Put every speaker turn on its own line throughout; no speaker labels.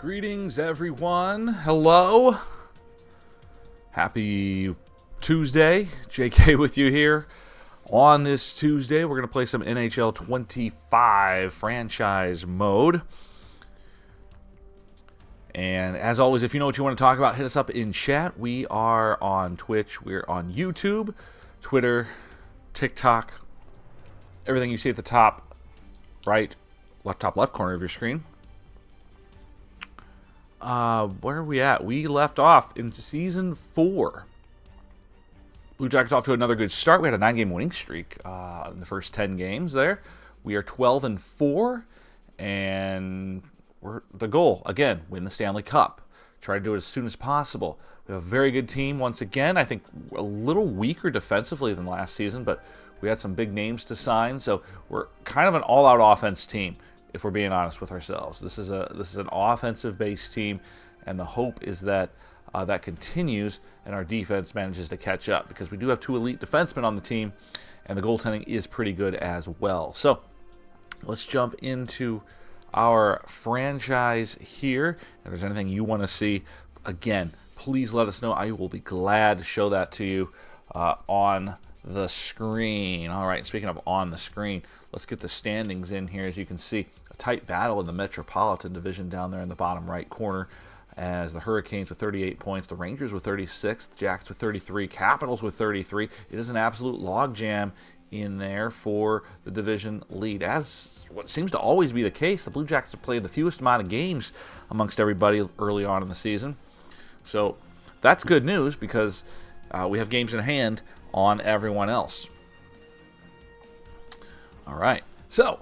Greetings, everyone. Hello. Happy Tuesday. JK with you here. On this Tuesday, we're going to play some NHL 25 franchise mode. And as always, if you know what you want to talk about, hit us up in chat. We are on Twitch. We're on YouTube, Twitter, TikTok. Everything you see at the top right, top left corner of your screen. Where are we at? We left off in Season 4. Blue Jackets off to another good start. We had a 9-game winning streak in the first 10 games there. We are 12-4, and we're the goal, again, win the Stanley Cup. Try to do it as soon as possible. We have a very good team once again. I think a little weaker defensively than last season, but we had some big names to sign, so we're kind of an all-out offense team, if we're being honest with ourselves. This is an offensive-based team, and the hope is that that continues and our defense manages to catch up, because we do have 2 elite defensemen on the team, and the goaltending is pretty good as well. So let's jump into our franchise here. If there's anything you want to see, again, please let us know. I will be glad to show that to you on the screen. All right, speaking of on the screen, let's get the standings in here. As you can see, a tight battle in the Metropolitan Division down there in the bottom right corner, as the Hurricanes with 38 points, the Rangers with 36, the Jacks with 33, Capitals with 33. It is an absolute logjam in there for the division lead. As what seems to always be the case, the Blue Jackets have played the fewest amount of games amongst everybody early on in the season. So that's good news, because we have games in hand on everyone else. All right, so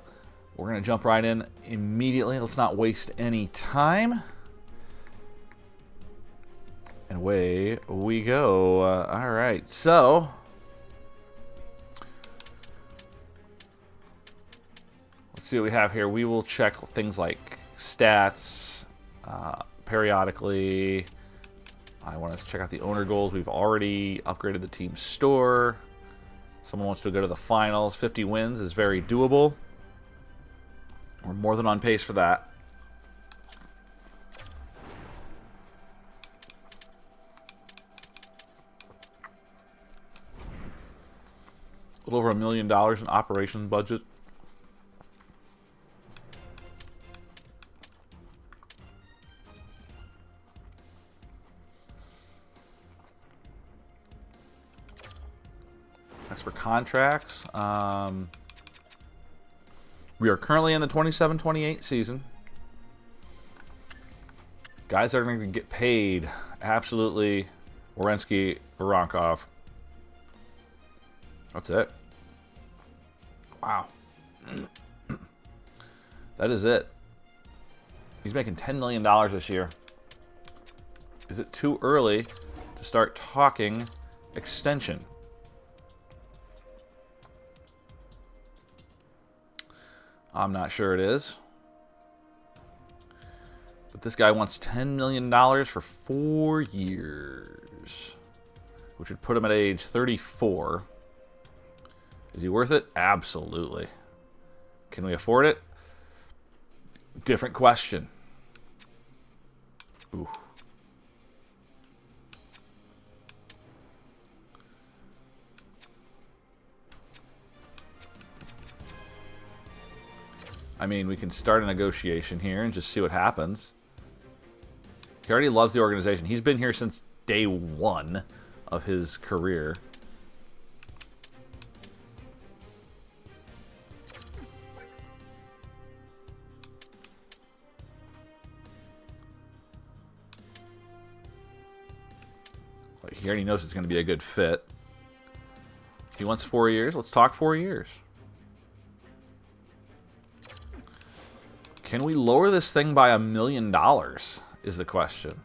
we're going to jump right in immediately. Let's not waste any time. And away we go. All right, so let's see what we have here. We will check things like stats periodically. I want to check out the owner goals. We've already upgraded the team store. Someone wants to go to the finals. 50 wins is very doable. We're more than on pace for that. A little over $1 million in operations budget. As for contracts, we are currently in the 27-28 season. Guys that are going to get paid, absolutely, Werenski, Voronkov. That's it. Wow. That is it. He's making $10 million this year. Is it too early to start talking extension? I'm not sure it is. But this guy wants $10 million for 4 years, which would put him at age 34. Is he worth it? Absolutely. Can we afford it? Different question. Ooh. I mean, we can start a negotiation here and just see what happens. He already loves the organization. He's been here since day 1 of his career. He already knows it's going to be a good fit. He wants 4 years. Let's talk 4 years. Can we lower this thing by $1 million is the question.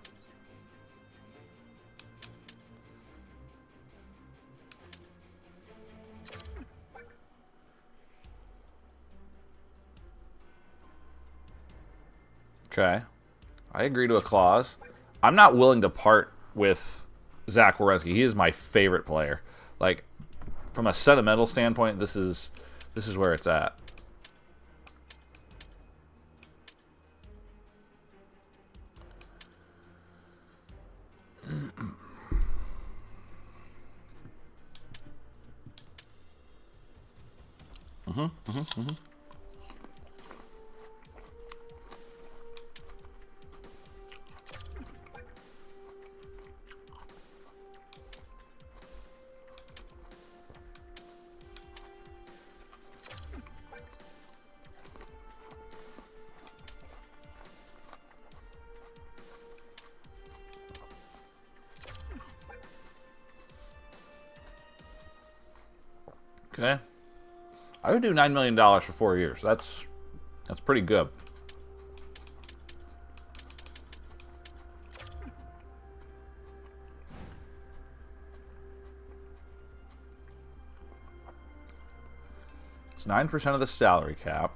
Okay. I agree to a clause. I'm not willing to part with Zach Werenski. He is my favorite player. Like, from a sentimental standpoint, this is where it's at. Okay. I would do $9 million for 4 years. That's pretty good. It's 9% of the salary cap.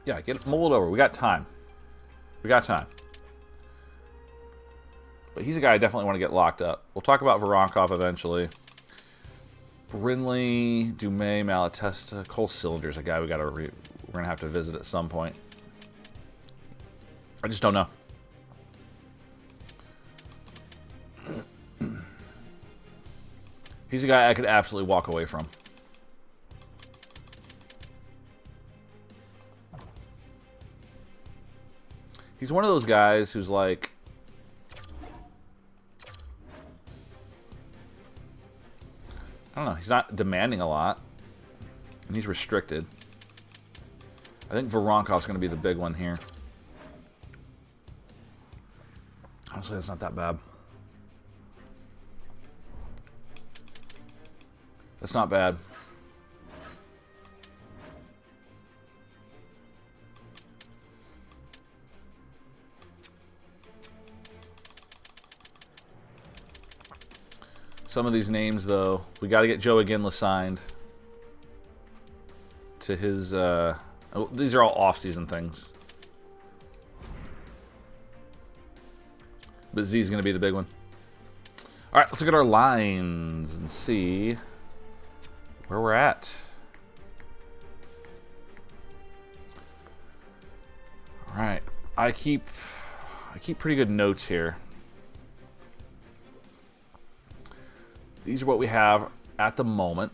Yeah, mull it over. We got time. We got time. But he's a guy I definitely want to get locked up. We'll talk about Voronkov eventually. Brindley, Dumais, Malatesta, Cole Sillinger's a guy we're gonna have to visit at some point. I just don't know. He's a guy I could absolutely walk away from. He's one of those guys who's like, I don't know, he's not demanding a lot, and he's restricted. I think Voronkov's going to be the big one here. Honestly, that's not that bad. That's not bad. Some of these names, though, we got to get Joe Iginla signed to his. These are all off-season things, but Z's going to be the big one. All right, let's look at our lines and see where we're at. All right, I keep pretty good notes here. These are what we have at the moment.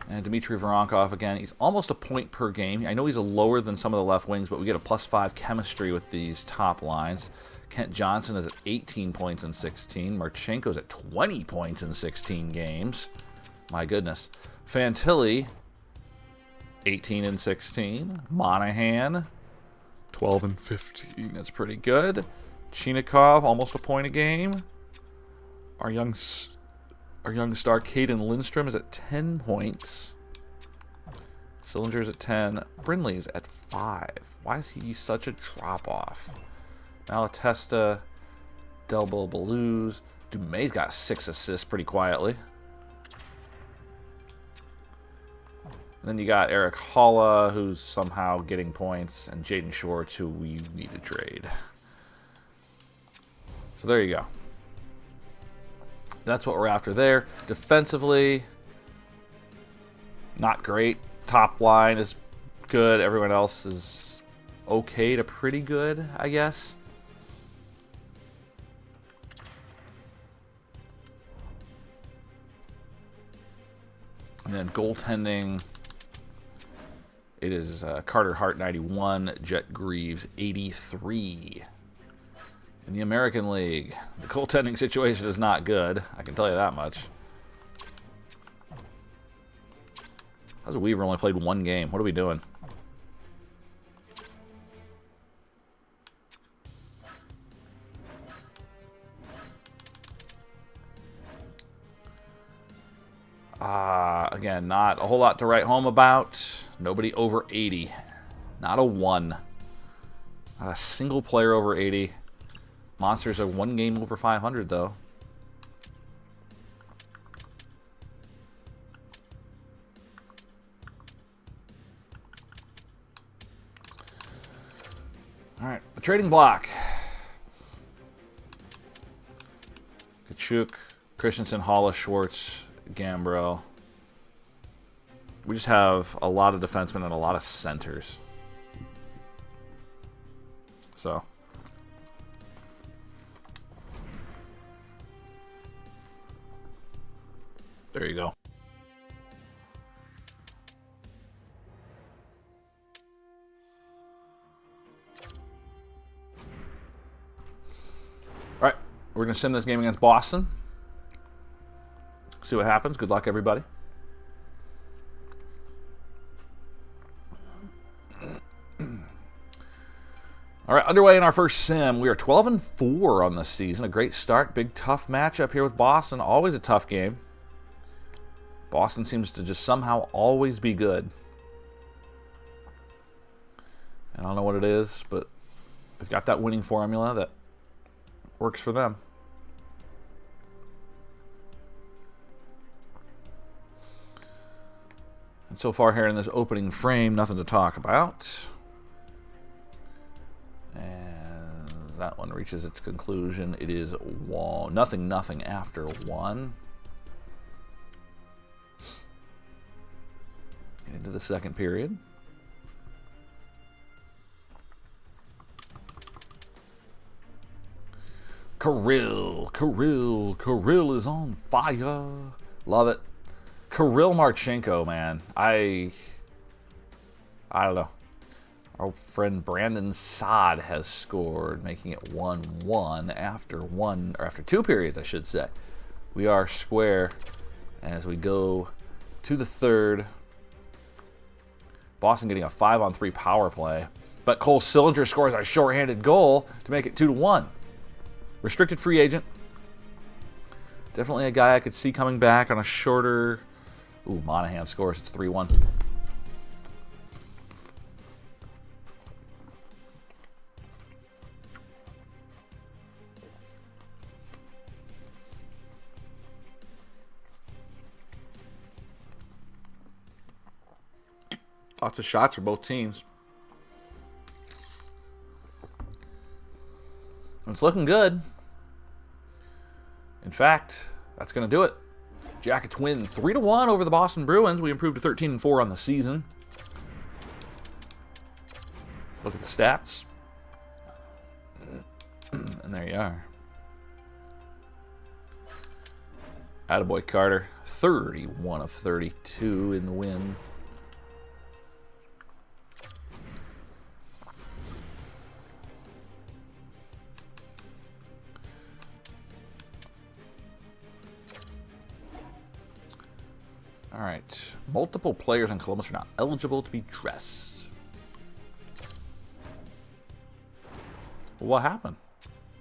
And Dmitry Voronkov, again, he's almost a point per game. I know he's a lower than some of the left wings, but we get a +5 chemistry with these top lines. Kent Johnson is at 18 points in 16. Marchenko's at 20 points in 16 games. My goodness. Fantilli, 18 and 16. Monahan, 12 and 15. That's pretty good. Chinikov, almost a point a game. Our young star, Caden Lindstrom, is at 10 points. Sillinger's at 10. Brindley's at 5. Why is he such a drop-off? Malatesta, Delbo Baluz. Dumais got 6 assists pretty quietly. And then you got Eric Holla, who's somehow getting points, and Jaden Schwartz, who we need to trade. So there you go. That's what we're after there. Defensively, not great. Top line is good. Everyone else is okay to pretty good, I guess. And then goaltending, it is Carter Hart 91, Jet Greaves 83. In the American League, the goaltending situation is not good. I can tell you that much. How's Weaver only played 1 game? What are we doing? Again, not a whole lot to write home about. Nobody over 80. Not a 1. Not a single player over 80. Monsters are 1 game over 500, though. All right, the trading block. Kachuk, Christensen, Hollis, Schwartz, Gambrell. We just have a lot of defensemen and a lot of centers. So. There you go. All right, we're going to send this game against Boston. See what happens. Good luck, everybody. All right, underway in our first sim. We are 12-4 on this season. A great start. Big, tough matchup here with Boston. Always a tough game. Boston seems to just somehow always be good. I don't know what it is, but they've got that winning formula that works for them. And so far here in this opening frame, nothing to talk about. As that one reaches its conclusion, it is nothing after 1. Into the second period. Kirill is on fire. Love it. Kirill Marchenko, man. I don't know. Our friend Brandon Saad has scored, making it 1-1 after 2 periods, I should say. We are square as we go to the third. Boston getting a 5-on-3 power play, but Cole Sillinger scores a shorthanded goal to make it 2-1. Restricted free agent. Definitely a guy I could see coming back on a shorter. Ooh, Monahan scores. It's 3-1. Lots of shots for both teams. It's looking good. In fact, that's going to do it. Jackets win 3-1 over the Boston Bruins. We improved to 13-4 on the season. Look at the stats. And there you are. Attaboy Carter. 31 of 32 in the win. All right. Multiple players in Columbus are not eligible to be dressed. What happened?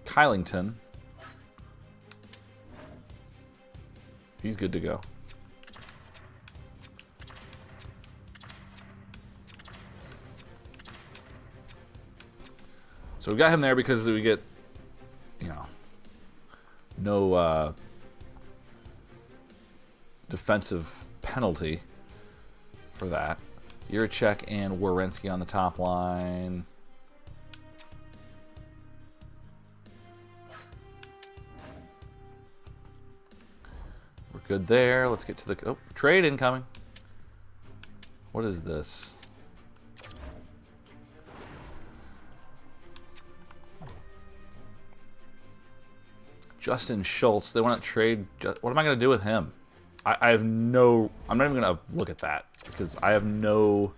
Kylington. He's good to go. So we got him there because we get, no defensive penalty for that. Juracek and Werenski on the top line. We're good there. Let's get to the trade incoming. What is this? Justin Schultz. They want to trade. What am I going to do with him? I have no. I'm not even going to look at that because I have no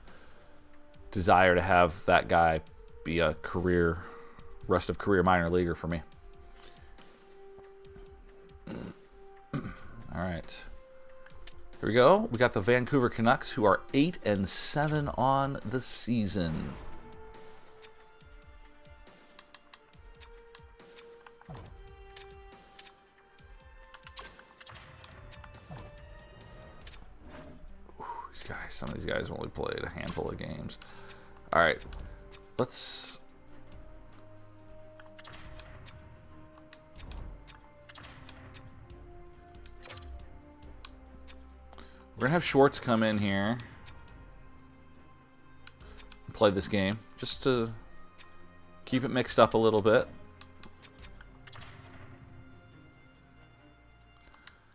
desire to have that guy be a rest of career minor leaguer for me. All right. Here we go. We got the Vancouver Canucks, who are 8-7 on the season. Some of these guys only played a handful of games. All right, let's. We're gonna have Schwartz come in here and play this game just to keep it mixed up a little bit.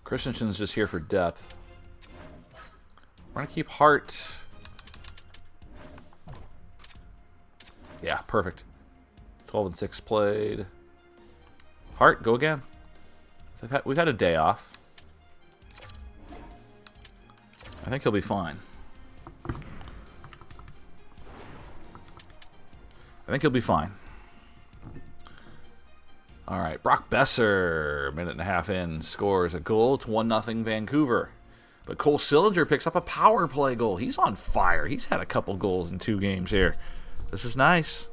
Christensen's just here for depth. We're going to keep Hart. Yeah, perfect. 12-6 played. Hart, go again. We've had a day off. think he'll be fine. I think he'll be fine. All right, Brock Besser, minute and a half in, scores a goal. It's 1-0 Vancouver. But Cole Sillinger picks up a power play goal. He's on fire. He's had a couple goals in 2 games here. This is nice.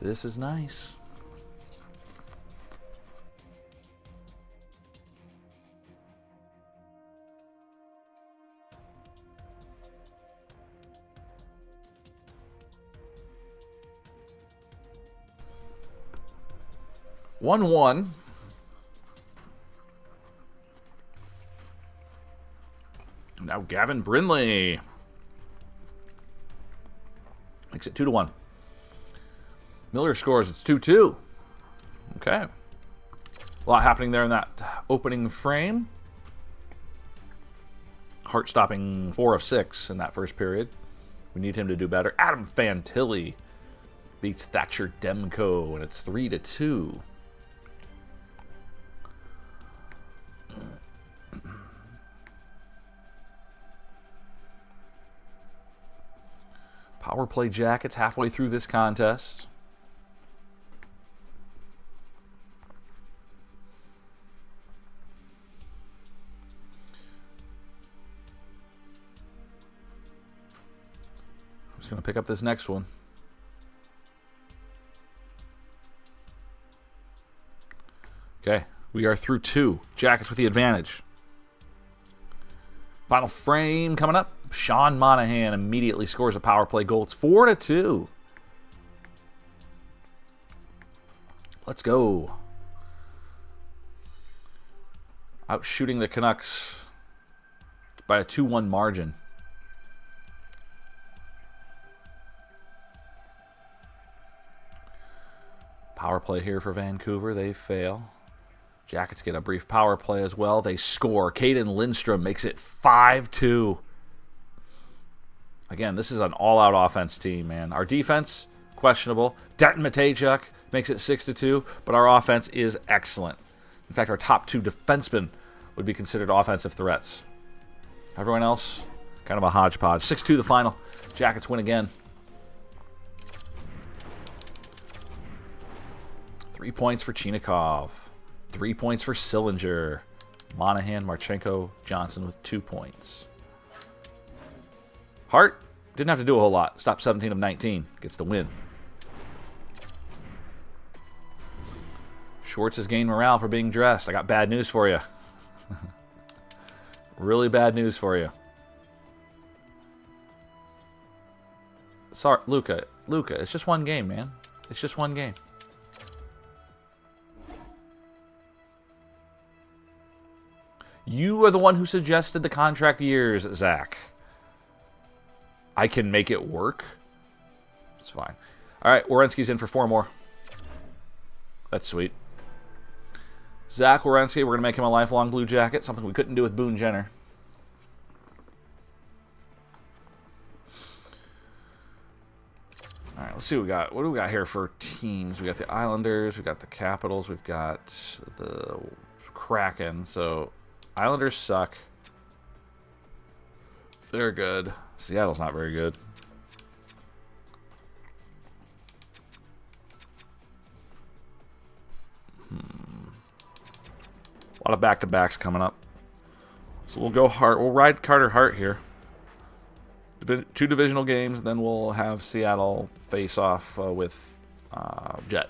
This is nice. One. Now Gavin Brindley makes it 2-1. Miller scores. It's 2-2. Okay. A lot happening there in that opening frame. Heart-stopping 4 of 6 in that first period. We need him to do better. Adam Fantilli beats Thatcher Demko, and it's 3-2. Power play Jackets halfway through this contest. I'm just going to pick up this next one. Okay, we are through 2. Jackets with the advantage. Final frame coming up. Sean Monahan immediately scores a power play goal. It's 4-2. Let's go. Outshooting the Canucks by a 2-1 margin. Power play here for Vancouver. They fail. Jackets get a brief power play as well. They score. Caden Lindstrom makes it 5-2. Again, this is an all-out offense team, man. Our defense, questionable. Denton Matejchuk makes it 6-2, but our offense is excellent. In fact, our top 2 defensemen would be considered offensive threats. Everyone else, kind of a hodgepodge. 6-2 the final. Jackets win again. 3 points for Chinikov. 3 points for Sillinger. Monahan, Marchenko, Johnson with 2 points. Hart didn't have to do a whole lot. Stopped 17 of 19. Gets the win. Schwartz has gained morale for being dressed. I got bad news for you. Really bad news for you. Sorry, Luca, it's just one game, man. It's just one game. You are the one who suggested the contract years, Zach. I can make it work. It's fine. All right, Werenski's in for 4 more. That's sweet. Zach Werenski, we're going to make him a lifelong Blue Jacket, something we couldn't do with Boone Jenner. All right, let's see what we got. What do we got here for teams? We got the Islanders, we got the Capitals, we've got the Kraken. So Islanders suck. They're good. Seattle's not very good. A lot of back-to-backs coming up. So we'll go Hart. We'll ride Carter Hart here. 2 divisional games, then we'll have Seattle face off with Jet.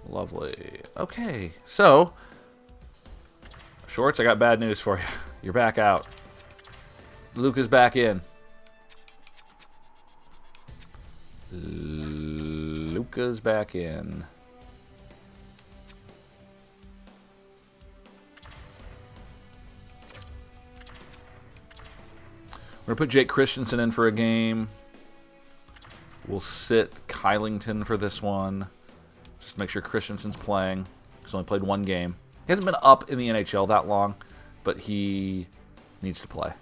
Lovely. Okay, so Shorts, I got bad news for you. You're back out. Luca's back in. Luca's back in. We're going to put Jake Christensen in for a game. We'll sit Kylington for this one. Just make sure Christensen's playing. He's only played 1 game. He hasn't been up in the NHL that long, but he needs to play.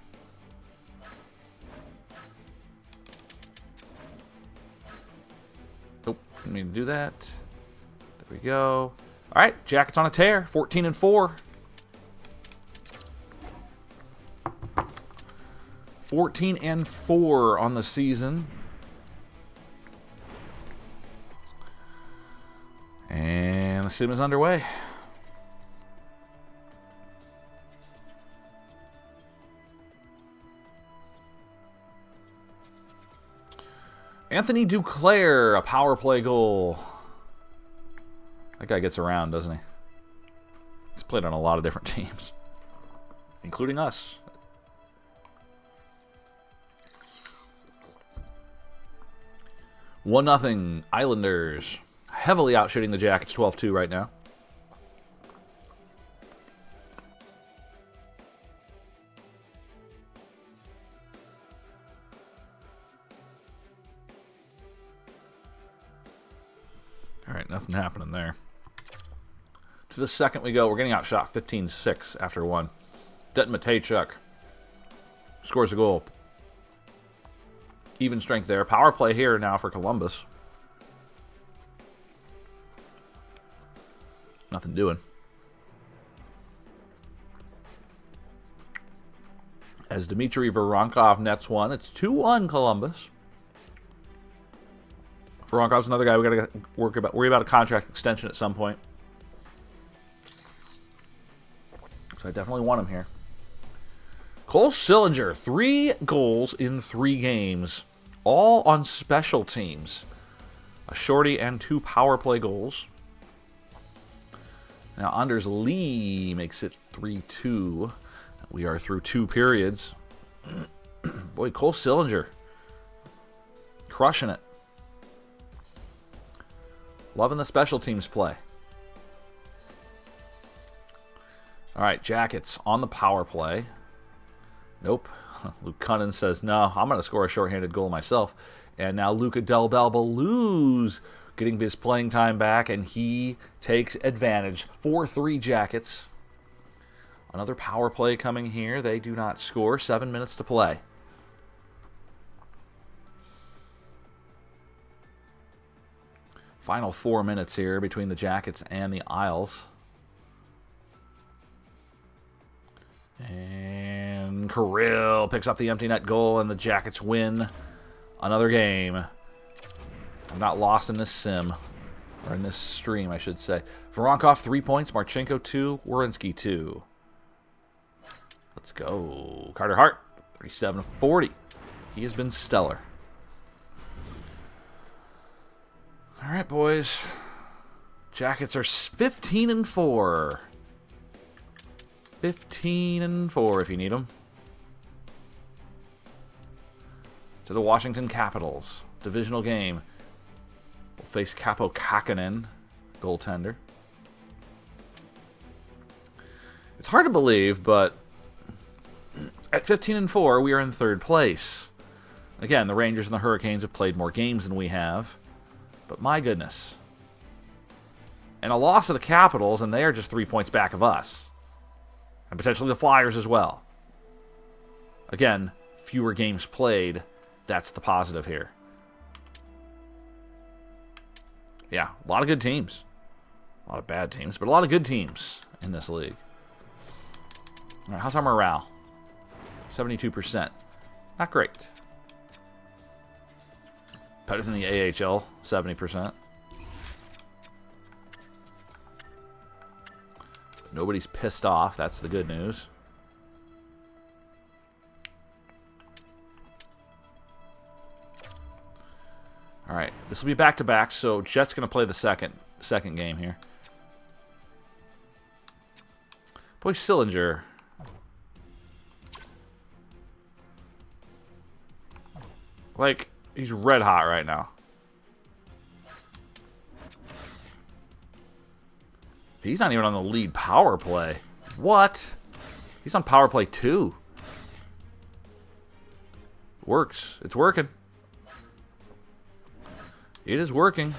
Nope, didn't mean to do that. we go. All right, Jackets on a tear, 14-4. 14-4 on the season. And the sim is underway. Anthony Duclair, a power play goal. That guy gets around, doesn't he? He's played on a lot of different teams, including us. One 0 Islanders. Heavily outshooting the Jackets 12-2 right now. All right, nothing happening there. To the second we go. We're getting outshot 15-6 after one. Denton Matejchuk scores a goal. Even strength there. Power play here now for Columbus. Nothing doing. As Dmitry Voronkov nets one, it's 2-1 Columbus. Voronkov's another guy we got to worry about a contract extension at some point. So I definitely want him here. Cole Sillinger, 3 goals in 3 games, all on special teams. A shorty and 2 power play goals. Now Anders Lee makes it 3-2. We are through 2 periods. Boy, Cole Sillinger crushing it. Loving the special teams play. All right, Jackets on the power play. Nope. Luke Cunnin says, no, I'm going to score a shorthanded goal myself. And now Luca Del Belbaluz getting his playing time back, and he takes advantage. 4-3 Jackets. Another power play coming here. They do not score. 7 minutes to play. Final 4 minutes here between the Jackets and the Isles. And Kirill picks up the empty net goal, and the Jackets win another game. I'm not lost in this sim, or in this stream, I should say. Voronkov, 3 points. Marchenko, 2. Werenski, 2. Let's go. Carter Hart, 37-40. He has been stellar. All right, boys. Jackets are 15-4. 15-4 if you need them. To the Washington Capitals. Divisional game. We'll face Capo Kakkonen, goaltender. It's hard to believe, but at 15-4, we are in 3rd place. Again, the Rangers and the Hurricanes have played more games than we have. But my goodness. And a loss of the Capitals, and they are just 3 points back of us. And potentially the Flyers as well. Again, fewer games played. That's the positive here. Yeah, a lot of good teams. A lot of bad teams, but a lot of good teams in this league. All right, how's our morale? 72%. Not great. Better than the AHL, 70%. Nobody's pissed off. That's the good news. All right, this will be back-to-back, so Jet's going to play the second game here. Boy, Sillinger. Like, he's red hot right now. He's not even on the lead power play. What? He's on power play 2. Works. It's working. It is working.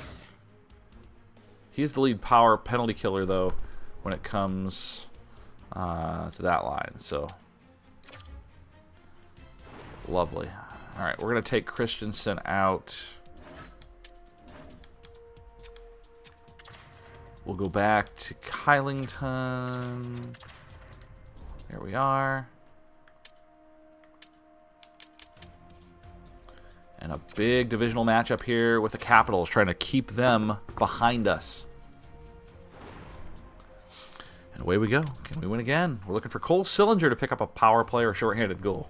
He is the lead power penalty killer, though, when it comes to that line. So, lovely. All right, we're going to take Christensen out. We'll go back to Kylington. There we are. And a big divisional matchup here with the Capitals, trying to keep them behind us. And away we go. Can we win again? We're looking for Cole Sillinger to pick up a power play or shorthanded goal.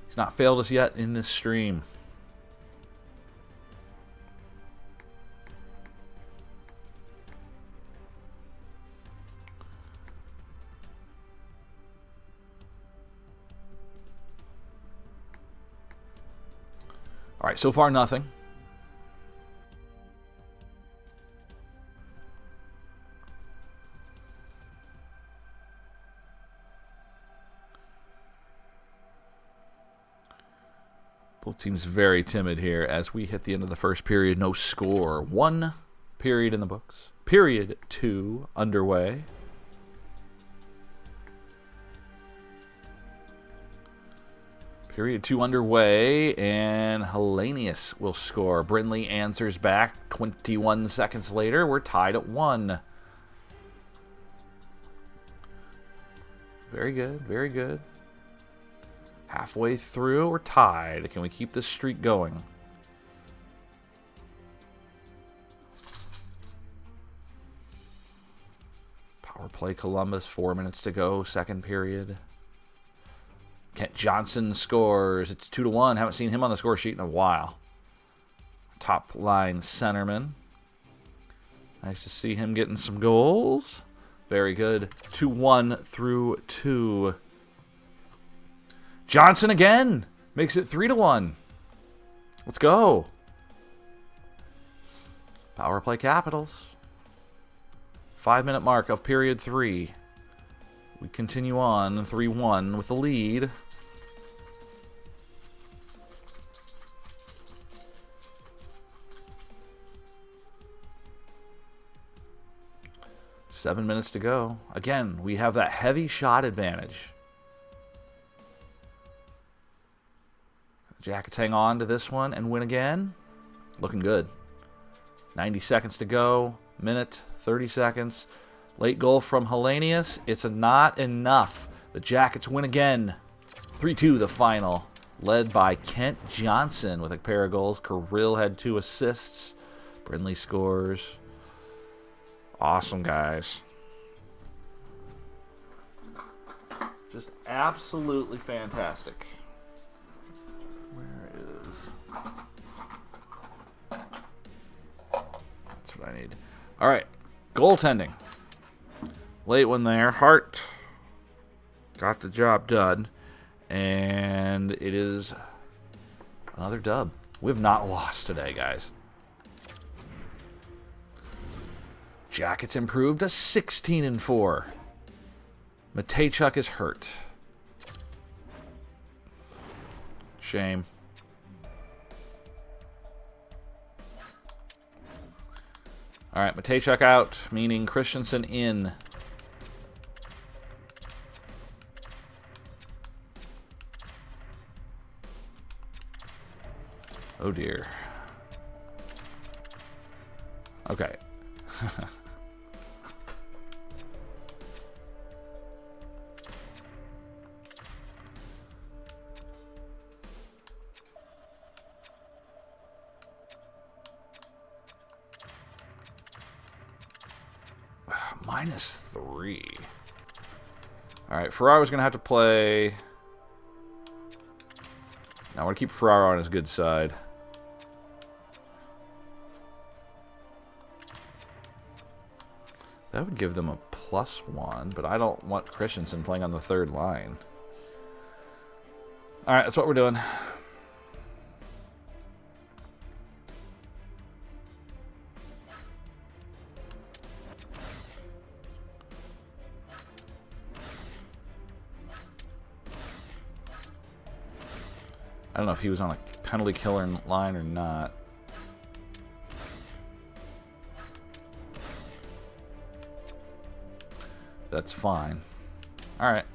He's not failed us yet in this stream. All right, so far nothing. Both teams very timid here as we hit the end of the first period. No score. 1 period in the books. Period 2 underway. Period 2 underway, and Hellenius will score. Brindley answers back 21 seconds later. We're tied at 1. Very good, very good. Halfway through, we're tied. Can we keep this streak going? Power play Columbus, 4 minutes to go, second period. Kent Johnson scores. It's 2-1. Haven't seen him on the score sheet in a while. Top line centerman. Nice to see him getting some goals. Very good. 2-1 through 2. Johnson again makes it 3-1. Let's go. Power play Capitals. 5-minute mark of period 3. We continue on 3-1 with the lead. Seven minutes to go. Again, we have that heavy shot advantage. Jackets hang on to this one and win again. Looking good. 90 seconds to go. Minute, 30 seconds. Late goal from Hellenius. It's not enough. The Jackets win again. 3-2 the final. Led by Kent Johnson with a pair of goals. Kirill had 2 assists. Brindley scores. Awesome, guys. Just absolutely fantastic. Where is... That's what I need. All right. Goaltending. Late one there. Hart got the job done. And it is another dub. We have not lost today, guys. Jackets improved to 16-4. Matejchuk is hurt. Shame. All right, Matejchuk out, meaning Christensen in. Oh, dear. Okay. -3. All right, Ferraro's going to have to play... Now, I want to keep Ferraro on his good side. That would give them a +1, but I don't want Christensen playing on the third line. All right, that's what we're doing. I don't know if he was on a penalty killer line or not. That's fine. All right.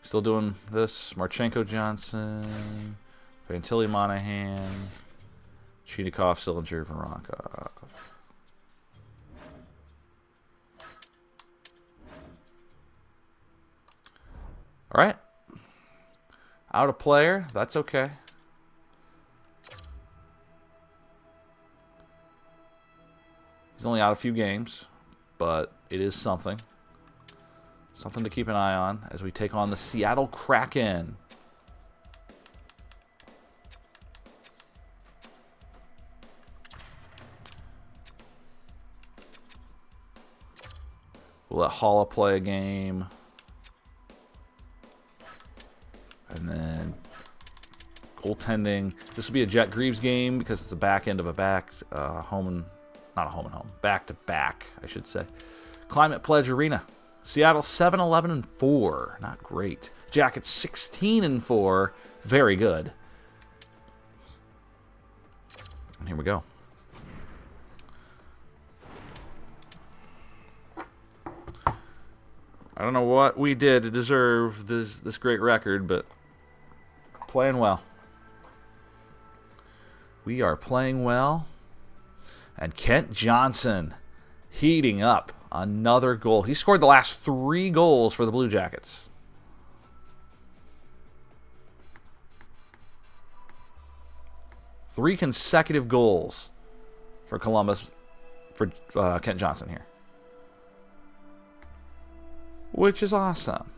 Still doing this. Marchenko, Johnson, Fantilli, Monahan, Chinikov, Sillinger, Voronkov. All right. Out a player. That's okay. He's only out a few games, but it is something. Something to keep an eye on as we take on the Seattle Kraken. We'll let Halla play a game. And then goaltending. This will be a Jet Greaves game because it's the back end of a back home and not a home and home. Back to back, I should say. Climate Pledge Arena. Seattle 7-11-4. Not great. Jackets 16-4. Very good. And here we go. I don't know what we did to deserve this great record, but playing well. We are playing well. And Kent Johnson heating up. Another goal. He scored the last 3 goals for the Blue Jackets. Three consecutive goals for Columbus, for Kent Johnson here. Which is awesome.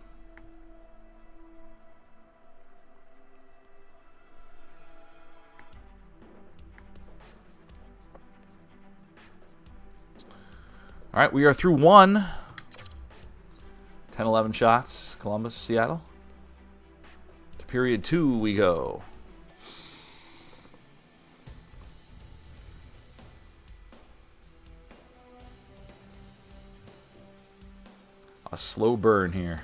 All right, we are through 1. 10-11 shots, Columbus, Seattle. To period 2 we go. A slow burn here.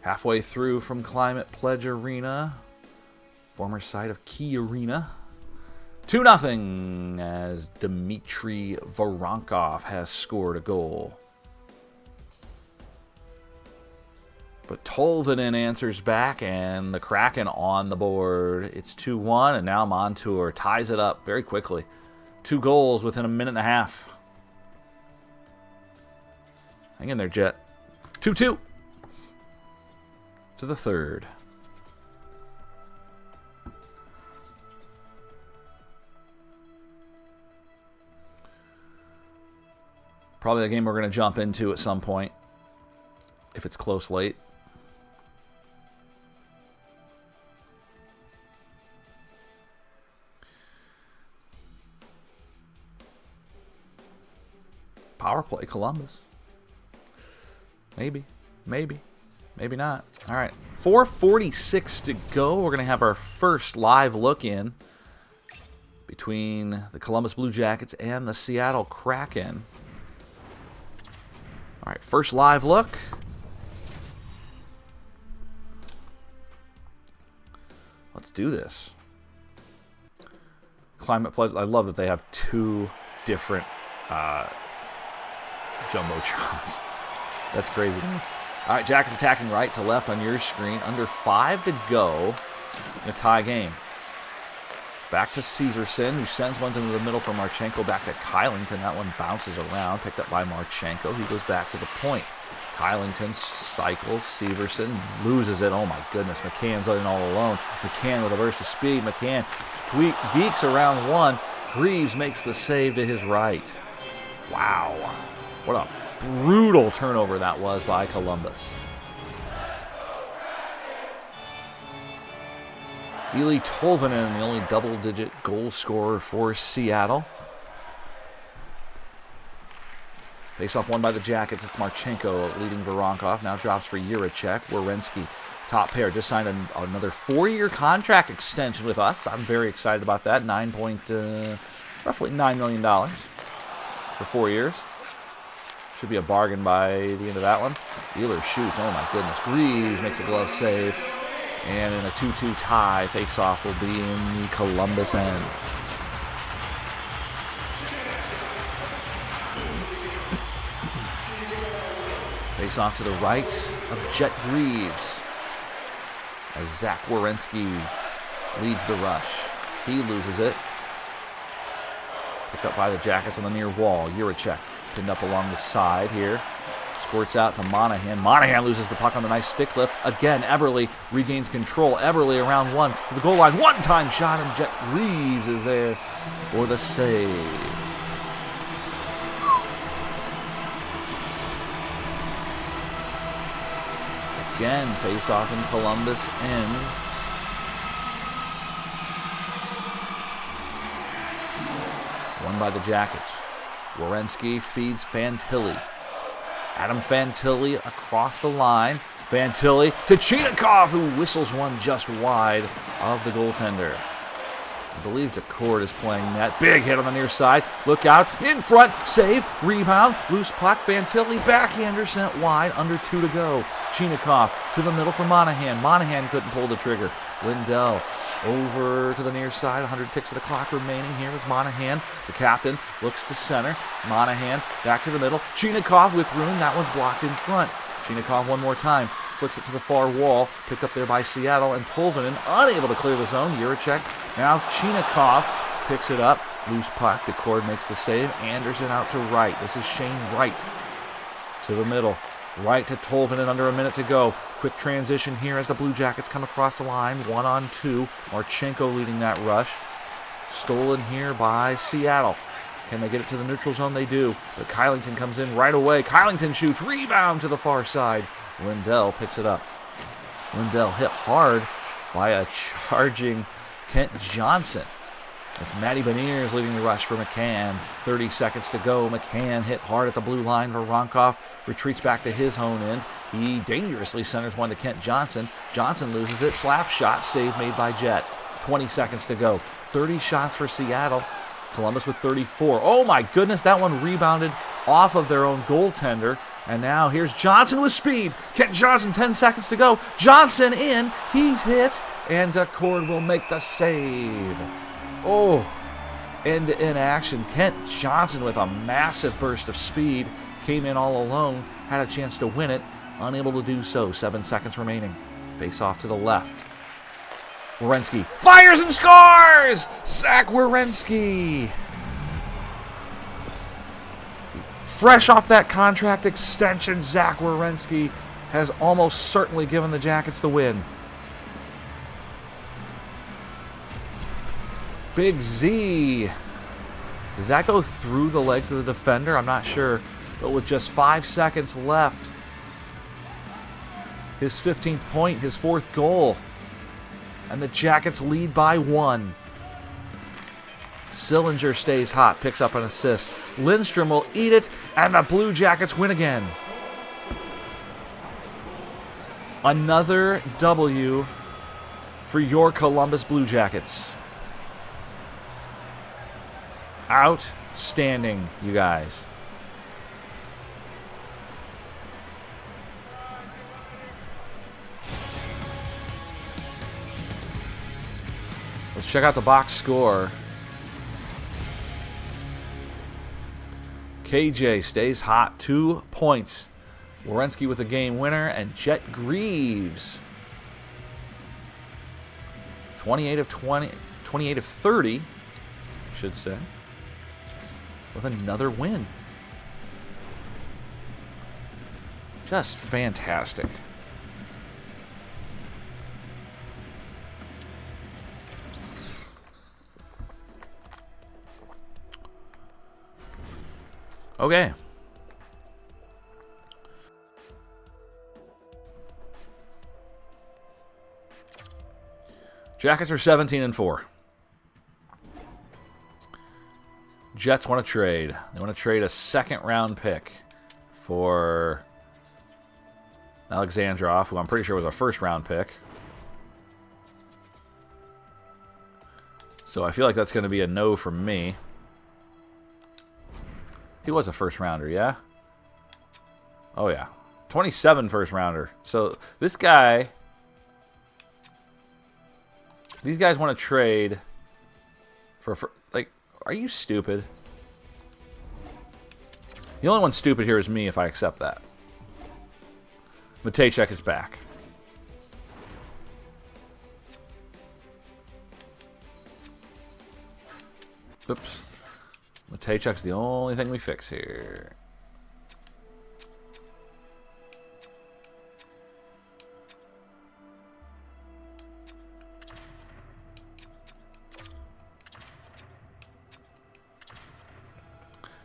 Halfway through from Climate Pledge Arena. Former site of Key Arena. 2-0 as Dmitry Voronkov has scored a goal. But Tolvanen answers back, and the Kraken on the board. It's 2-1, and now Montour ties it up very quickly. 2 goals within a minute and a half. Hang in there, Jet. 2-2 to the third. Probably a game we're going to jump into at some point, if it's close late. Power play, Columbus. Maybe, maybe not. All right, 4:46 to go. We're going to have our first live look-in between the Columbus Blue Jackets and the Seattle Kraken. All right, first live look. Let's do this. Climate Pledge. I love that they have 2 different jumbotrons. That's crazy to me. All right, Jackets attacking right to left on your screen. Under 5 to go in a tie game. Back to Severson, who sends one to the middle for Marchenko. Back to Kylington. That one bounces around. Picked up by Marchenko. He goes back to the point. Kylington cycles. Severson loses it. Oh, my goodness. McCann's in all alone. McCann with a burst of speed. McCann deeks around 1. Greaves makes the save to his right. Wow. What a brutal turnover that was by Columbus. Eli Tolvanen, the only double-digit goal scorer for Seattle. Face-off won by the Jackets. It's Marchenko leading Voronkov. Now drops for Jiricek. Werenski, top pair, just signed another 4-year contract extension with us. I'm very excited about that. Roughly $9 million for 4 years. Should be a bargain by the end of that one. Wheeler shoots. Oh, my goodness. Greaves makes a glove save. And in a 2-2 tie, face-off will be in the Columbus end. Face off to the right of Jet Greaves as Zach Werenski leads the rush. He loses it. Picked up by the Jackets on the near wall. Juracek pinned up along the side here. Squirts out to Monahan. Monahan loses the puck on the nice stick lift. Again, Eberle regains control. Eberle around one to the goal line. One-time shot, and Jet Greaves is there for the save. Again, face-off in Columbus end. Won by the Jackets. Werenski feeds Fantilli. Adam Fantilli across the line. Fantilli to Chinikov, who whistles one just wide of the goaltender. I believe DeCord is playing net. Big hit on the near side. Look out. In front. Save. Rebound. Loose puck. Fantilli backhander sent wide. Under 2 to go. Chinikov to the middle for Monahan. Monahan couldn't pull the trigger. Lindell over to the near side. 100 ticks of the clock remaining. Here is Monahan. The captain looks to center. Monahan back to the middle. Chinikov with room. That one's blocked in front. Chinikov one more time. Flicks it to the far wall. Picked up there by Seattle. And Tolvanen unable to clear the zone. Juracek. Now Chinikov picks it up. Loose puck. DeCord makes the save. Anderson out to right. This is Shane Wright to the middle. Right to Tolvanen, under a minute to go. Quick transition here as the Blue Jackets come across the line. 1-on-2. Marchenko leading that rush. Stolen here by Seattle. Can they get it to the neutral zone? They do. But Kylington comes in right away. Kylington shoots. Rebound to the far side. Lindell picks it up. Lindell hit hard by a charging Kent Johnson. It's Matty Beniers leading the rush for McCann. 30 seconds to go. McCann hit hard at the blue line. Voronkov retreats back to his own end. He dangerously centers one to Kent Johnson. Johnson loses it. Slap shot. Save made by Jet. 20 seconds to go. 30 shots for Seattle. Columbus with 34. Oh my goodness, that one rebounded off of their own goaltender. And now here's Johnson with speed. Kent Johnson, 10 seconds to go. Johnson in. He's hit. And DeCord will make the save. Oh, end-to-end action. Kent Johnson with a massive burst of speed. Came in all alone. Had a chance to win it. Unable to do so. 7 seconds remaining. Face off to the left. Werenski fires and scores! Zach Werenski. Fresh off that contract extension, Zach Werenski has almost certainly given the Jackets the win. Big Z. Did that go through the legs of the defender? I'm not sure. But with just 5 seconds left, his 15th point, his 4th goal. And the Jackets lead by 1. Sillinger stays hot, picks up an assist. Lindstrom will eat it, and the Blue Jackets win again. Another W for your Columbus Blue Jackets. Outstanding, you guys. Let's check out the box score. KJ stays hot, 2 points. Werenski with a game winner, and Jet Greaves 28 of 20, 28 of 30, I should say, with another win. Just fantastic. Okay. Jackets are 17-4. Jets want to trade. They want to trade a 2nd-round pick for Alexandrov, who I'm pretty sure was a 1st-round pick. So I feel like that's going to be a no from me. He was a 1st-rounder, yeah? Oh, yeah. 27 1st-rounder. So this guy... These guys want to trade for... Like, are you stupid? The only one stupid here is me if I accept that. Matejchuk is back. Oops. Matejchuk's the only thing we fix here.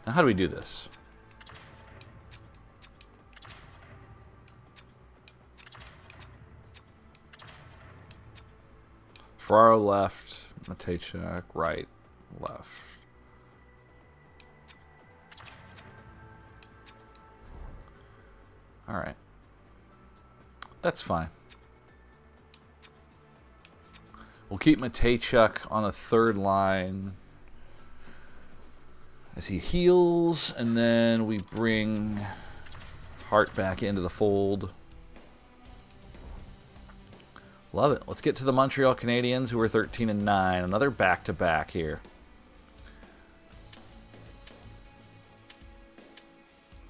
Now, how do we do this? Ferraro left, Matejchuk right, left. All right. That's fine. We'll keep Matejchuk on the third line as he heals, and then we bring Hart back into the fold. Love it. Let's get to the Montreal Canadiens, who are 13-9. Another back-to-back here.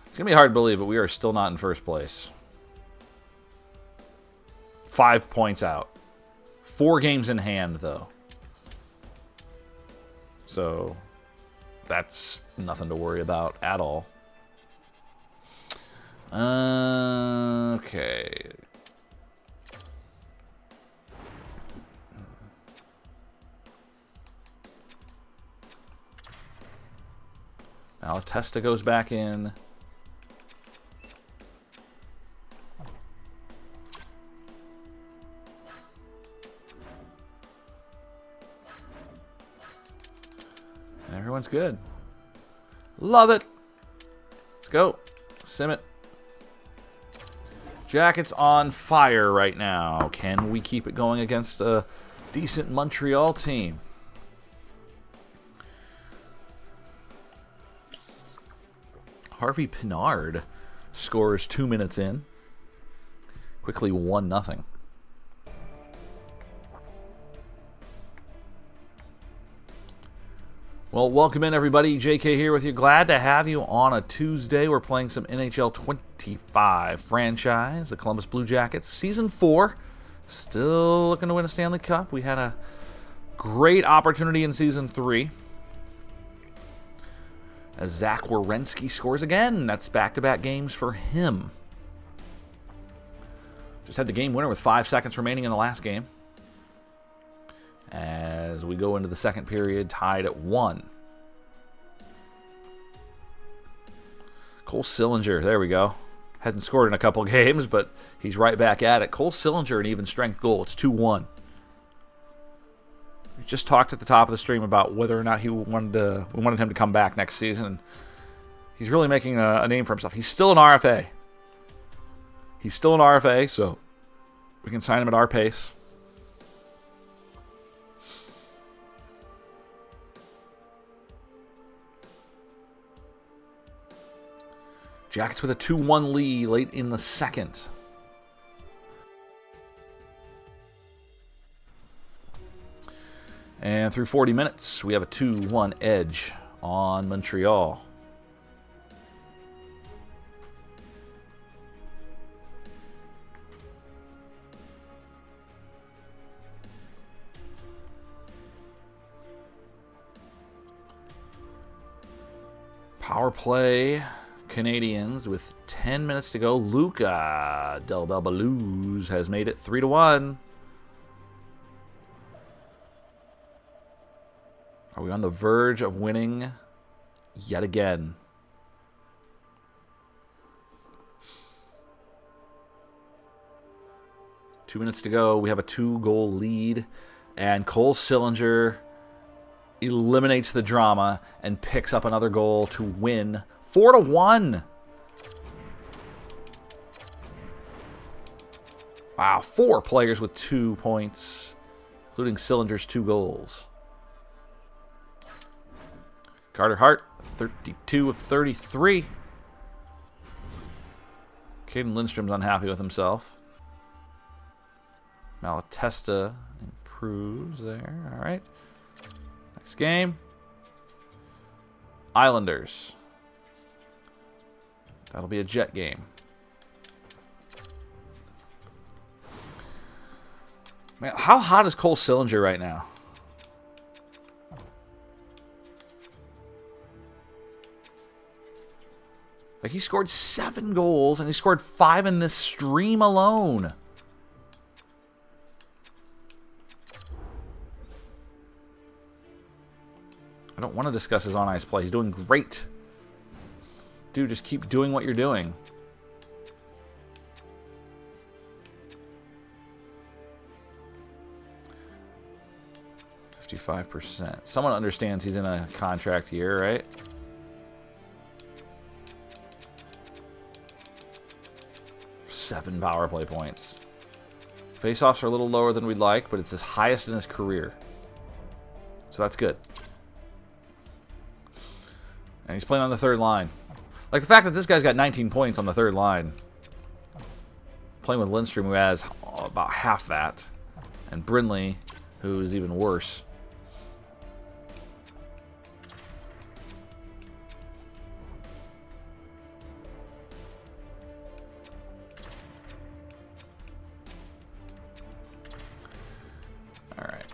It's going to be hard to believe, but we are still not in first place. 5 points out. 4 games in hand, though. So that's nothing to worry about at all. Okay. Malatesta goes back in. Everyone's good. Love it. Let's go. Sim it. Jackets on fire right now. Can we keep it going against a decent Montreal team? Harvey Pinard scores 2 minutes in. Quickly 1-0. Well, welcome in, everybody. JK here with you. Glad to have you on a Tuesday. We're playing some NHL 25 franchise, the Columbus Blue Jackets. Season 4, still looking to win a Stanley Cup. We had a great opportunity in Season 3. As Zach Werenski scores again. That's back-to-back games for him. Just had the game winner with 5 seconds remaining in the last game. As we go into the second period, tied at 1. Cole Sillinger, there we go. Hasn't scored in a couple games, but he's right back at it. Cole Sillinger, an even strength goal. It's 2-1. We just talked at the top of the stream about whether or not we wanted him to come back next season. He's really making a name for himself. He's still an RFA. He's still an RFA, so we can sign him at our pace. Jackets with a 2-1 lead late in the second. And through 40 minutes, we have a 2-1 edge on Montreal. Power play. Canadians with 10 minutes to go. Luca Del Belbaluz has made it 3-1. Are we on the verge of winning yet again? Two minutes to go. We have a 2-goal lead. And Cole Sillinger eliminates the drama and picks up another goal to win 4-1. Wow, 4 players with 2 points, including Sillinger's 2 goals. Carter Hart, 32 of 33. Caden Lindstrom's unhappy with himself. Malatesta improves there. All right. Next game. Islanders. That'll be a Jet game. Man, how hot is Cole Sillinger right now? Like, he scored 7 goals, and he scored 5 in this stream alone. I don't want to discuss his on-ice play. He's doing great. Dude, just keep doing what you're doing. %. Someone understands he's in a contract year, right? Seven power play points. Faceoffs are a little lower than we'd like, but it's his highest in his career. So that's good. And he's playing on the third line. Like, the fact that this guy's got 19 points on the third line. Playing with Lindstrom, who has about half that. And Brindley, who is even worse. All right.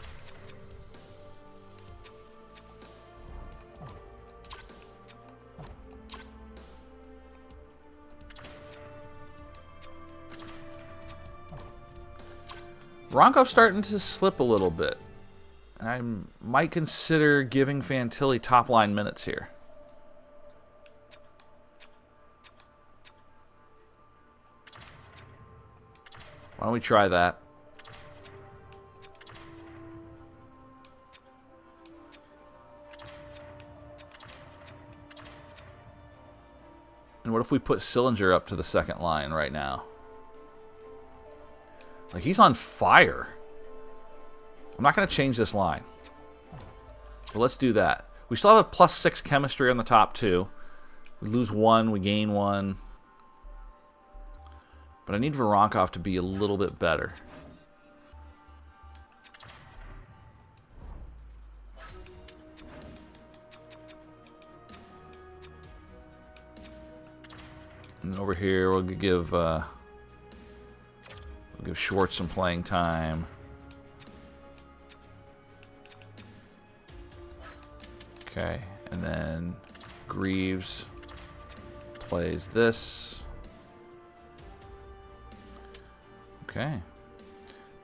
Ronkov's starting to slip a little bit. I might consider giving Fantilli top-line minutes here. Why don't we try that? And what if we put Sillinger up to the second line right now? Like, he's on fire. I'm not going to change this line. But let's do that. We still have a +6 chemistry on the top two. We lose 1, we gain 1. But I need Voronkov to be a little bit better. And then over here, we'll give Schwartz some playing time. Okay, and then Greaves plays this. Okay.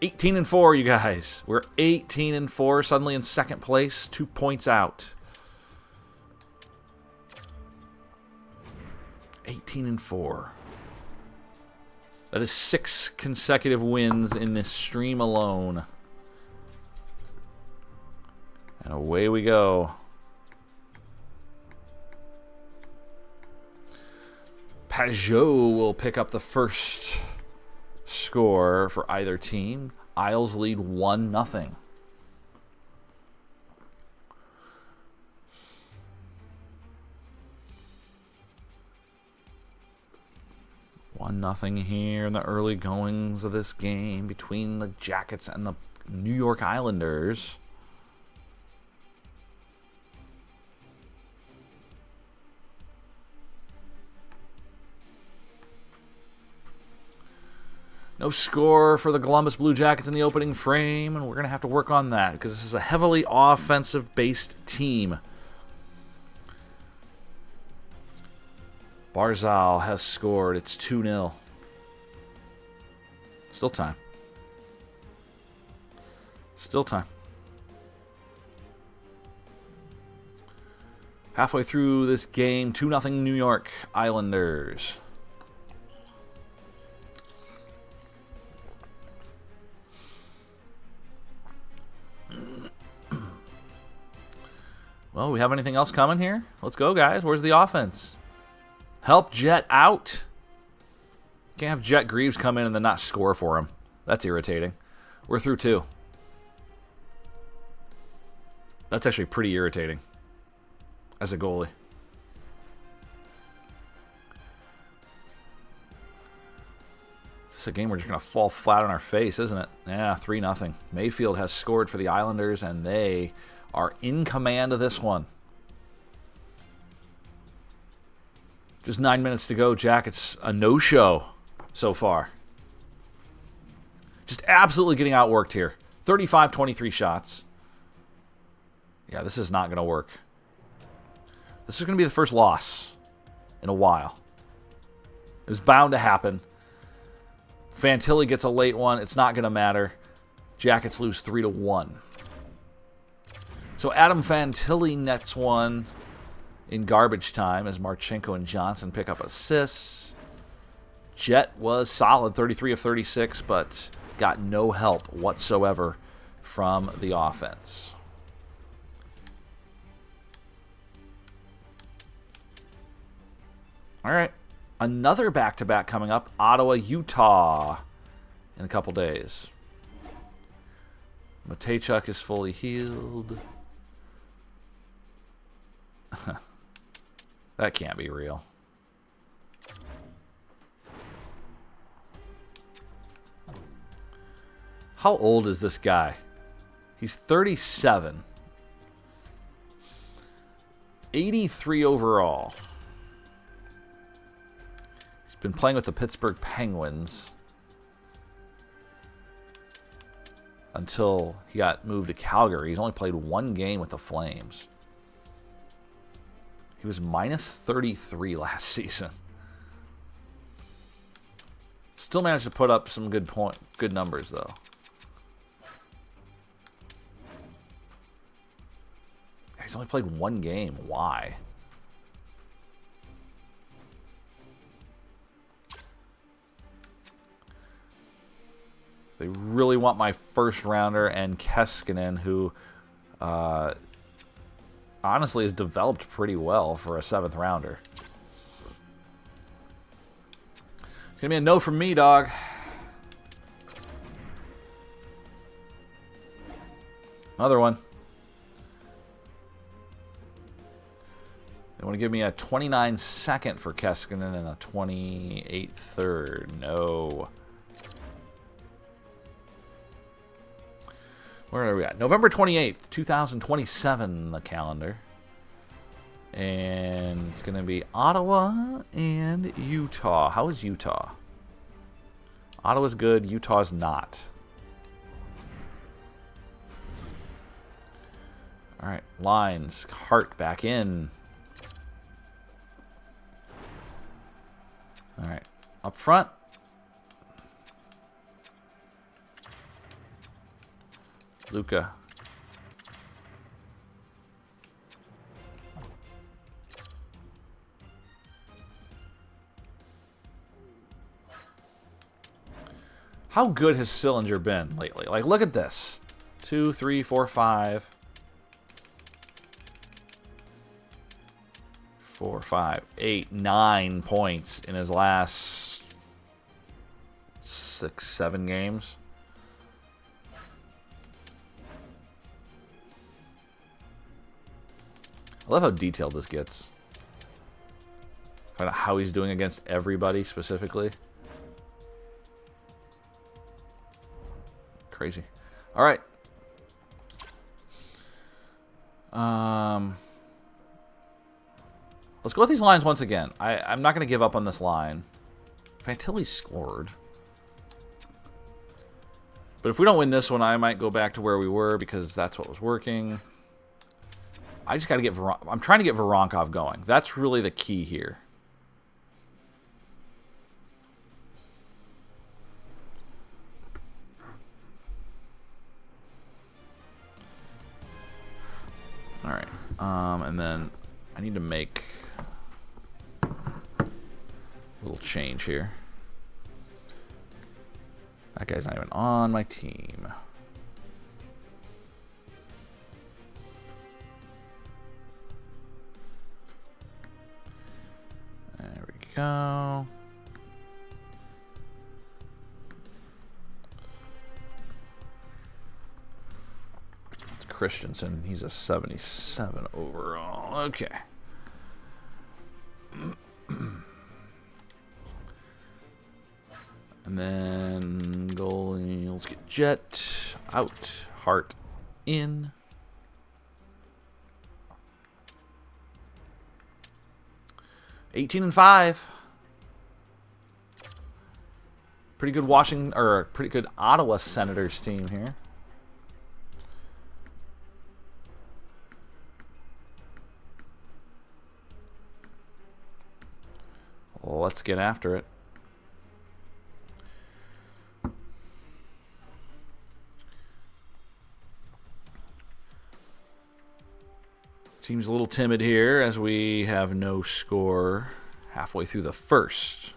18-4, you guys. We're 18-4, suddenly in second place, 2 points out. 18-4. That is 6 consecutive wins in this stream alone. And away we go. Pajot will pick up the first score for either team. Isles lead 1-0. Nothing here in the early goings of this game between the Jackets and the New York Islanders. No score for the Columbus Blue Jackets in the opening frame, and we're going to have to work on that because this is a heavily offensive-based team. Barzal has scored. It's 2-0. Still time. Still time. Halfway through this game, 2-0 New York Islanders. Well, we have anything else coming here? Let's go, guys. Where's the offense? Help Jet out. Can't have Jet Greaves come in and then not score for him. That's irritating. We're through 2. That's actually pretty irritating as a goalie. This is a game we're just going to fall flat on our face, isn't it? Yeah, 3-0. Mayfield has scored for the Islanders, and they are in command of this one. Just 9 minutes to go. Jackets a no-show so far. Just absolutely getting outworked here. 35-23 shots. Yeah, this is not going to work. This is going to be the first loss in a while. It was bound to happen. Fantilli gets a late one. It's not going to matter. Jackets lose 3-1. So Adam Fantilli nets one in garbage time as Marchenko and Johnson pick up assists. Jet was solid, 33 of 36, but got no help whatsoever from the offense. All right, another back-to-back coming up, Ottawa, Utah, in a couple days. Matejchuk is fully healed. That can't be real. How old is this guy? He's 37. 83 overall. He's been playing with the Pittsburgh Penguins until he got moved to Calgary. He's only played one game with the Flames. He was minus 33 last season. Still managed to put up some good numbers, though. He's only played one game. Why? They really want my first rounder and Keskinen, who honestly has developed pretty well for a 7th rounder. It's going to be a no from me, dog. Another one. They want to give me a 29 second for Keskinen and a 28 third. No. Where are we at? November 28th, 2027, the calendar. And it's going to be Ottawa and Utah. How is Utah? Ottawa's good. Utah's not. All right. Lines. Hart back in. All right. Up front. Luka. How good has Sillinger been lately? Like, look at this. 2, 3, 4, 5. 4, 5, 8, 9 points in his last 6, 7 games. I love how detailed this gets. Find out how he's doing against everybody specifically. Crazy. All right. Let's go with these lines once again. I'm not going to give up on this line. Fantilli scored. But if we don't win this one, I might go back to where we were because that's what was working. I just got to get I'm trying to get Voronkov going. That's really the key here. All right. And then I need to make a little change here. That guy's not even on my team. There we go. It's Christensen. He's a 77 overall. Okay. And then goalie, let's get Jet out, Hart in. $18-5. Pretty good Washington, or pretty good Ottawa Senators team here. Well, let's get after it. Team's a little timid here as we have no score halfway through the first.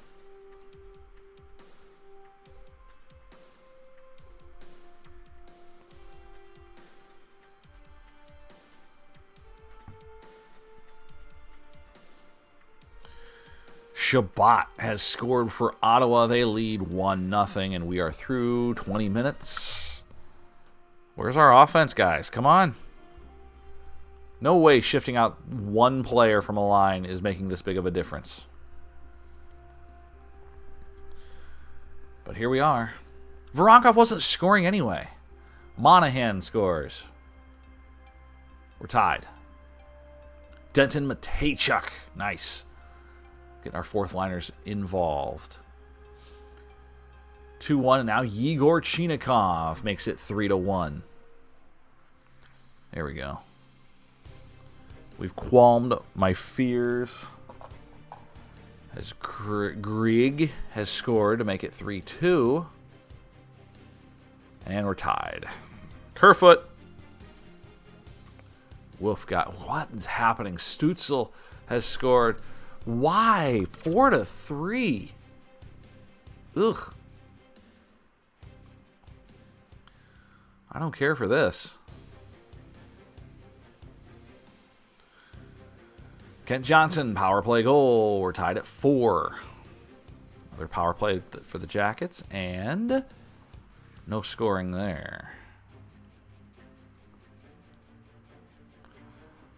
Shabbat has scored for Ottawa. They lead 1-0, and we are through 20 minutes. Where's our offense, guys? Come on. No way shifting out one player from a line is making this big of a difference. But here we are. Voronkov wasn't scoring anyway. Monahan scores. We're tied. Denton Matejchuk. Nice. Getting our fourth liners involved. 2-1, and now Yegor Chinikov makes it 3-1. There we go. We've qualmed my fears. As Grieg has scored to make it 3-2. And we're tied. Kerfoot. Wolf got... What is happening? Stutzel has scored. Why? 4-3. Ugh. I don't care for this. Kent Johnson, power play goal. We're tied at 4. Another power play for the Jackets, and no scoring there.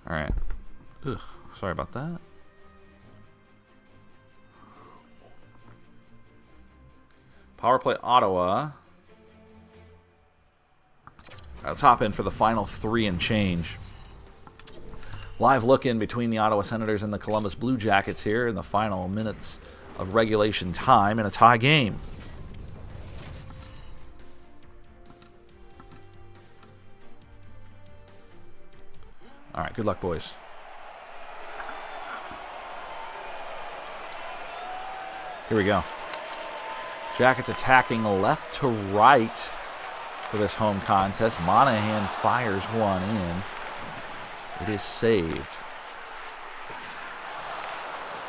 All right. Ugh, sorry about that. Power play Ottawa. All right, let's hop in for the final 3 and change. Live look in between the Ottawa Senators and the Columbus Blue Jackets here in the final minutes of regulation time in a tie game. All right, good luck, boys. Here we go. Jackets attacking left to right for this home contest. Monahan fires one in. It is saved.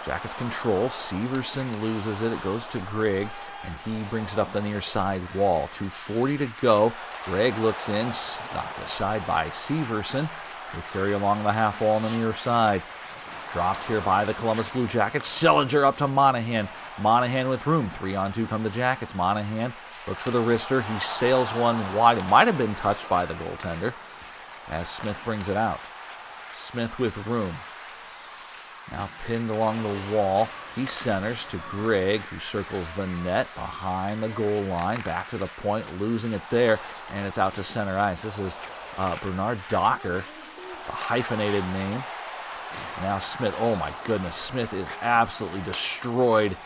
Jackets control. Severson loses it. It goes to Greg, and he brings it up the near side wall. 2:40 to go. Greg looks in, knocked aside by Severson. He'll carry along the half wall on the near side. Dropped here by the Columbus Blue Jackets. Sillinger up to Monahan. Monahan with room. 3-on-2 come the Jackets. Monahan looks for the wrister. He sails one wide. It might have been touched by the goaltender as Smith brings it out. Smith with room. Now pinned along the wall. He centers to Greg, who circles the net behind the goal line. Back to the point, losing it there, and it's out to center ice. This is Bernard Docker, a hyphenated name. Now Smith, oh my goodness, Smith is absolutely destroyed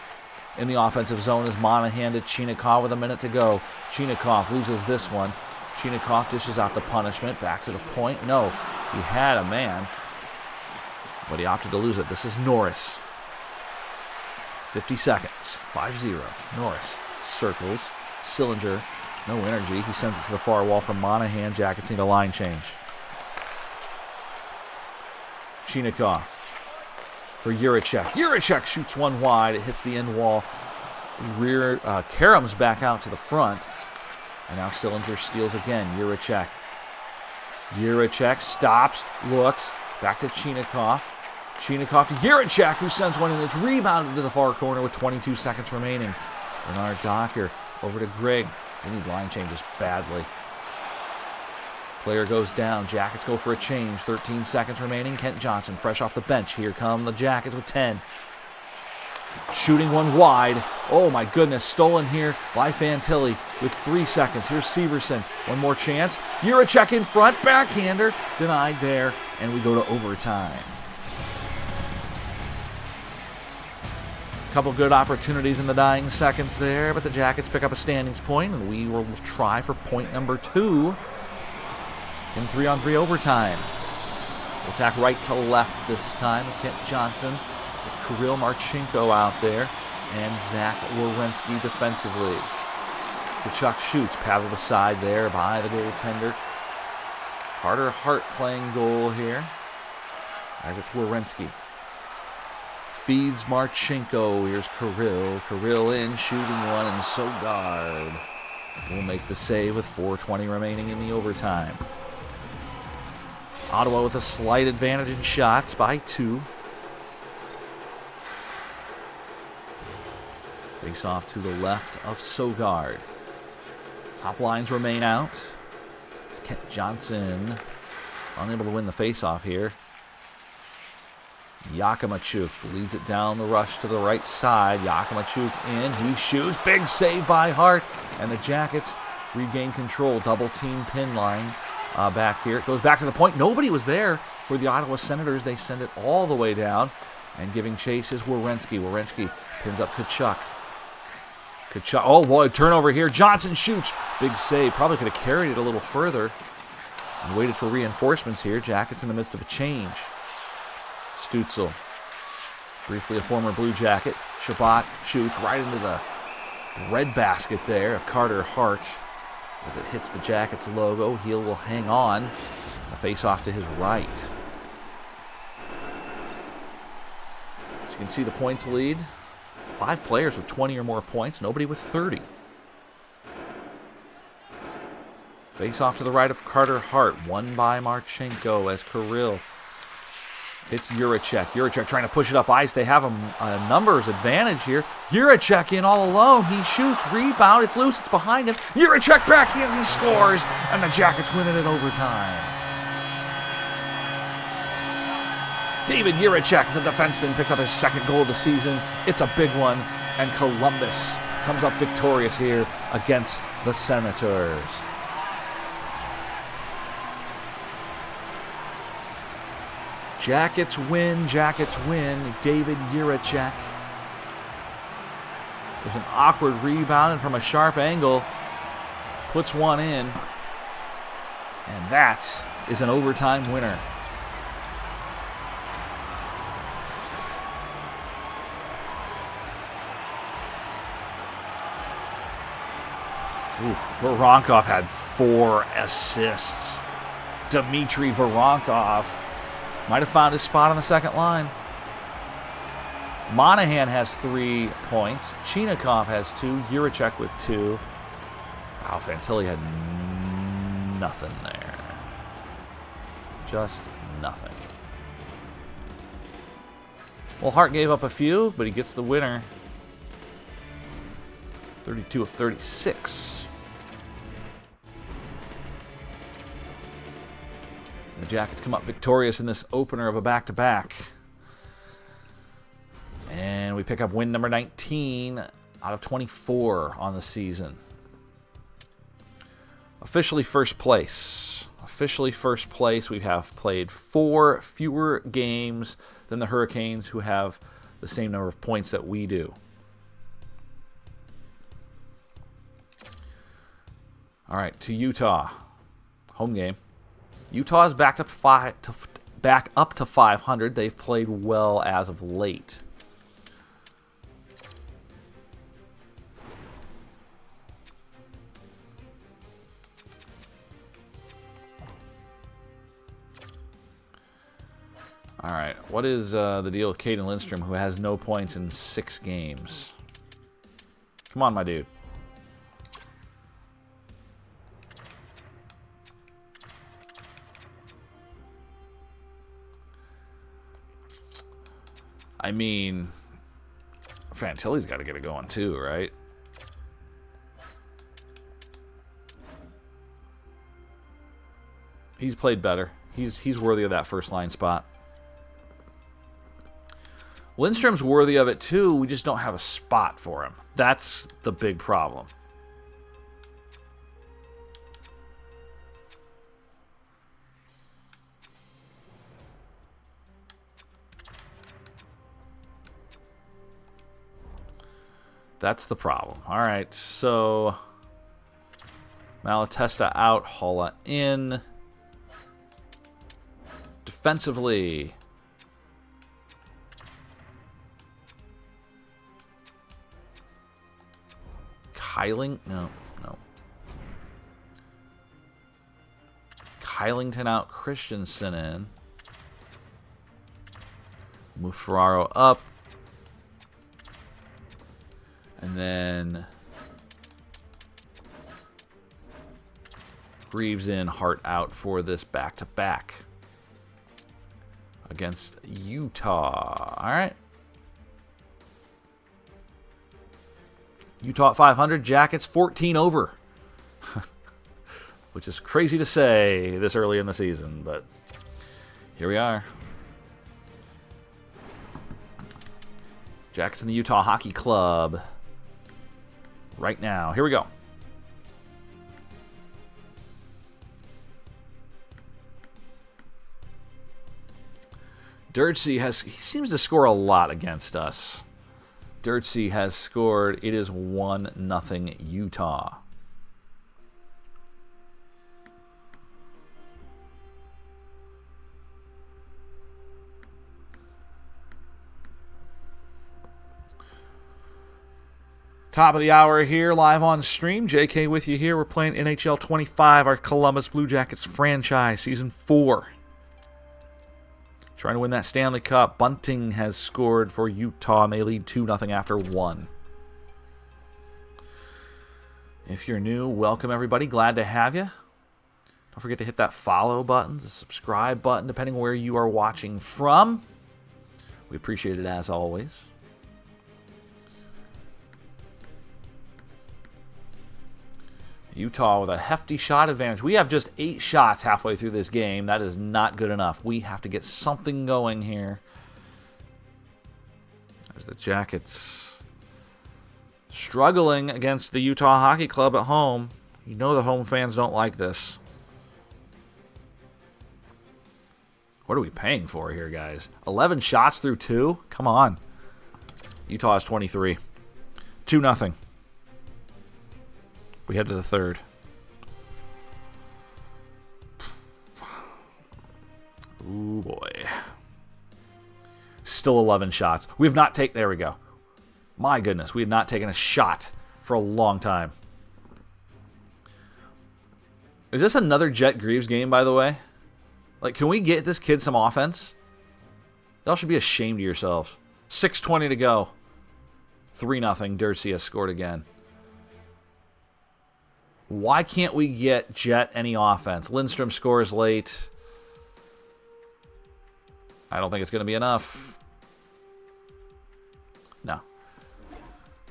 in the offensive zone as Monahan to Chinikov with a minute to go. Chinikov loses this one. Chinikov dishes out the punishment. Back to the point. No, he had a man, but he opted to lose it. This is Norris. 50 seconds. 5-0. Norris circles. Sillinger, no energy. He sends it to the far wall from Monahan. Jackets need a line change. Chinikov for Juracek. Juracek shoots one wide. It hits the end wall. Karam's back out to the front. And now Sillinger steals again. Juracek. Juracek stops, looks, back to Chinikov. Chinikov to Juracek, who sends one, and it's rebounded to the far corner with 22 seconds remaining. Bernard Docker over to Greg. They need line changes badly. Player goes down. Jackets go for a change. 13 seconds remaining. Kent Johnson fresh off the bench. Here come the Jackets with 10. Shooting one wide. Oh my goodness. Stolen here by Fantilli with 3 seconds. Here's Severson. One more chance. Juracek in front. Backhander. Denied there. And we go to overtime. couple good opportunities in the dying seconds there, but the Jackets pick up a standings point, and we will try for point number 2 in 3-on-3 overtime. We'll attack right to left this time as Kent Johnson with Kirill Marchenko out there and Zach Werenski defensively. Kachuk shoots, paddled aside there by the goaltender. Carter Hart playing goal here as it's Werenski. Feeds Marchenko. Here's Kirill. Kirill in, shooting one, and Sogard will make the save with 4:20 remaining in the overtime. Ottawa with a slight advantage in shots by 2. Face off to the left of Sogard. Top lines remain out. It's Kent Johnson unable to win the face-off here. Yakimachuk leads it down the rush to the right side. Yakimachuk in. He shoots. Big save by Hart. And the Jackets regain control. Double team pin line back here. It goes back to the point. Nobody was there for the Ottawa Senators. They send it all the way down. And giving chase is Werenski. Werenski pins up Kachuk. Kachuk. Oh, boy. Turnover here. Johnson shoots. Big save. Probably could have carried it a little further. And waited for reinforcements here. Jackets in the midst of a change. Stützle, briefly a former Blue Jacket. Shabbat shoots right into the breadbasket there of Carter Hart as it hits the Jackets logo. Heel will hang on. A face-off to his right. As you can see, the points lead. 5 players with 20 or more points. Nobody with 30. Face-off to the right of Carter Hart. Won by Marchenko as Kirill hits Juracek. Juracek trying to push it up ice. They have a numbers advantage here. Juracek in all alone. He shoots. Rebound. It's loose. It's behind him. Juracek back in. He scores. And the Jackets win it in overtime. David Juracek, the defenseman, picks up his 2nd goal of the season. It's a big one. And Columbus comes up victorious here against the Senators. Jackets win, Jackets win. David Juracek. There's an awkward rebound, and from a sharp angle, puts one in. And that is an overtime winner. Voronkov had 4 assists. Dmitry Voronkov might have found his spot on the second line. Monahan has 3 points. Chinakhov has 2. Juracek with 2. Wow, Fantilli had nothing there. Just nothing. Well, Hart gave up a few, but he gets the winner. 32 of 36. The Jackets come up victorious in this opener of a back-to-back. And we pick up win number 19 out of 24 on the season. Officially first place. Officially first place. We have played 4 fewer games than the Hurricanes, who have the same number of points that we do. All right, to Utah. Home game. Utah is back up to 500. They've played well as of late. All right, what is the deal with Caden Lindstrom, who has no points in 6 games? Come on, my dude. I mean, Fantilli's got to get it going too, right? He's played better. He's worthy of that first line spot. Lindstrom's worthy of it too. We just don't have a spot for him. That's the big problem. That's the problem. All right, so Malatesta out, Holla in. Defensively, no. Kylington out, Christensen in. Move Ferraro up. And then Greaves in, Hart out for this back-to-back against Utah. All right. Utah at 500, Jackets 14 over. Which is crazy to say this early in the season, but here we are. Jackets in the Utah Hockey Club right now. Here we go. Dirtsey he seems to score a lot against us. Dirtsey has scored. It is 1-0 Utah. Top of the hour here, live on stream. JK with you here. We're playing NHL 25, our Columbus Blue Jackets franchise, Season 4. Trying to win that Stanley Cup. Bunting has scored for Utah, and they lead 2-0 after 1. If you're new, welcome everybody. Glad to have you. Don't forget to hit that follow button, the subscribe button, depending where you are watching from. We appreciate it as always. Utah with a hefty shot advantage. We have just 8 shots halfway through this game. That is not good enough. We have to get something going here. As the Jackets struggling against the Utah Hockey Club at home. You know the home fans don't like this. What are we paying for here, guys? 11 shots through 2? Come on. Utah has 23. 2-0. We head to the third. Ooh, boy. Still 11 shots. We have not taken... There we go. My goodness, we have not taken a shot for a long time. Is this another Jet Greaves game, by the way? Like, can we get this kid some offense? Y'all should be ashamed of yourselves. 6:20 to go. 3-0. Dirtsey has scored again. Why can't we get Jet any offense? Lindstrom scores late. I don't think it's going to be enough. No.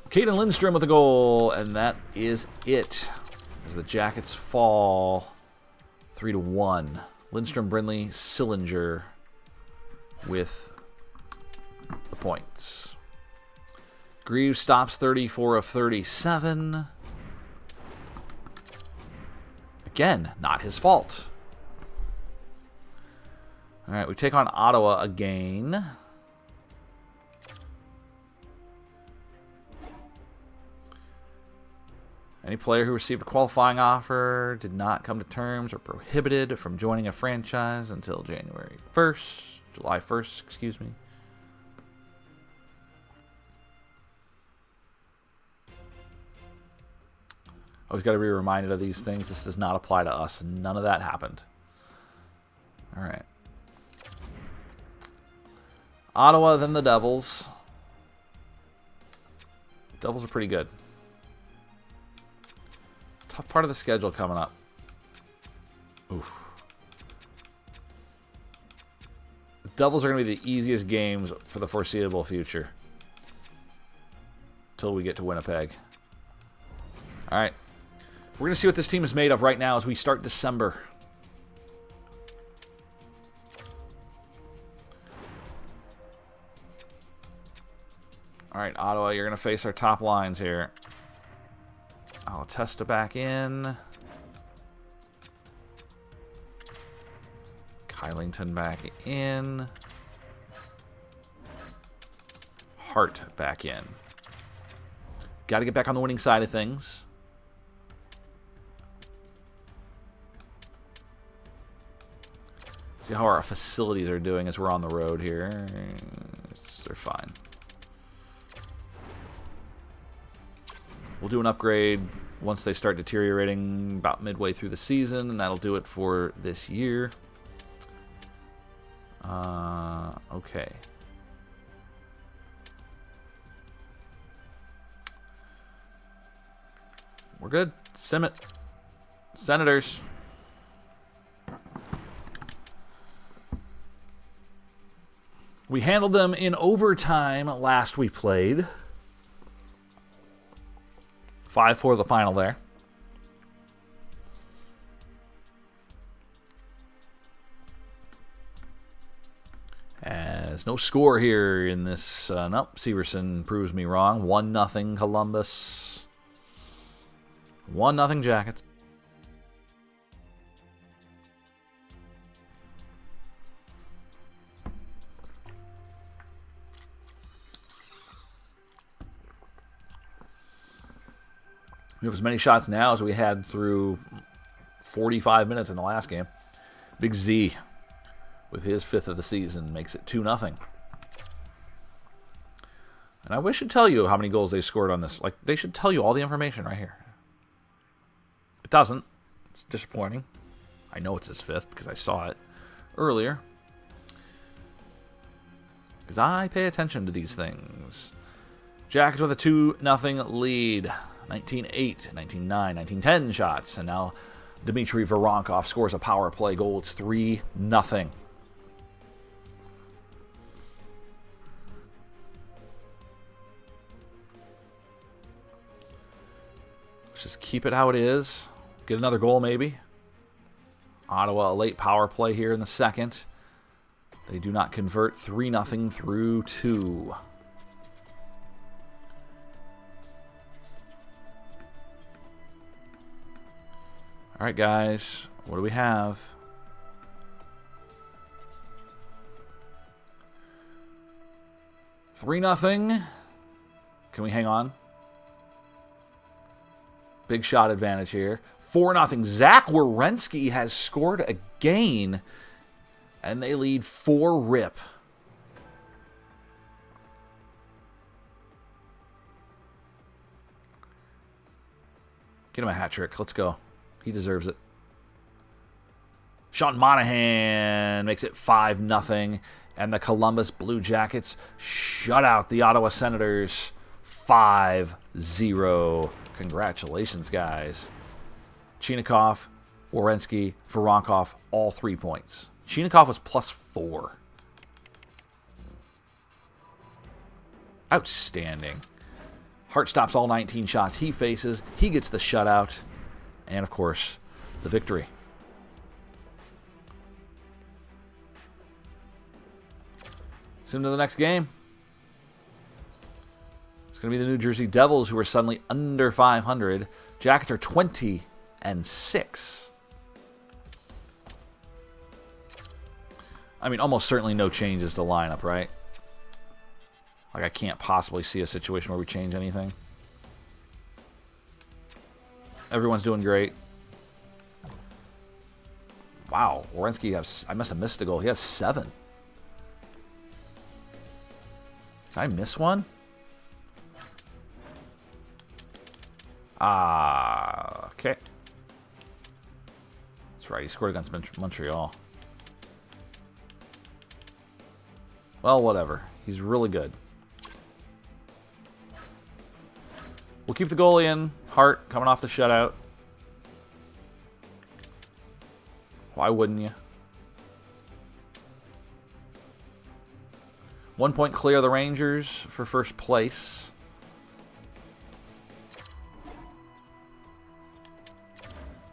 Caden Lindstrom with a goal, and that is it. As the Jackets fall 3-1. Lindstrom, Brindley, Sillinger with the points. Greaves stops 34 of 37. Again, not his fault. All right, we take on Ottawa again. Any player who received a qualifying offer did not come to terms or prohibited from joining a franchise until July 1st, excuse me. Always got to be reminded of these things. This does not apply to us. None of that happened. All right. Ottawa, then the Devils. Devils are pretty good. Tough part of the schedule coming up. Oof. The Devils are going to be the easiest games for the foreseeable future. Till we get to Winnipeg. All right. We're going to see what this team is made of right now as we start December. All right, Ottawa, you're going to face our top lines here. Testa back in. Kylington back in. Hart back in. Got to get back on the winning side of things. See how our facilities are doing as we're on the road here. They're fine. We'll do an upgrade once they start deteriorating about midway through the season, and that'll do it for this year. Okay. We're good. Sim it. Senators. We handled them in overtime last we played. 5-4 the final there. As no score here in this. Nope, Severson proves me wrong. 1-0 Columbus. 1-0 Jackets. We have as many shots now as we had through 45 minutes in the last game. Big Z, with his 5th of the season, makes it 2-0. And I wish it'd tell you how many goals they scored on this. Like, they should tell you all the information right here. It doesn't. It's disappointing. I know it's his 5th because I saw it earlier. Because I pay attention to these things. Jackets with a 2-0 lead. 19-8, 19-9, 19-10 shots. And now Dmitry Voronkov scores a power play goal. It's 3-0. Let's just keep it how it is. Get another goal maybe. Ottawa, a late power play here in the second. They do not convert. 3-0 through 2. All right, guys, what do we have? $3-0. Can we hang on? Big shot advantage here. 4-0. Zach Werenski has scored again, and they lead 4-rip. Get him a hat trick. Let's go. He deserves it. Sean Monahan makes it 5-0. And the Columbus Blue Jackets shut out the Ottawa Senators 5-0. Congratulations, guys. Chinakhov, Werenski, Voronkov, all 3 points. Chinakhov was +4. Outstanding. Hart stops all 19 shots he faces. He gets the shutout. And, of course, the victory. Soon to the next game. It's going to be the New Jersey Devils, who are suddenly under 500. Jackets are 20-6. I mean, almost certainly no changes to lineup, right? Like, I can't possibly see a situation where we change anything. Everyone's doing great. Wow, Werenski has. I must have missed a goal. He has 7. Did I miss one? Okay. That's right. He scored against Montreal. Well, whatever. He's really good. We'll keep the goalie in. Hart coming off the shutout. Why wouldn't you? 1 point clear of the Rangers for first place.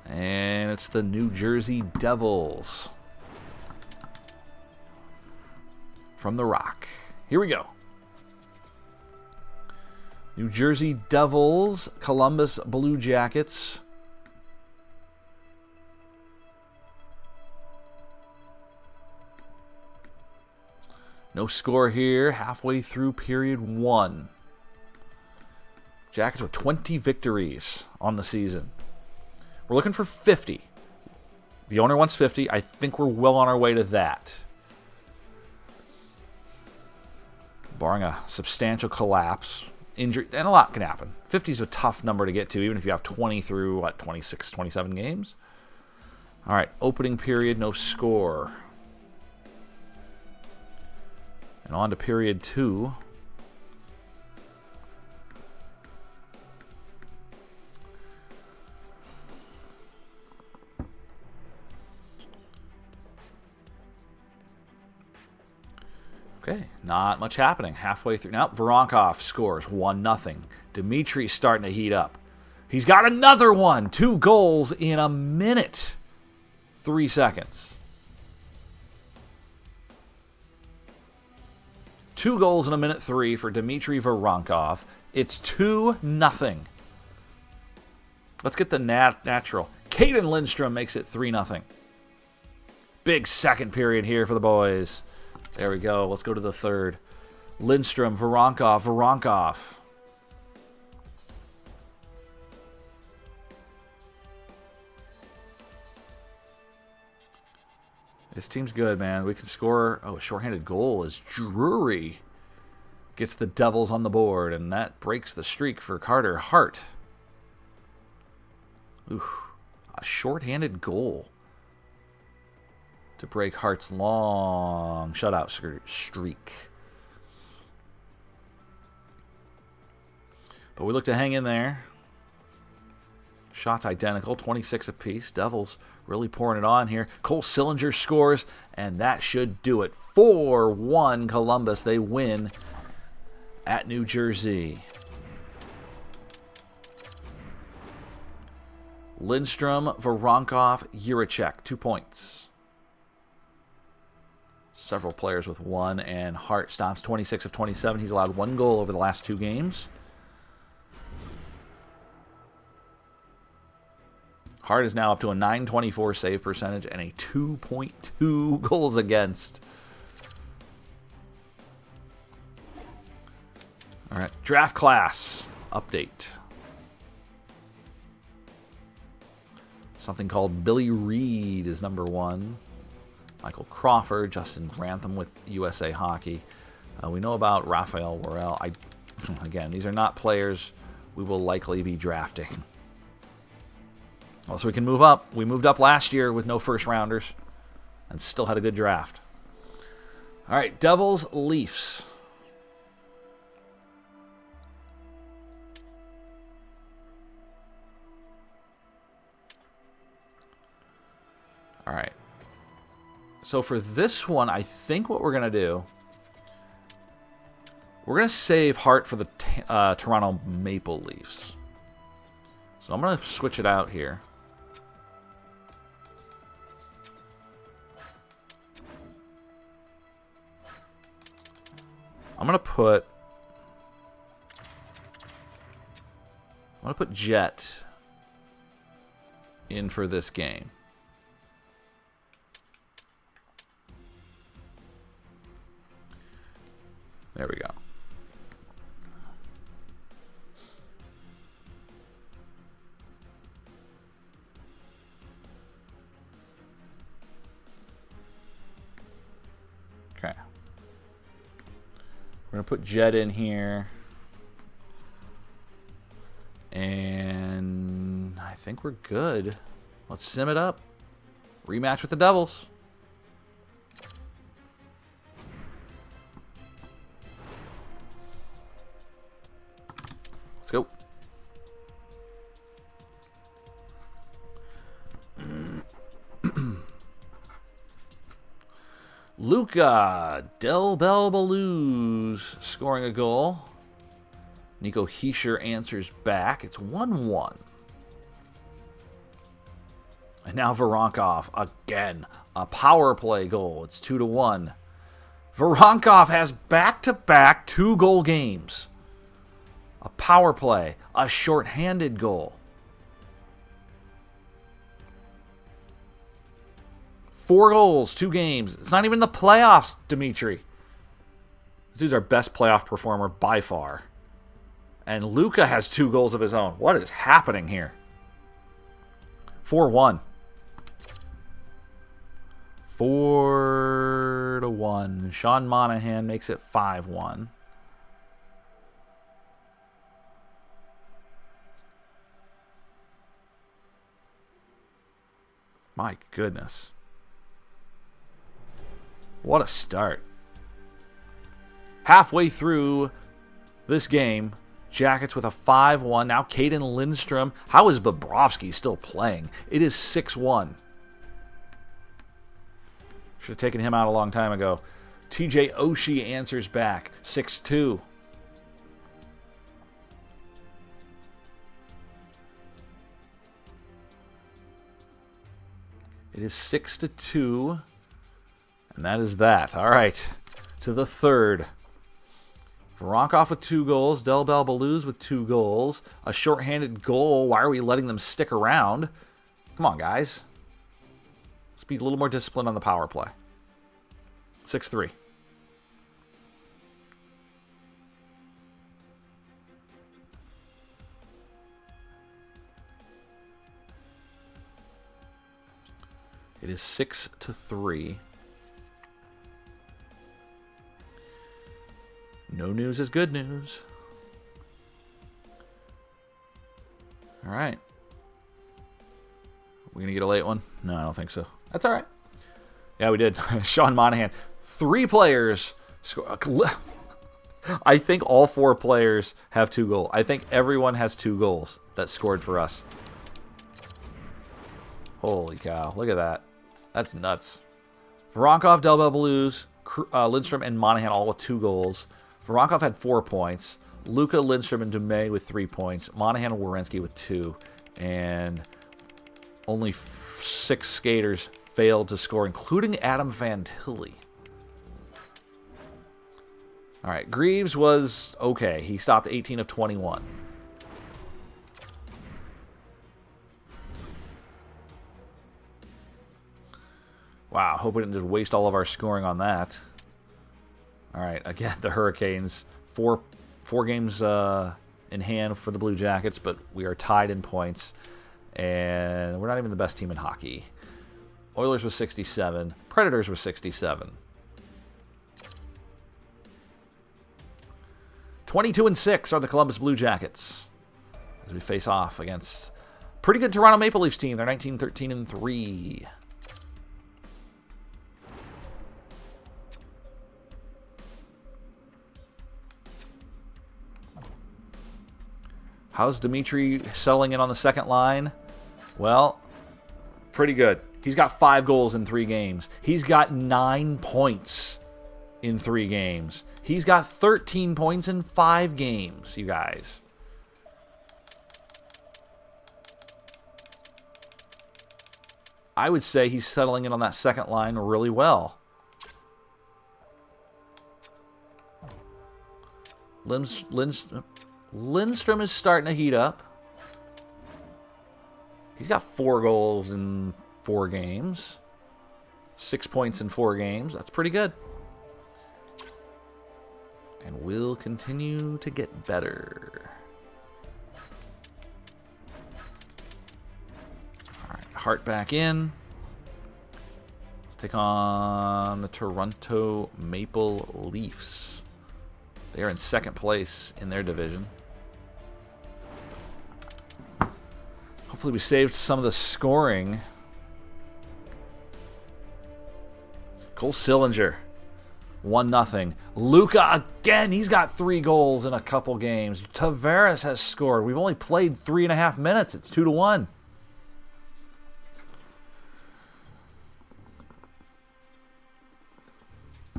And it's the New Jersey Devils. From the Rock. Here we go. New Jersey Devils, Columbus Blue Jackets. No score here, halfway through period 1. Jackets with 20 victories on the season. We're looking for 50. The owner wants 50. I think we're well on our way to that. Barring a substantial collapse, injury, and a lot can happen. 50 is a tough number to get to, even if you have 20 through, 26, 27 games. All right, opening period, no score. And on to period 2. Okay, not much happening. Halfway through. Now, Voronkov scores 1-0. Dimitri's starting to heat up. He's got another one. 2 goals in a minute. 3 seconds. 2 goals in a minute 3 for Dmitry Voronkov. It's 2-0. Let's get the natural. Caden Lindstrom makes it 3-0. Big second period here for the boys. There we go. Let's go to the third. Lindstrom, Voronkov. This team's good, man. We can score. Oh, a shorthanded goal as Drury gets the Devils on the board, and that breaks the streak for Carter Hart. Ooh, a shorthanded goal to break Hart's long shutout streak. But we look to hang in there. Shots identical, 26 apiece. Devils really pouring it on here. Cole Sillinger scores, and that should do it. 4-1 Columbus. They win at New Jersey. Lindstrom, Voronkov, Jiricek, 2 points. Several players with 1, and Hart stops 26 of 27. He's allowed 1 goal over the last 2 games. Hart is now up to a .924 save percentage and a 2.2 goals against. All right, draft class update. Something called Billy Reed is number 1. Michael Crawford, Justin Grantham with USA Hockey. We know about Rafael Worrell. Again, these are not players we will likely be drafting. Also, we can move up. We moved up last year with no first rounders and still had a good draft. All right, Devils, Leafs. All right. So for this one, I think what we're going to do, we're going to save Hart for the Toronto Maple Leafs. So I'm going to switch it out here. I'm going to put Jet in for this game. There we go. Okay. We're going to put Jet in here. And I think we're good. Let's sim it up. Rematch with the Devils. Let's go. Luca Del Belbaluz scoring a goal. Nico Hischier answers back. It's 1-1. And now Voronkov again. A power play goal. It's 2-1. Voronkov has back-to-back 2-goal games. A power play. A shorthanded goal. 4 goals, 2 games. It's not even the playoffs, Dimitri. This dude's our best playoff performer by far. And Luka has 2 goals of his own. What is happening here? 4-1. 4-1. Sean Monahan makes it 5-1. My goodness. What a start. Halfway through this game, Jackets with a 5-1. Now Caden Lindstrom. How is Bobrovsky still playing? It is 6-1. Should have taken him out a long time ago. TJ Oshie answers back. 6-2. It is 6-2. And that is that. All right. To the third. Voronkov with 2 goals. Del Balbaluz with 2 goals. A shorthanded goal. Why are we letting them stick around? Come on, guys. Let's be a little more disciplined on the power play. 6-3. It is 6-3. No news is good news. All right. We gonna get a late one? No, I don't think so. That's all right. Yeah, we did. Sean Monahan. 3 players score. I think all 4 players have 2 goals. I think everyone has 2 goals that scored for us. Holy cow. Look at that. That's nuts. Voronkov, Del Balbaluz, Lindstrom, and Monahan all with 2 goals. Voronkov had 4 points. Luka, Lindstrom, and Dumais with 3 points. Monahan and Werenski with 2. And only 6 skaters failed to score, including Adam Fantilli. All right, Greaves was okay. He stopped 18 of 21. Wow, hope we didn't just waste all of our scoring on that. All right, again, the Hurricanes, four games in hand for the Blue Jackets, but we are tied in points, and we're not even the best team in hockey. Oilers with 67, Predators with 67. 22-6 are the Columbus Blue Jackets as we face off against pretty good Toronto Maple Leafs team. They're 19-13-3. How's Dimitri settling in on the second line? Well, pretty good. He's got 5 goals in 3 games. He's got 9 points in 3 games. He's got 13 points in 5 games, you guys. I would say he's settling in on that second line really well. Lindstrom is starting to heat up. He's got 4 goals in 4 games. 6 points in 4 games. That's pretty good. And will continue to get better. All right, Hart back in. Let's take on the Toronto Maple Leafs. They are in second place in their division. Hopefully we saved some of the scoring. Cole Sillinger, 1-0. Luka again, he's got 3 goals in a couple games. Tavares has scored. We've only played 3.5 minutes. It's 2-1.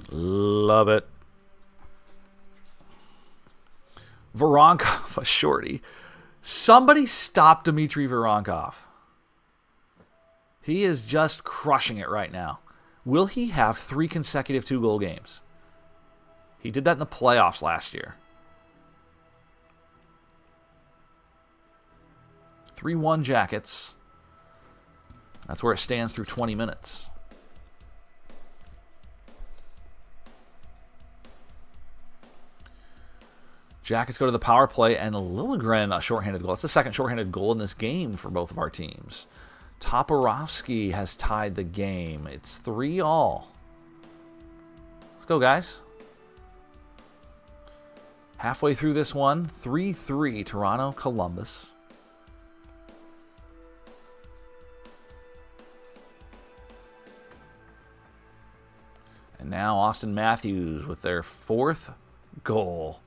Love it. Voronkov, a shorty. Somebody stop Dmitry Voronkov. He is just crushing it right now. Will he have 3 consecutive 2-goal games? He did that in the playoffs last year. 3-1 Jackets. That's where it stands through 20 minutes. Jackets go to the power play, and Liljegren, a shorthanded goal. That's the second shorthanded goal in this game for both of our teams. Toporowski has tied the game. It's 3-3. Let's go, guys. Halfway through this one, 3-3, Toronto, Columbus. And now Austin Matthews with their 4th goal.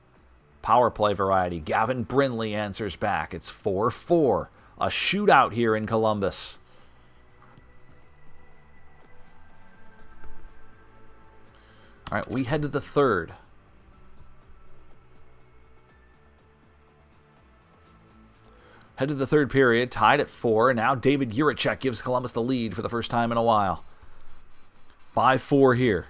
Power play variety. Gavin Brindley answers back. It's 4-4. A shootout here in Columbus. All right, we head to the 3rd. Head to the 3rd period, tied at 4. Now David Jiricek gives Columbus the lead for the first time in a while. 5-4 here.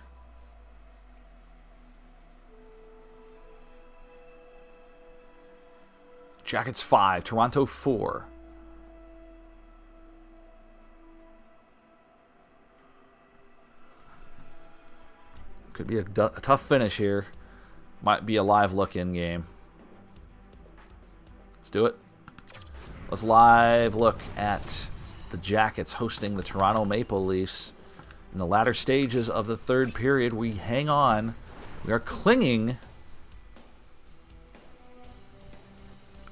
Jackets 5, Toronto 4. Could be a tough finish here. Might be a live look-in game. Let's do it. Let's live look at the Jackets hosting the Toronto Maple Leafs. In the latter stages of the 3rd period, we hang on. We are clinging.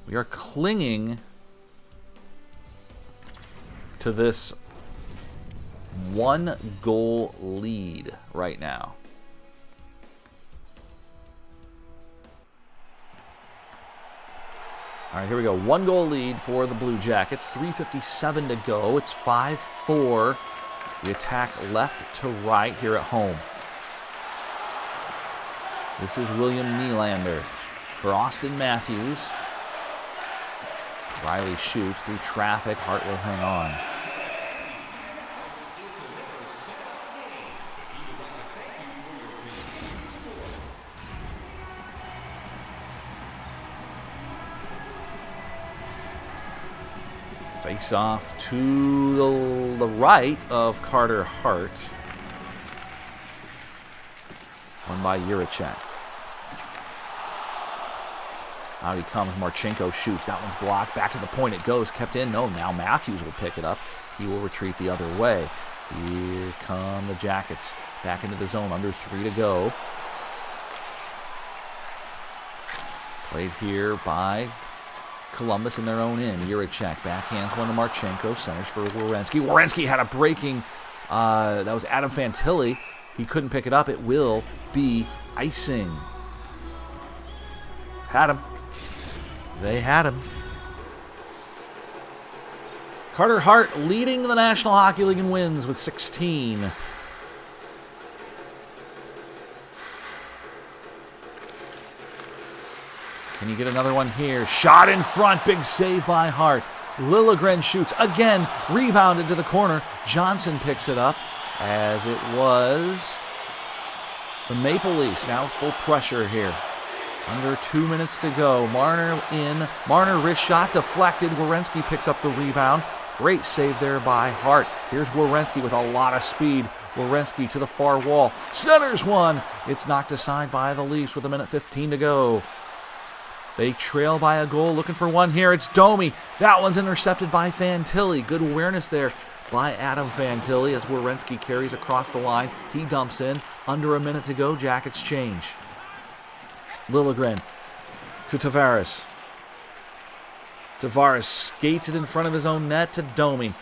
We are clinging to this 1-goal lead right now. All right, here we go. 1-goal lead for the Blue Jackets. 3:57 to go. It's 5-4. We attack left to right here at home. This is William Nylander for Austin Matthews. Riley shoots through traffic. Hart will hang on. Face off to the right of Carter Hart. Won by Jiricek. Out he comes. Marchenko shoots. That one's blocked. Back to the point it goes. Kept in. No, now Matthews will pick it up. He will retreat the other way. Here come the Jackets. Back into the zone. Under 3 to go. Played here by Columbus in their own end. Jiricek backhands one to Marchenko. Centers for Werenski. Werenski had a breaking. That was Adam Fantilli. He couldn't pick it up. It will be icing. Had him. They had him. Carter Hart leading the National Hockey League in wins with 16. Can you get another one here? Shot in front. Big save by Hart. Liljegren shoots again. Rebounded to the corner. Johnson picks it up as it was the Maple Leafs now full pressure here. Under 2 minutes to go. Marner in. Marner wrist shot deflected. Werenski picks up the rebound. Great save there by Hart. Here's Werenski with a lot of speed. Werenski to the far wall. Centers one. It's knocked aside by the Leafs with 1:15 to go. They trail by a goal. Looking for one here. It's Domi. That one's intercepted by Fantilli. Good awareness there by Adam Fantilli as Werenski carries across the line. He dumps in. Under 1 minute to go. Jackets change. Liljegren to Tavares. Tavares skates it in front of his own net to Domi.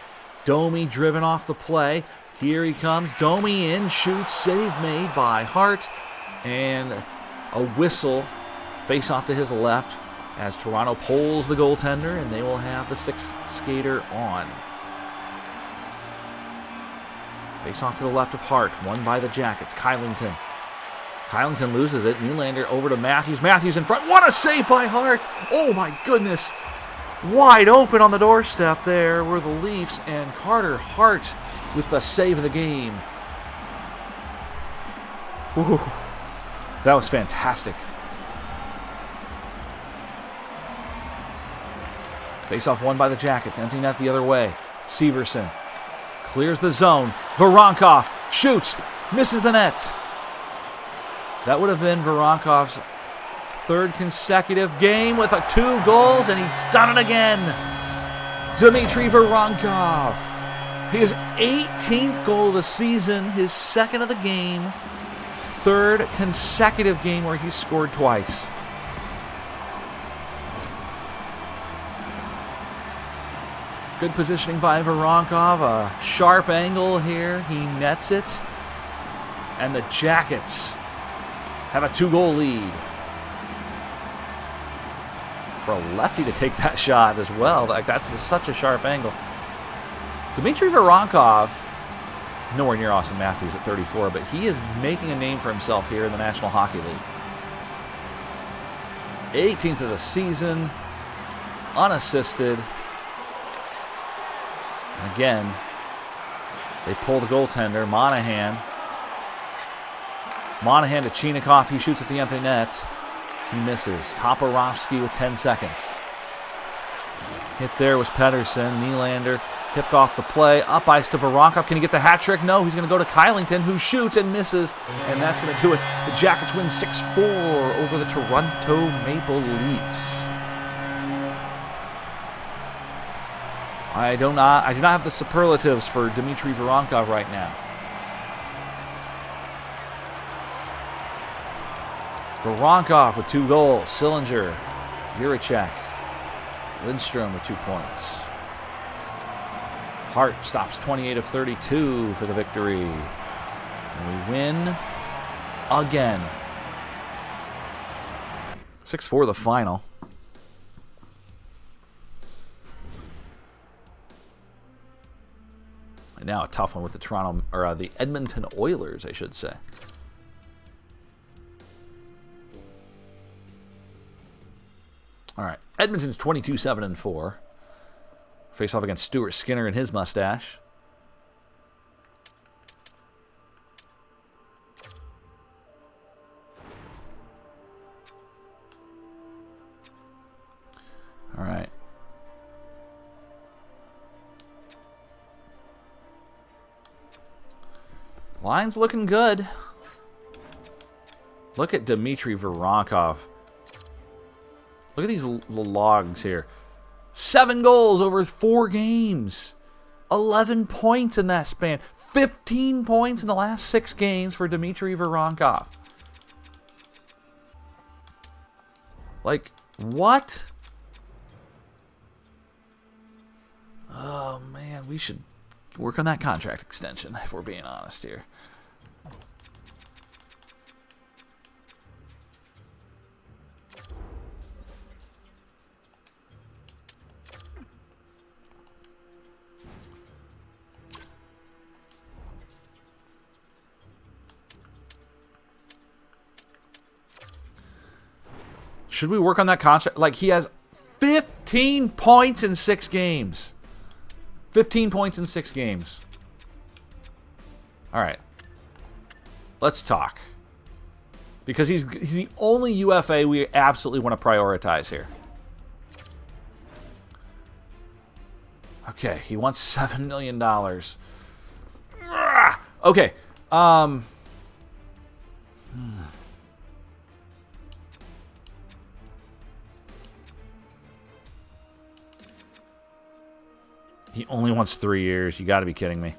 Domi driven off the play. Here he comes. Domi in, shoots, save made by Hart. And a whistle. Face off to his left as Toronto pulls the goaltender, and they will have the 6th skater on. Face off to the left of Hart. Won by the Jackets. Kylington. Kylington loses it. Nylander over to Matthews. Matthews in front. What a save by Hart. Oh, my goodness. Wide open on the doorstep there were the Leafs, and Carter Hart with the save of the game. Ooh, that was fantastic. Face-off won by the Jackets. Empty net the other way. Severson clears the zone. Voronkov shoots. Misses the net. That would have been Voronkov's third consecutive game with 2 goals, and he's done it again. Dmitry Voronkov. His 18th goal of the season, his second of the game, third consecutive game where he scored twice. Good positioning by Voronkov, a sharp angle here, he nets it, and the Jackets have a 2-goal lead. For a lefty to take that shot as well, like that's just such a sharp angle. Dmitry Voronkov, nowhere near Austin Matthews at 34, but he is making a name for himself here in the National Hockey League. 18th of the season, unassisted. And again, they pull the goaltender, Monahan. Monahan to Chinakhov, he shoots at the empty net. He misses. Toporowski with 10 seconds. Hit there was Pedersen. Nylander hipped off the play. Up ice to Voronkov. Can he get the hat trick? No, he's going to go to Kylington, who shoots and misses. And that's going to do it. The Jackets win 6-4 over the Toronto Maple Leafs. I do not have the superlatives for Dmitry Voronkov right now. Voronkov with 2 goals. Sillinger, Jiricek, Lindstrom with 2 points. Hart stops 28 of 32 for the victory. And we win again. 6-4 the final. And now a tough one with the Edmonton Oilers, I should say. All right, Edmonton's 22-7-4. Face off against Stuart Skinner and his mustache. All right. Line's looking good. Look at Dmitry Voronkov. Look at these logs here. 7 goals over 4 games. 11 points in that span. 15 points in the last 6 games for Dmitry Voronkov. Like, what? Oh, man, we should work on that contract extension, if we're being honest here. Should we work on that contract? Like, he has 15 points in 6 games. 15 points in 6 games. All right. Let's talk. Because he's the only UFA we absolutely want to prioritize here. Okay, he wants $7 million. Okay. He only wants 3 years. You got to be kidding me.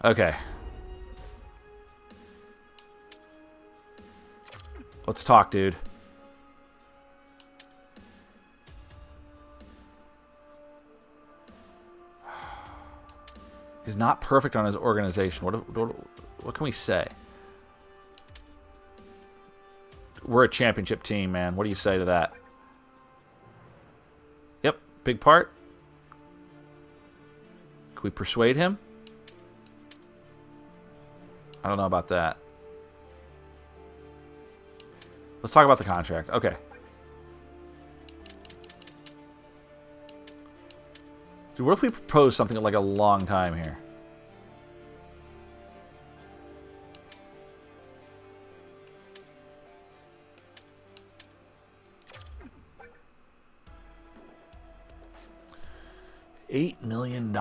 Okay. Let's talk, dude. He's not perfect on his organization. What can we say? We're a championship team, man. What do you say to that? Yep, big part. Can we persuade him? I don't know about that. Let's talk about the contract. Okay. Dude, what if we propose something like a long time here? $8 million.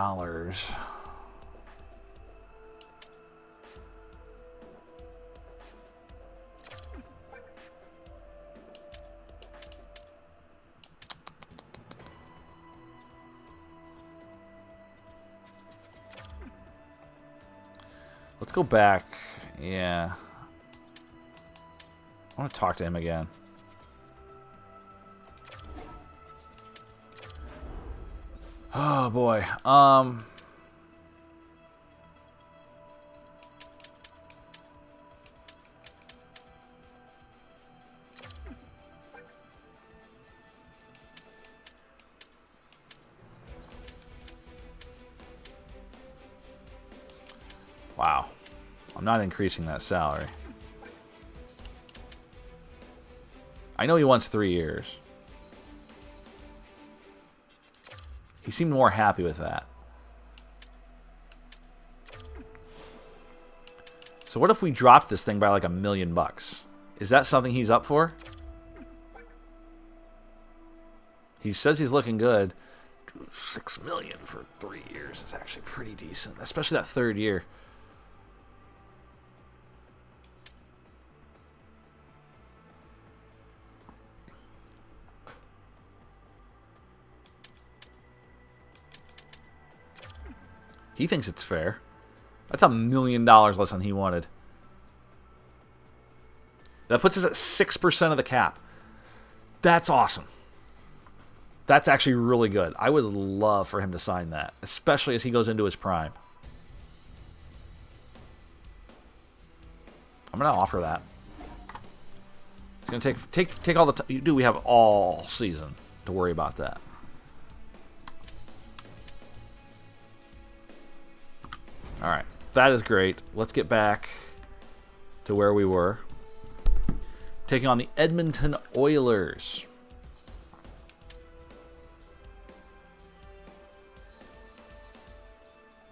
Let's go back. Yeah. I want to talk to him again. Oh, boy. Wow. I'm not increasing that salary. I know he wants 3 years. He seemed more happy with that. So what if we dropped this thing by like $1 million? Is that something he's up for? He says he's looking good. $6 million for 3 years is actually pretty decent, especially that 3rd year. He thinks it's fair. That's $1 million less than he wanted. That puts us at 6% of the cap. That's awesome. That's actually really good. I would love for him to sign that, especially as he goes into his prime. I'm going to offer that. It's going to take all the time. Do we have all season to worry about that? All right, that is great. Let's get back to where we were. Taking on the Edmonton Oilers.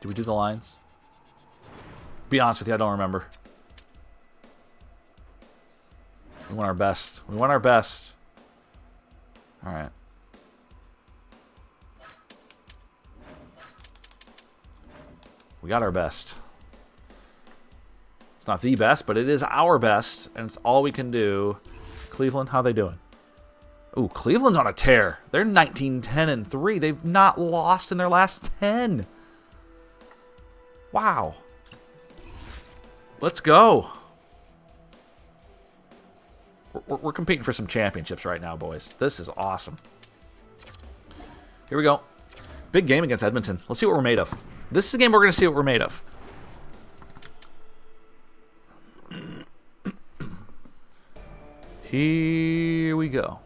Did we do the lines? Be honest with you, I don't remember. We want our best. We want our best. All right. We got our best. It's not the best, but it is our best, and it's all we can do. Cleveland, how they doing? Ooh, Cleveland's on a tear. They're 19-10-3. They've not lost in their last 10. Wow. Let's go. We're competing for some championships right now, boys. This is awesome. Here we go. Big game against Edmonton. Let's see what we're made of. This is a game we're going to see what we're made of. Here we go.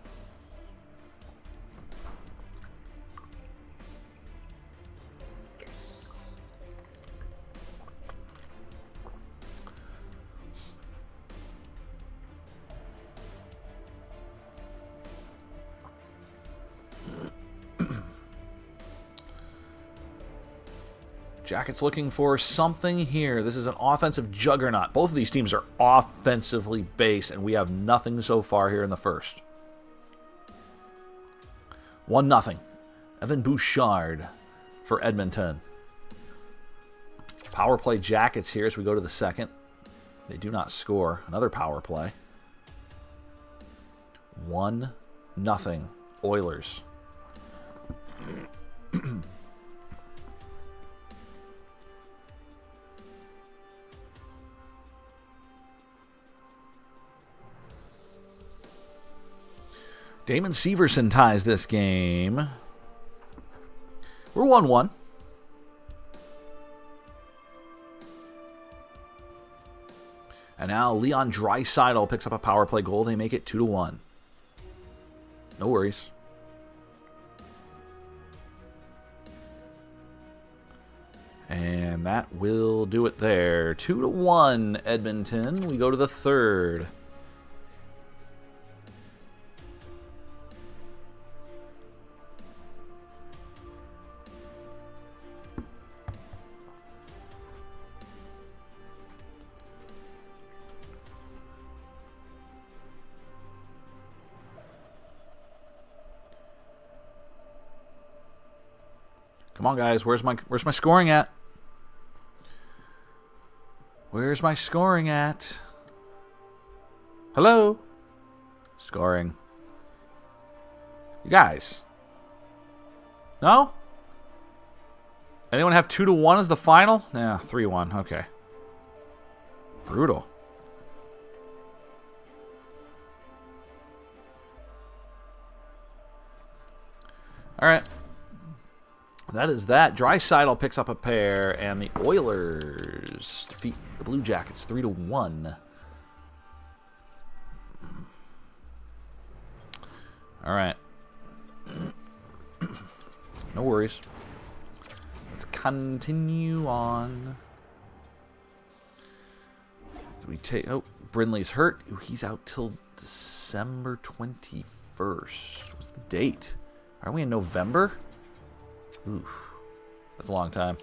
Jackets looking for something here. This is an offensive juggernaut. Both of these teams are offensively based, and we have nothing so far here in the first. 1-0. Evan Bouchard for Edmonton. Power play Jackets here as we go to the second. They do not score. Another power play. 1-0. Oilers. Damon Severson ties this game. We're 1-1. And now Leon Draisaitl picks up a power play goal. They make it 2-1. No worries. And that will do it there. 2-1 Edmonton. We go to the third. Come on, guys. Where's my scoring at? Where's my scoring at? Hello? Scoring. You guys. No? Anyone have 2-1 as the final? Yeah, 3-1. Okay. Brutal. All right. That is that. Draisaitl picks up a pair, and the Oilers defeat the Blue Jackets 3-1. All right. No worries. Let's continue on. Do we take... Oh, Brindley's hurt. Ooh, he's out till December 21st. What's the date? Are we in November? Ooh, that's a long time.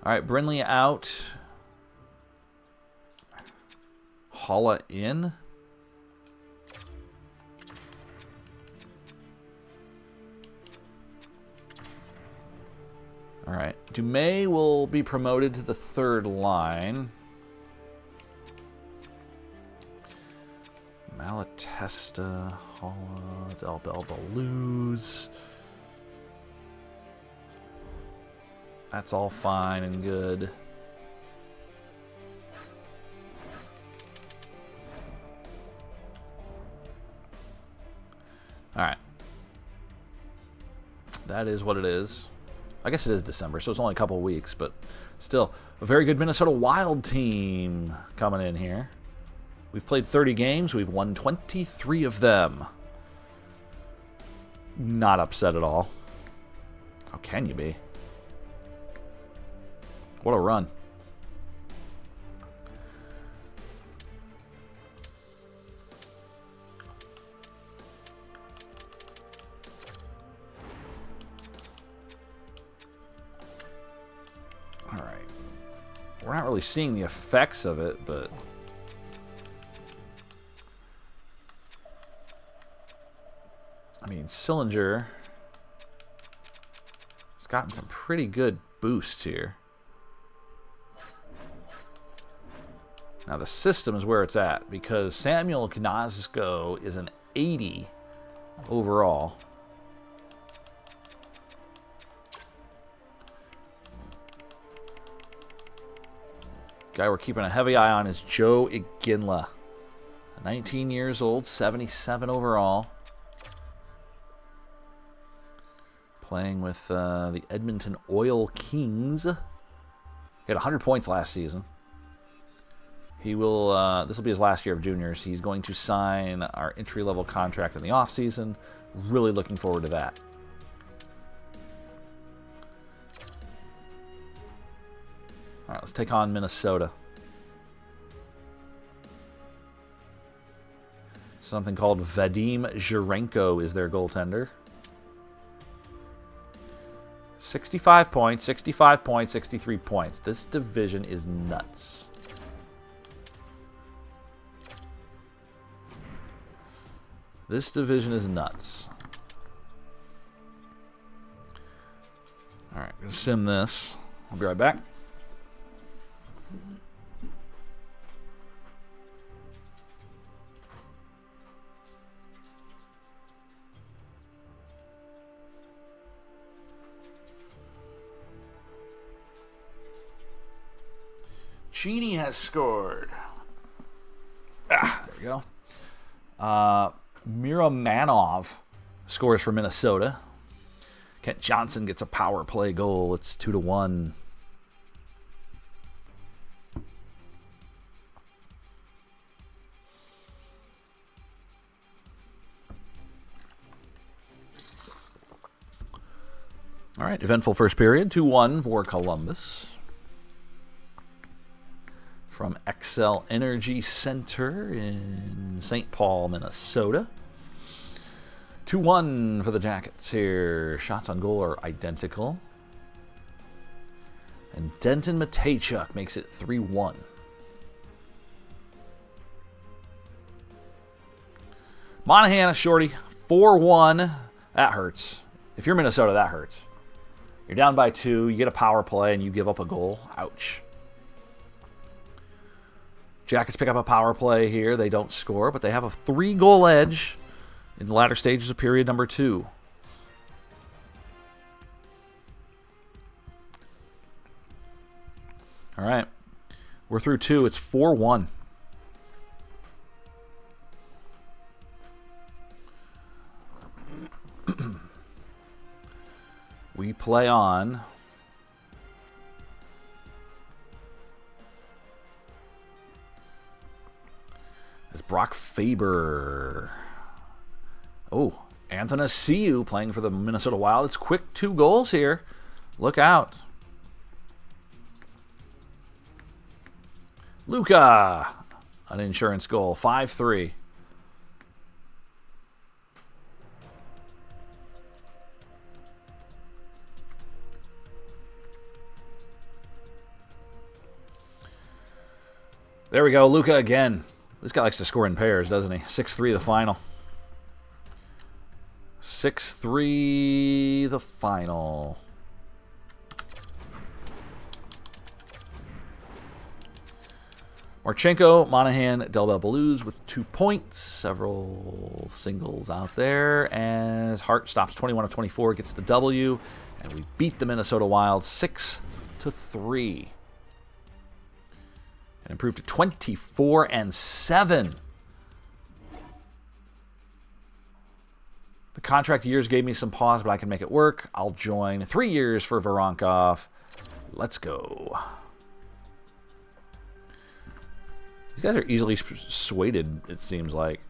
All right, Brindley out. Holla in. All right, Dumais will be promoted to the third line. Malatesta, Holla, Del Belbaluz. That's all fine and good. All right. That is what it is. I guess it is December, so it's only a couple weeks, but still a very good Minnesota Wild team coming in here. We've played 30 games. We've won 23 of them. Not upset at all. How can you be? What a run. All right. We're not really seeing the effects of it, but... I mean, Sillinger has gotten some pretty good boosts here. Now, the system is where it's at, because Samuel Knazgo is an 80 overall. Guy we're keeping a heavy eye on is Joe Iginla. 19 years old, 77 overall. Playing with the Edmonton Oil Kings. He had 100 points last season. He will. This will be his last year of juniors. He's going to sign our entry-level contract in the offseason. Really looking forward to that. All right, let's take on Minnesota. Something called Vadim Zherenko is their goaltender. 65 points, 65 points, 63 points. This division is nuts. This division is nuts. All right, gonna sim this. I'll be right back. Genie has scored. There we go. Miramanov scores for Minnesota. Kent Johnson gets a power play goal. It's 2-1. All right, eventful first period. 2-1 for Columbus. From Xcel Energy Center in St. Paul, Minnesota. 2-1 for the Jackets here. Shots on goal are identical. And Denton Matejchuk makes it 3-1. Monahan, a shorty. 4-1. That hurts. If you're Minnesota, that hurts. You're down by 2. You get a power play, and you give up a goal. Ouch. Jackets pick up a power play here. They don't score, but they have a 3-goal edge in the latter stages of period number 2. All right. We're through 2. It's 4-1. We play on. It's Brock Faber. Oh, Athanasiou playing for the Minnesota Wild. It's quick 2 goals here. Look out. Luka, an insurance goal. 5-3. There we go. Luka again. This guy likes to score in pairs, doesn't he? 6-3 the final. 6-3 the final. Marchenko, Monahan, Delbel Belouz with 2 points. Several singles out there. As Hart stops 21 of 24, gets the W. And we beat the Minnesota Wild 6-3. And improved to 24-7. The contract years gave me some pause, but I can make it work. I'll join. 3 years for Voronkov. Let's go. These guys are easily persuaded, it seems like.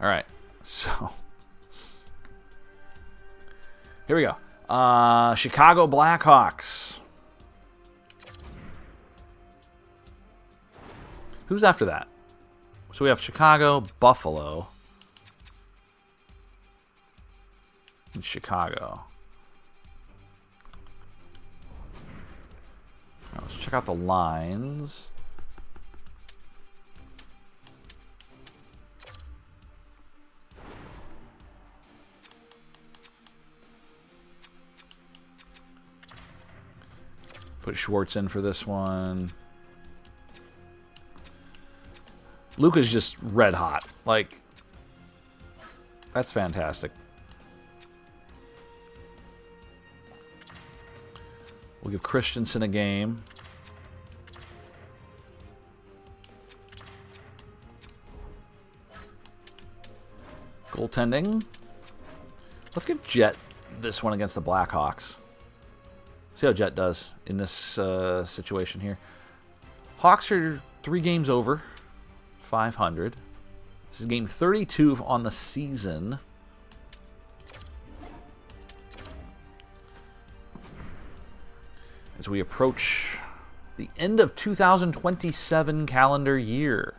All right, so here we go. Chicago Blackhawks. Who's after that? So we have Chicago, Buffalo, and Chicago. Now, let's check out the lines. Put Schwartz in for this one. Luka's just red hot. Like, that's fantastic. We'll give Christensen a game. Goaltending. Let's give Jet this one against the Blackhawks. See how Jet does in this situation here. Hawks are 3 games over 500. This is game 32 on the season. As we approach the end of 2027 calendar year.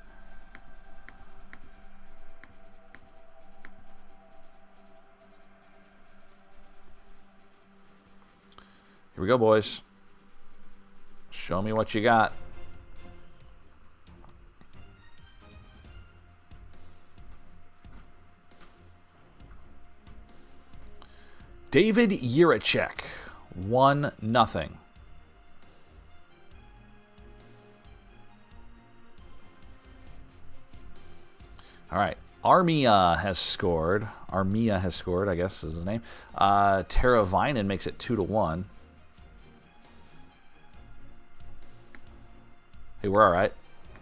Here we go, boys. Show me what you got. David Jiricek, 1-0. All right. Armia has scored. Armia has scored, I guess is his name. Tara Vinen makes it 2-1. Hey, we're all right.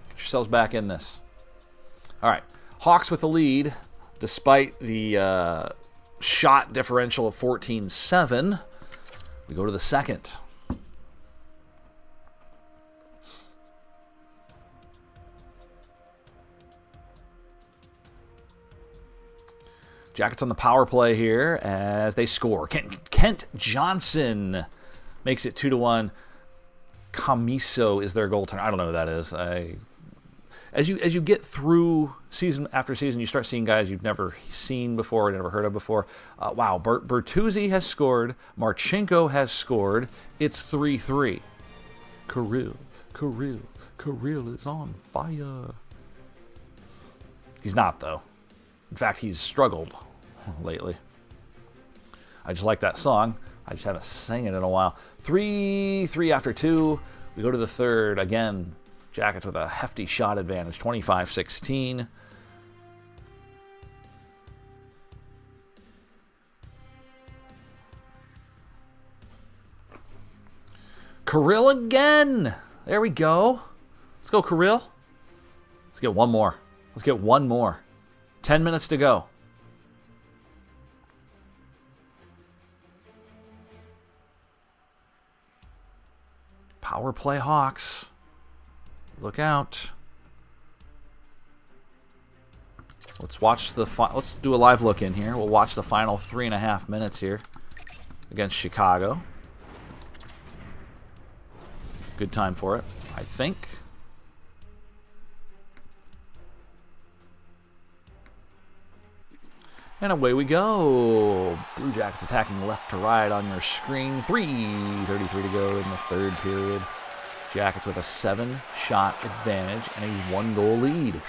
Get yourselves back in this. All right. Hawks with the lead, despite the shot differential of 14-7. We go to the second. Jackets on the power play here as they score. Kent Johnson makes it 2-1. Camiso is their goaltender. I don't know who that is. As you get through season after season, you start seeing guys you've never seen before, never heard of before. Wow, Bertuzzi has scored. Marchenko has scored. It's 3-3. Kirill is on fire. He's not, though. In fact, he's struggled lately. I just like that song. I just haven't sang it in a while. 3-3 after 2. We go to the third. Again, Jackets with a hefty shot advantage, 25-16. Kirill again. There we go. Let's go, Kirill. Let's get one more. Let's get one more. 10 minutes to go. Power play Hawks. Look out. Let's watch the let's do a live look in here. We'll watch the final 3.5 minutes here against Chicago. Good time for it, I think. And away we go. Blue Jackets attacking left to right on your screen. 3:33 to go in the third period. Jackets with a 7-shot advantage and a 1-goal lead.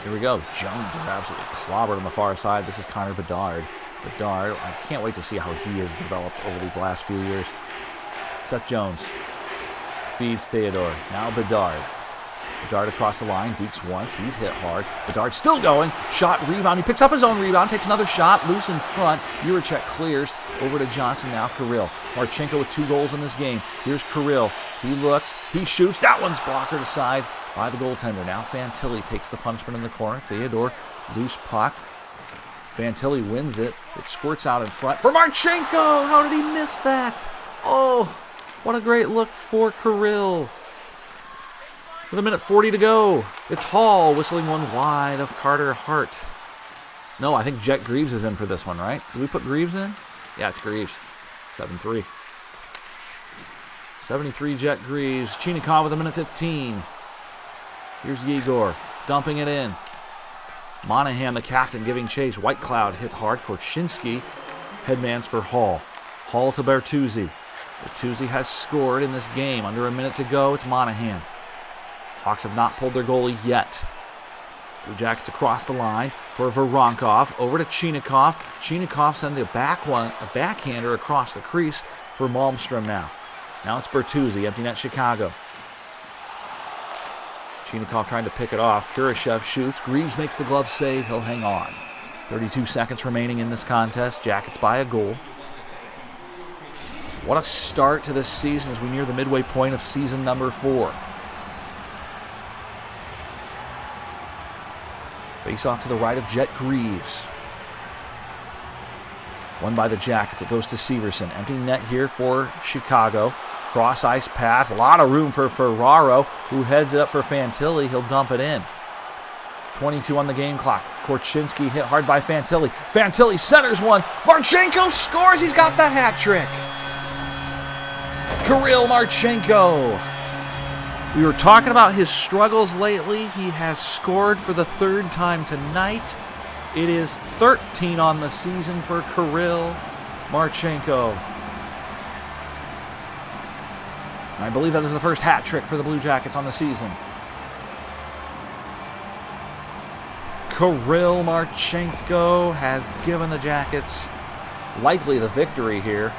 Here we go. Jones is absolutely clobbered on the far side. This is Connor Bedard. Bedard, I can't wait to see how he has developed over these last few years. Seth Jones feeds Theodore. Now Bedard. Bedard across the line. Deeks once. He's hit hard. Bedard still going. Shot, rebound. He picks up his own rebound. Takes another shot. Loose in front. Juracek clears. Over to Johnson now. Kirill. Marchenko with 2 goals in this game. Here's Kirill. He looks. He shoots. That one's blockered aside by the goaltender. Now Fantilli takes the punishment in the corner. Theodore. Loose puck. Fantilli wins it. It squirts out in front for Marchenko. How did he miss that? Oh, what a great look for Kirill. With 1:40 to go, it's Hall whistling one wide of Carter Hart. No, I think Jet Greaves is in for this one, right? Did we put Greaves in? Yeah, it's Greaves. 7-3. 73 Jet Greaves. Chinikov with 1:15. Here's Yegor dumping it in. Monahan, the captain, giving chase. Whitecloud hit hard. Korchinski headmans for Hall. Hall to Bertuzzi. Bertuzzi has scored in this game. Under a minute to go, it's Monahan. Hawks have not pulled their goalie yet. Blue Jackets across the line for Voronkov. Over to Chinikov. Chinikov sends a backhander across the crease for Malmstrom now. Now it's Bertuzzi, empty net Chicago. Chinikov trying to pick it off. Kurashev shoots. Greaves makes the glove save. He'll hang on. 32 seconds remaining in this contest. Jackets by a goal. What a start to this season as we near the midway point of season number 4. Face off to the right of Jet Greaves. Won by the Jackets. It goes to Severson. Empty net here for Chicago. Cross ice pass. A lot of room for Ferraro, who heads it up for Fantilli. He'll dump it in. 22 on the game clock. Korchinski hit hard by Fantilli. Fantilli centers one. Marchenko scores. He's got the hat trick. Kirill Marchenko. We were talking about his struggles lately. He has scored for the 3rd time tonight. It is 13 on the season for Kirill Marchenko. I believe that is the first hat trick for the Blue Jackets on the season. Kirill Marchenko has given the Jackets likely the victory here.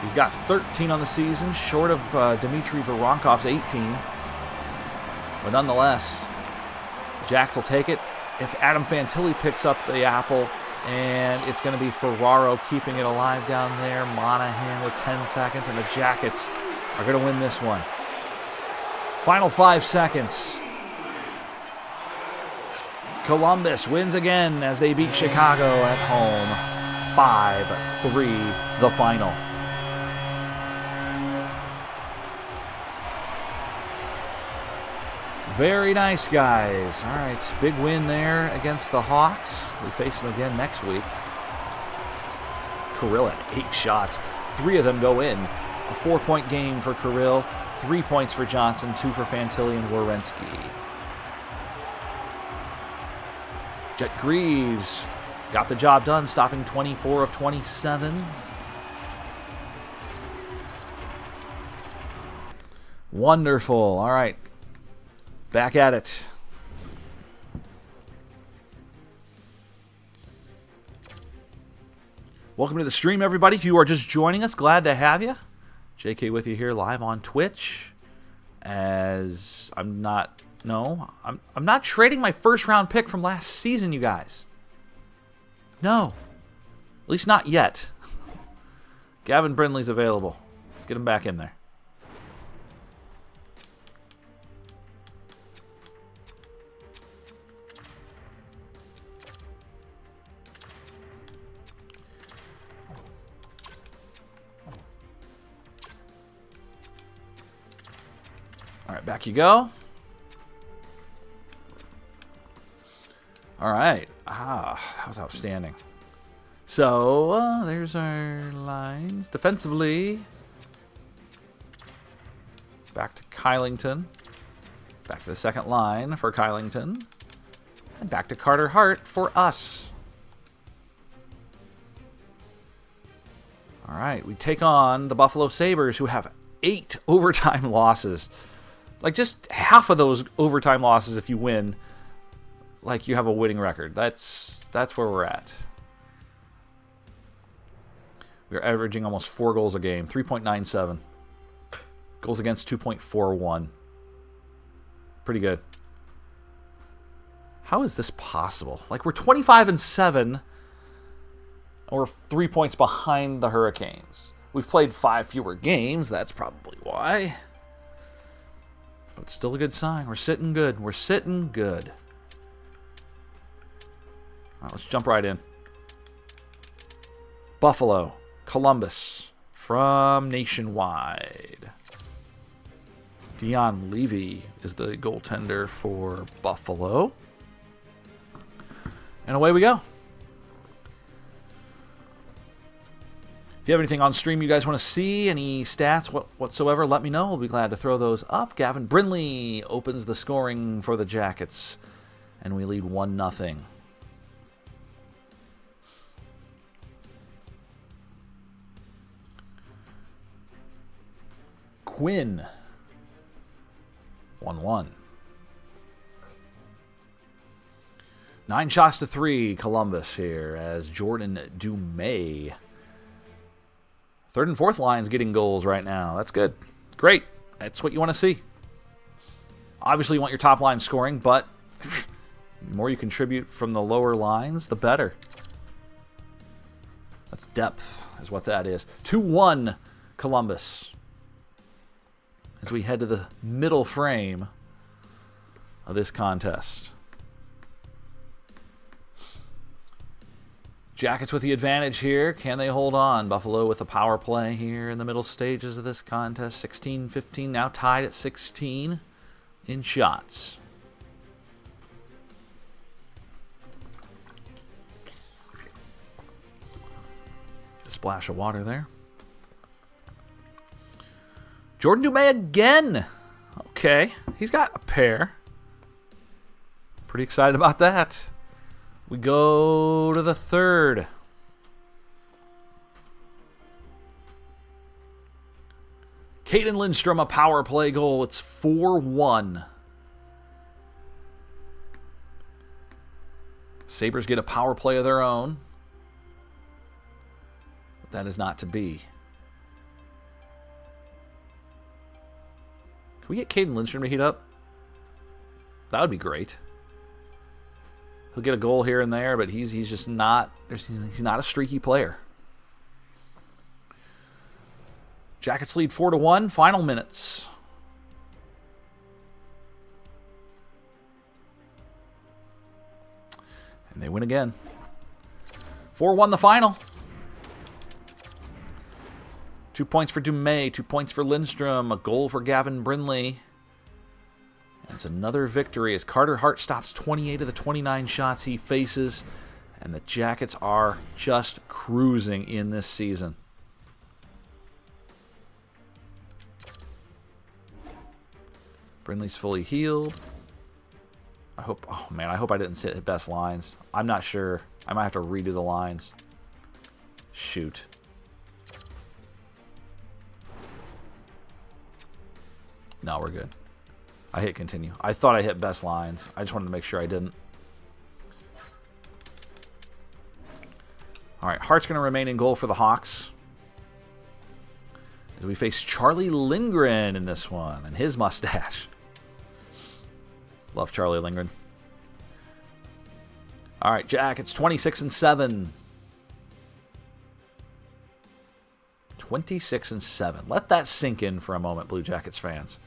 He's got 13 on the season, short of Dmitry Voronkov's 18. But nonetheless, the Jacks will take it. If Adam Fantilli picks up the apple, and it's going to be Ferraro keeping it alive down there. Monahan with 10 seconds, and the Jackets are going to win this one. Final 5 seconds. Columbus wins again as they beat Chicago at home. 5-3 the final. Very nice, guys. All right, big win there against the Hawks. We face them again next week. Kirill had 8 shots. 3 of them go in. A 4-point game for Kirill. 3 points for Johnson, 2 for Fantilli and Werenski. Jet Greaves got the job done, stopping 24 of 27. Wonderful. All right. Back at it. Welcome to the stream, everybody. If you are just joining us, glad to have you. JK with you here live on Twitch. As I'm not trading my first round pick from last season, you guys. No. At least not yet. Gavin Brindley's available. Let's get him back in there. All right, back you go. All right. That was outstanding. So, there's our lines. Defensively, back to Kylington. Back to the second line for Kylington. And back to Carter Hart for us. All right, we take on the Buffalo Sabres, who have 8 overtime losses. Like, just half of those overtime losses, if you win, like, you have a winning record. That's where we're at. We're averaging almost 4 goals a game, 3.97. Goals against, 2.41. Pretty good. How is this possible? Like, we're 25-7, and we're 3 points behind the Hurricanes. We've played 5 fewer games. That's probably why. But it's still a good sign. We're sitting good. We're sitting good. All right, let's jump right in. Buffalo, Columbus, from Nationwide. Dion Levy is the goaltender for Buffalo. And away we go. If you have anything on stream you guys want to see, any stats whatsoever, let me know. We'll be glad to throw those up. Gavin Brindley opens the scoring for the Jackets, and we lead 1-0. Quinn, 1-1. 9 shots to 3, Columbus here, as Jordan Dumais. Third and fourth lines getting goals right now. That's good. Great. That's what you want to see. Obviously, you want your top line scoring, but the more you contribute from the lower lines, the better. That's depth, is what that is. 2-1, Columbus. As we head to the middle frame of this contest. Jackets with the advantage here. Can they hold on? Buffalo with a power play here in the middle stages of this contest. 16-15, now tied at 16 in shots. A splash of water there. Jordan Dumais again. Okay, he's got a pair. Pretty excited about that. We go to the third. Caden Lindstrom, a power play goal. It's 4-1. Sabres get a power play of their own. But that is not to be. Can we get Caden Lindstrom to heat up? That would be great. He'll get a goal here and there, but he's just not. He's not a streaky player. Jackets lead 4-1. Final minutes. And they win again. 4-1 the final. 2 points for Dumais, 2 points for Lindstrom, a goal for Gavin Brindley. It's another victory as Carter Hart stops 28 of the 29 shots he faces, and the Jackets are just cruising in this season. Brindley's fully healed. I hope I didn't hit best lines. I'm not sure. I might have to redo the lines. Shoot. No, we're good. I hit continue. I thought I hit best lines. I just wanted to make sure I didn't. All right, Hart's going to remain in goal for the Hawks. As we face Charlie Lindgren in this one and his mustache. Love Charlie Lindgren. All right, Jackets 26-7. 26-7. Let that sink in for a moment, Blue Jackets fans.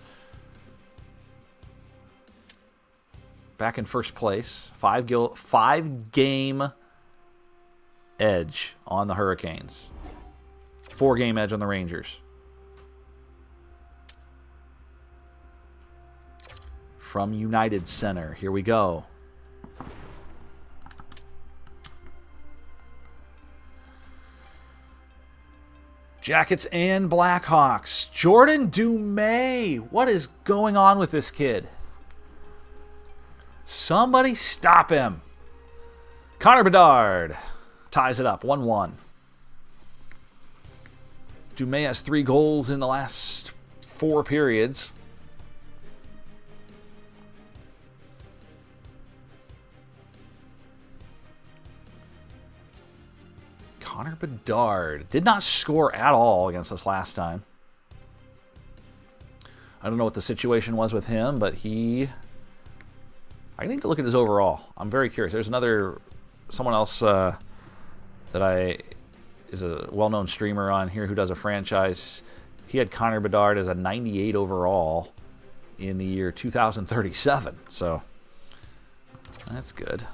Back in first place. 5-game edge on the Hurricanes. 4-game edge on the Rangers. From United Center. Here we go. Jackets and Blackhawks. Jordan Dumais. What is going on with this kid? Somebody stop him. Connor Bedard ties it up. 1-1. Dumais has 3 goals in the last 4 periods. Connor Bedard did not score at all against us last time. I don't know what the situation was with him, but I need to look at his overall. I'm very curious. There's someone else that is a well-known streamer on here who does a franchise. He had Connor Bedard as a 98 overall in the year 2037. So that's good.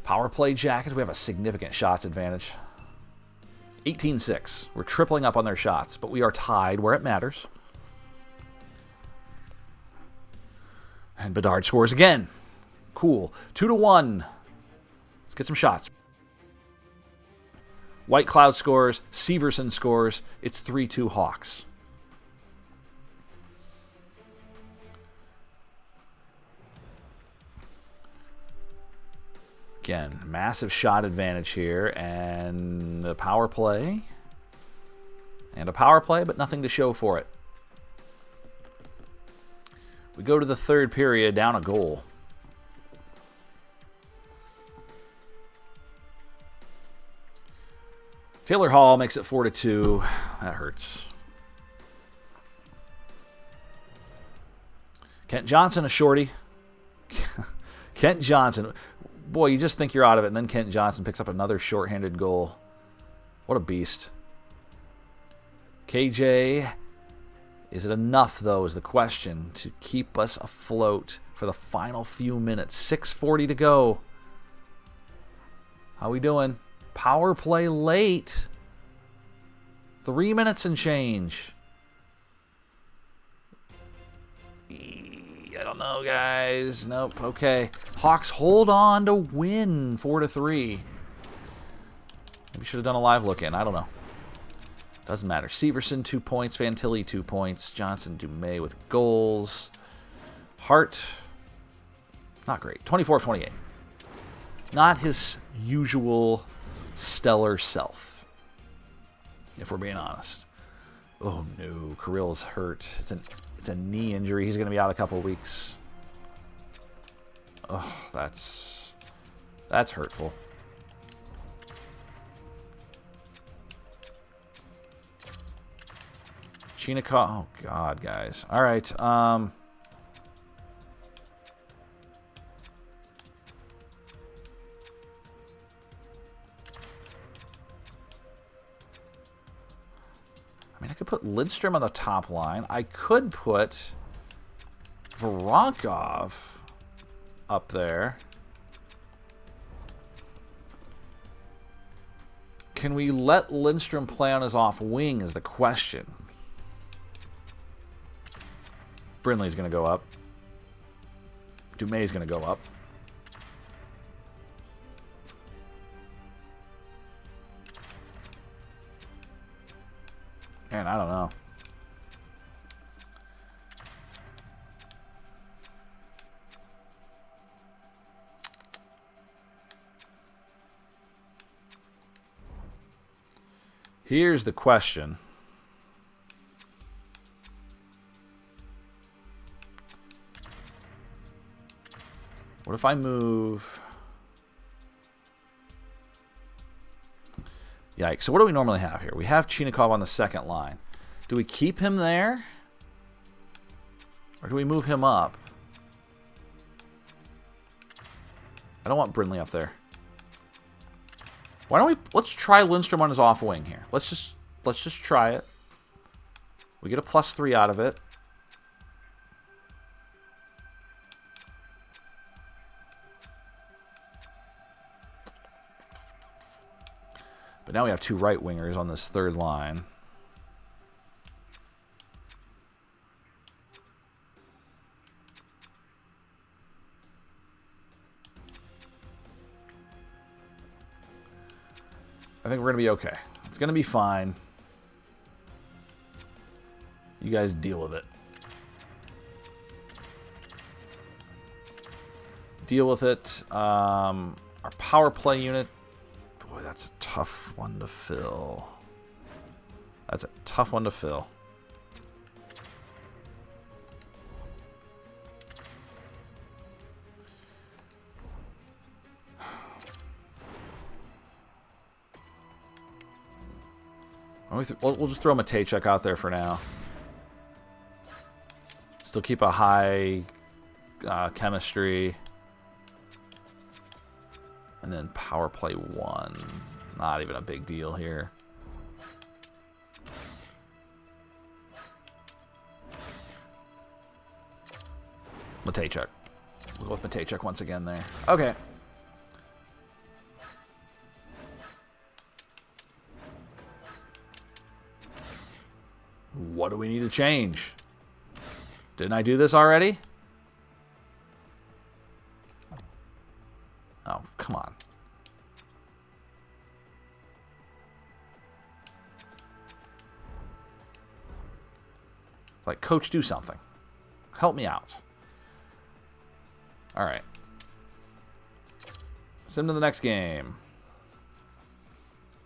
Power play Jackets, we have a significant shots advantage. 18-6. We're tripling up on their shots, but we are tied where it matters. And Bedard scores again. Cool. 2-1. Let's get some shots. White Cloud scores. Severson scores. It's 3-2 Hawks. Again, massive shot advantage here, and a power play. And a power play, but nothing to show for it. We go to the third period, down a goal. Taylor Hall makes it 4-2. That hurts. Kent Johnson, a shorty. Kent Johnson. Boy, you just think you're out of it, and then Kent Johnson picks up another shorthanded goal. What a beast. KJ, is it enough, though, is the question, to keep us afloat for the final few minutes? 6:40 to go. How we doing? Power play late. 3 minutes and change. I don't know, guys. Nope. Okay. Hawks hold on to win 4-3. Maybe should have done a live look in. I don't know. Doesn't matter. Severson, 2 points. Fantilli, 2 points. Johnson, Dumais with goals. Hart, not great. 24-28. Not his usual stellar self, if we're being honest. Oh, no. Kirill's hurt. It's a knee injury. He's going to be out a couple of weeks. Oh, that's hurtful. Chinikov. Oh, God, guys. All right. I mean, I could put Lidstrom on the top line. I could put Voronkov up there. Can we let Lindstrom play on his off wing is the question. Brindley's going to go up. Dumais going to go up. Man, I don't know. Here's the question. What if I move... Yikes. So what do we normally have here? We have Chinikov on the second line. Do we keep him there? Or do we move him up? I don't want Brindley up there. Why don't we... Let's try Lindstrom on his off wing here. Let's just try it. We get a +3 out of it. But now we have 2 right wingers on this third line. I think we're going to be okay. It's going to be fine. You guys deal with it. Deal with it. Our power play unit. Boy, that's a tough one to fill. That's a tough one to fill. We'll just throw Matejchuk out there for now. Still keep a high chemistry. And then power play 1. Not even a big deal here. Matejchuk. We'll go with Matejchuk once again there. Okay. What do we need to change? Didn't I do this already? Oh, come on. Like, coach, do something. Help me out. All right. Send to the next game.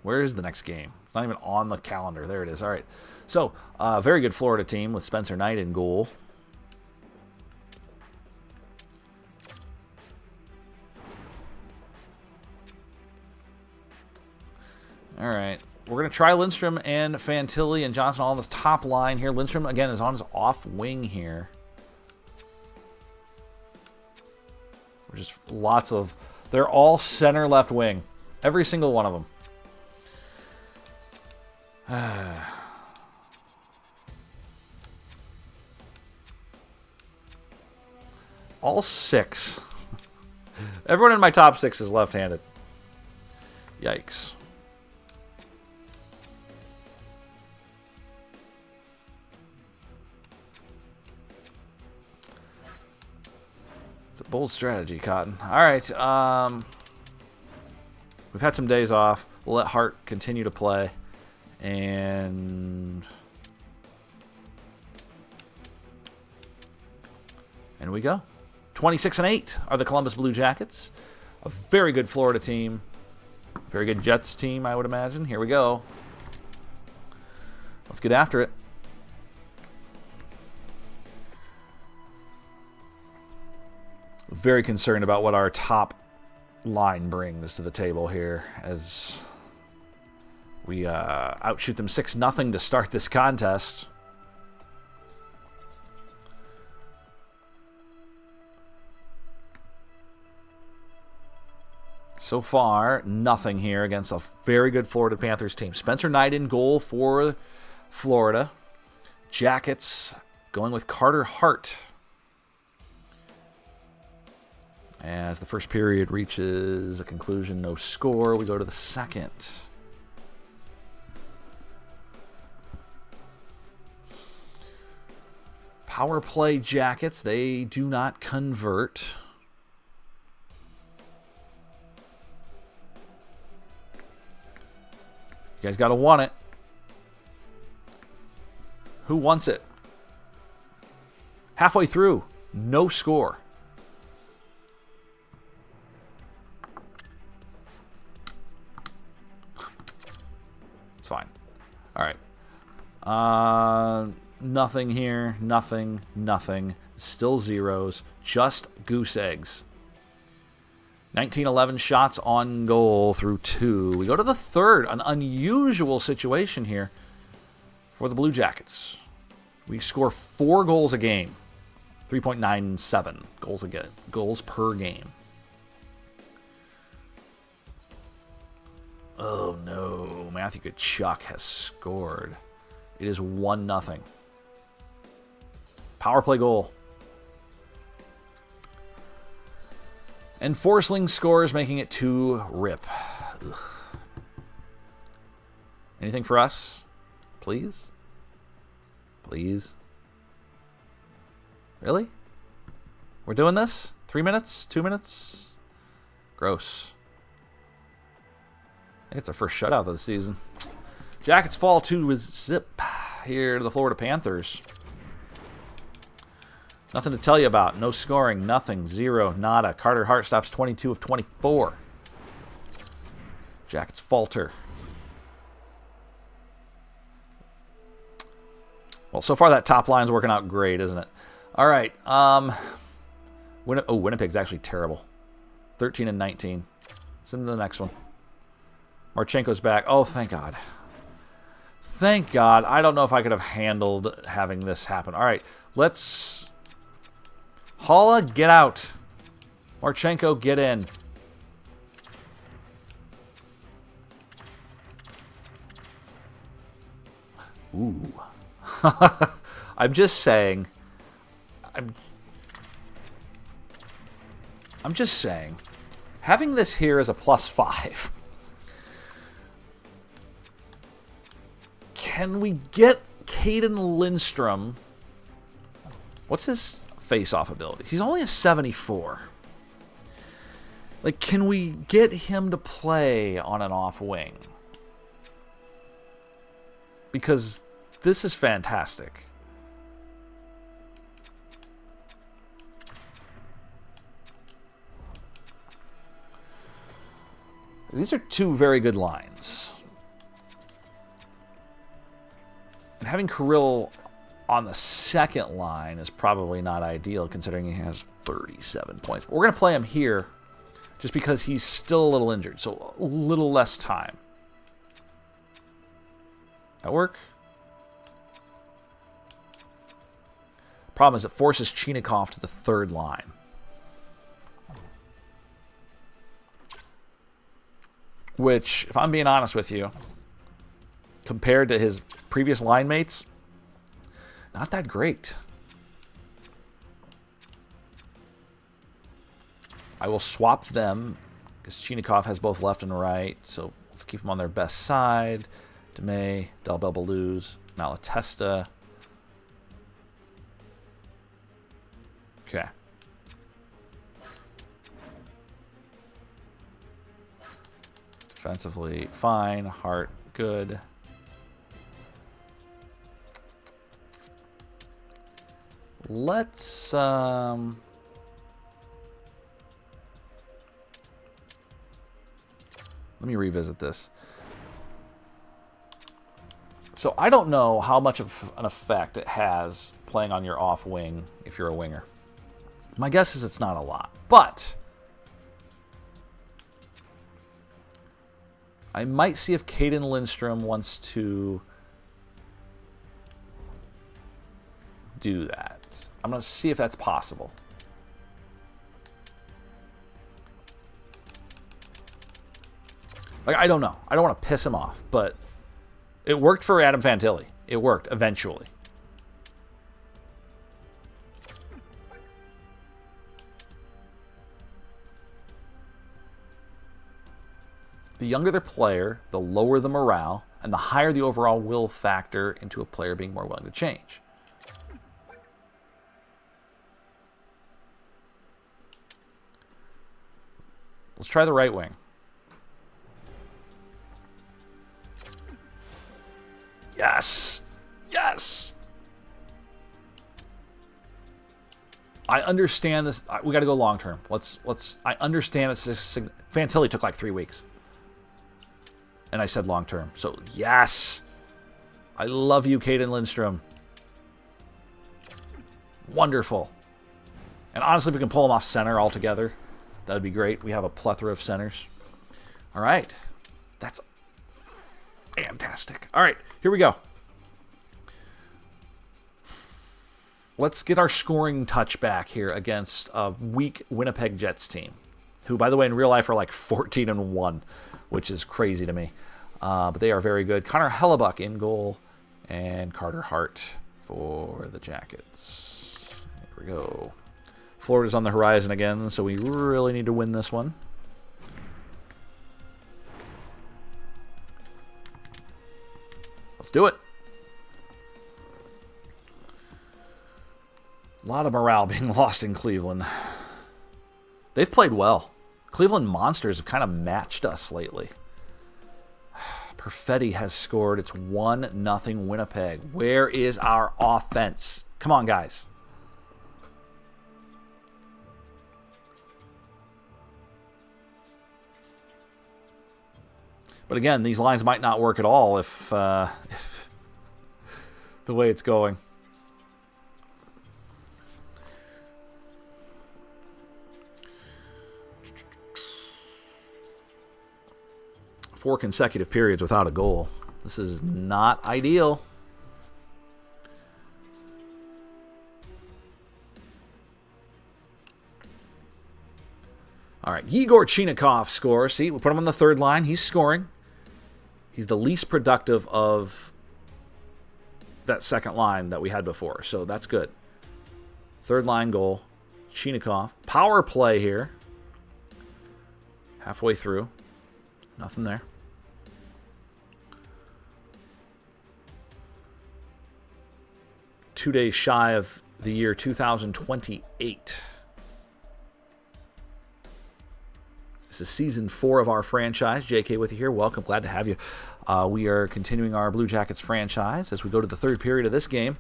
Where is the next game? It's not even on the calendar. There it is. All right. So, very good Florida team with Spencer Knight in goal. All right. We're going to try Lindstrom and Fantilli and Johnson all on this top line here. Lindstrom, again, is on his off wing here. We're just lots of... They're all center left wing. Every single one of them. All 6. Everyone in my top 6 is left-handed. Yikes. It's a bold strategy, Cotton. All right. We've had some days off. We'll let Hart continue to play. And we go. 26-8 are the Columbus Blue Jackets. A very good Florida team. Very good Jets team, I would imagine. Here we go. Let's get after it. Very concerned about what our top line brings to the table here as we outshoot them 6-0 to start this contest. So far, nothing here against a very good Florida Panthers team. Spencer Knight in goal for Florida. Jackets going with Carter Hart. As the first period reaches a conclusion, no score, we go to the second. Power play Jackets, they do not convert. You guys got to want it. Who wants it? Halfway through, no score. It's fine. All right. Nothing here. Nothing. Still zeros. Just goose eggs. 19-11 shots on goal through 2. We go to the third. An unusual situation here for the Blue Jackets. We score 4 goals a game. 3.97 goals per game. Oh, no. Matthew Tkachuk has scored. It is 1-0. Power play goal. And Forsling scores, making it 2-rip. Ugh. Anything for us? Please? Please? Really? We're doing this? 3 minutes? 2 minutes? Gross. I think it's our first shutout of the season. Jackets fall 2-zip here to the Florida Panthers. Nothing to tell you about. No scoring. Nothing. 0. Nada. Carter Hart stops 22 of 24. Jackets falter. Well, so far that top line's working out great, isn't it? All right. Winnipeg's actually terrible. 13 and 19. Send to the next one. Marchenko's back. Oh, thank God. Thank God. I don't know if I could have handled having this happen. All right. Let's... Haula, get out. Marchenko, get in. Ooh. I'm just saying. I'm just saying. Having this here as a +5. Can we get Caden Lindstrom? What's his face-off abilities? He's only a 74. Like, can we get him to play on an off wing? Because this is fantastic. These are two very good lines. And having Kirill on the second line is probably not ideal, considering he has 37 points. But we're going to play him here just because he's still a little injured, so a little less time. That work? Problem is it forces Chinikov to the third line. Which, if I'm being honest with you, compared to his previous line mates, not that great. I will swap them because Chinikov has both left and right, so let's keep them on their best side. DeMay, Del Belbaluz, Malatesta. Okay. Defensively, fine. Hart, good. Let's let me revisit this. So I don't know how much of an effect it has playing on your off wing if you're a winger. My guess is it's not a lot, but I might see if Caden Lindstrom wants to do that. I'm going to see if that's possible. Like, I don't know. I don't want to piss him off, but it worked for Adam Fantilli. It worked eventually. The younger the player, the lower the morale, and the higher the overall will factor into a player being more willing to change. Let's try the right wing. Yes! Yes! I understand this. We got to go long term. I understand it's Fantilli took like 3 weeks. And I said long term. So, yes. I love you, Caden Lindstrom. Wonderful. And honestly, if we can pull him off center altogether, that would be great. We have a plethora of centers. All right. That's fantastic. All right, here we go. Let's get our scoring touch back here against a weak Winnipeg Jets team, who, by the way, in real life are like 14-1. which is crazy to me. But they are very good. Connor Hellebuck in goal, and Carter Hart for the Jackets. Here we go. Florida's on the horizon again, so we really need to win this one. Let's do it. A lot of morale being lost in Cleveland. They've played well. Cleveland Monsters have kind of matched us lately. Perfetti has scored. It's 1-0 Winnipeg. Where is our offense? Come on, guys. But again, these lines might not work at all if the way it's going. Four consecutive periods without a goal. This is not ideal. All right, Yegor Chinikov scores. See, we put him on the third line. He's scoring. He's the least productive of that second line that we had before, so that's good. Third line goal. Chinikov. Power play here. Halfway through. Nothing there. 2 days shy of the year 2028. This is season 4 of our franchise. JK with you here. Welcome. Glad to have you. We are continuing our Blue Jackets franchise as we go to the third period of this game.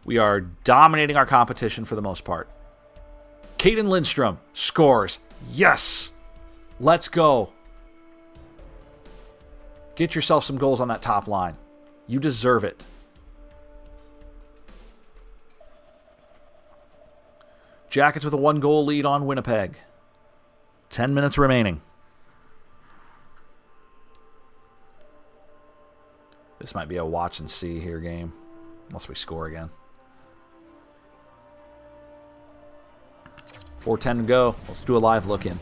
We are dominating our competition for the most part. Caden Lindstrom scores. Yes! Let's go. Get yourself some goals on that top line. You deserve it. Jackets with a 1-goal lead on Winnipeg. 10 minutes remaining. This might be a watch and see here game, unless we score again. 4:10 to go. Let's do a live look in.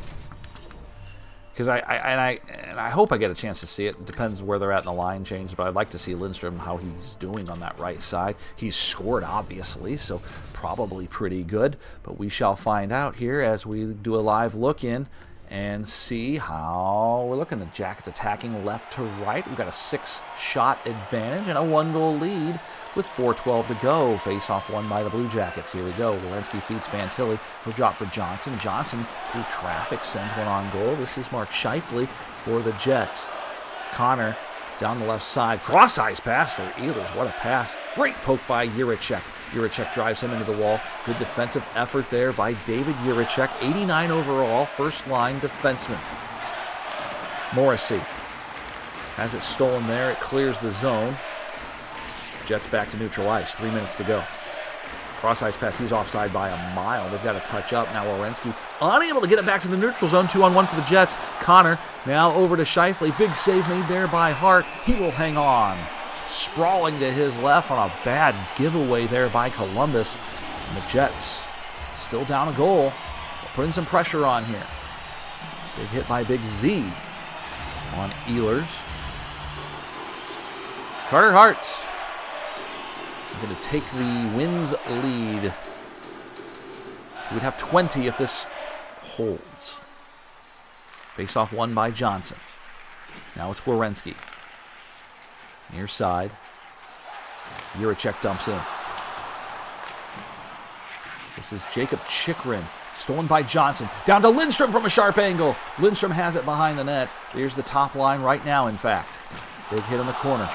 Because I hope I get a chance to see it. It depends where they're at in the line change, but I'd like to see Lindstrom, how he's doing on that right side. He's scored, obviously, so probably pretty good. But we shall find out here as we do a live look in and see how we're looking. The Jackets attacking left to right. We've got a 6-shot advantage and a 1-goal lead with 4:12 to go. Face-off won by the Blue Jackets. Here we go. Werenski feeds Fantilli. He'll drop for Johnson. Johnson, through traffic, sends one on goal. This is Mark Scheifele for the Jets. Connor down the left side. Cross-ice pass for Ehlers. What a pass. Great poke by Jiricek. Jiricek drives him into the wall. Good defensive effort there by David Jiricek. 89 overall, first-line defenseman. Morrissey has it stolen there. It clears the zone. Jets back to neutral ice. 3 minutes to go. Cross-ice pass. He's offside by a mile. They've got to touch up. Now Werenski unable to get it back to the neutral zone. 2-on-1 for the Jets. Connor now over to Scheifele. Big save made there by Hart. He will hang on. Sprawling to his left on a bad giveaway there by Columbus. And the Jets still down a goal. Putting some pressure on here. Big hit by Big Z on Ehlers. Carter Hart going to take the Wins lead. He would have 20 if this holds. Face-off won by Johnson. Now it's Werenski. Near side. Jiricek dumps in. This is Jacob Chikrin. Stolen by Johnson. Down to Lindstrom from a sharp angle. Lindstrom has it behind the net. Here's the top line right now, in fact. Big hit in the corner.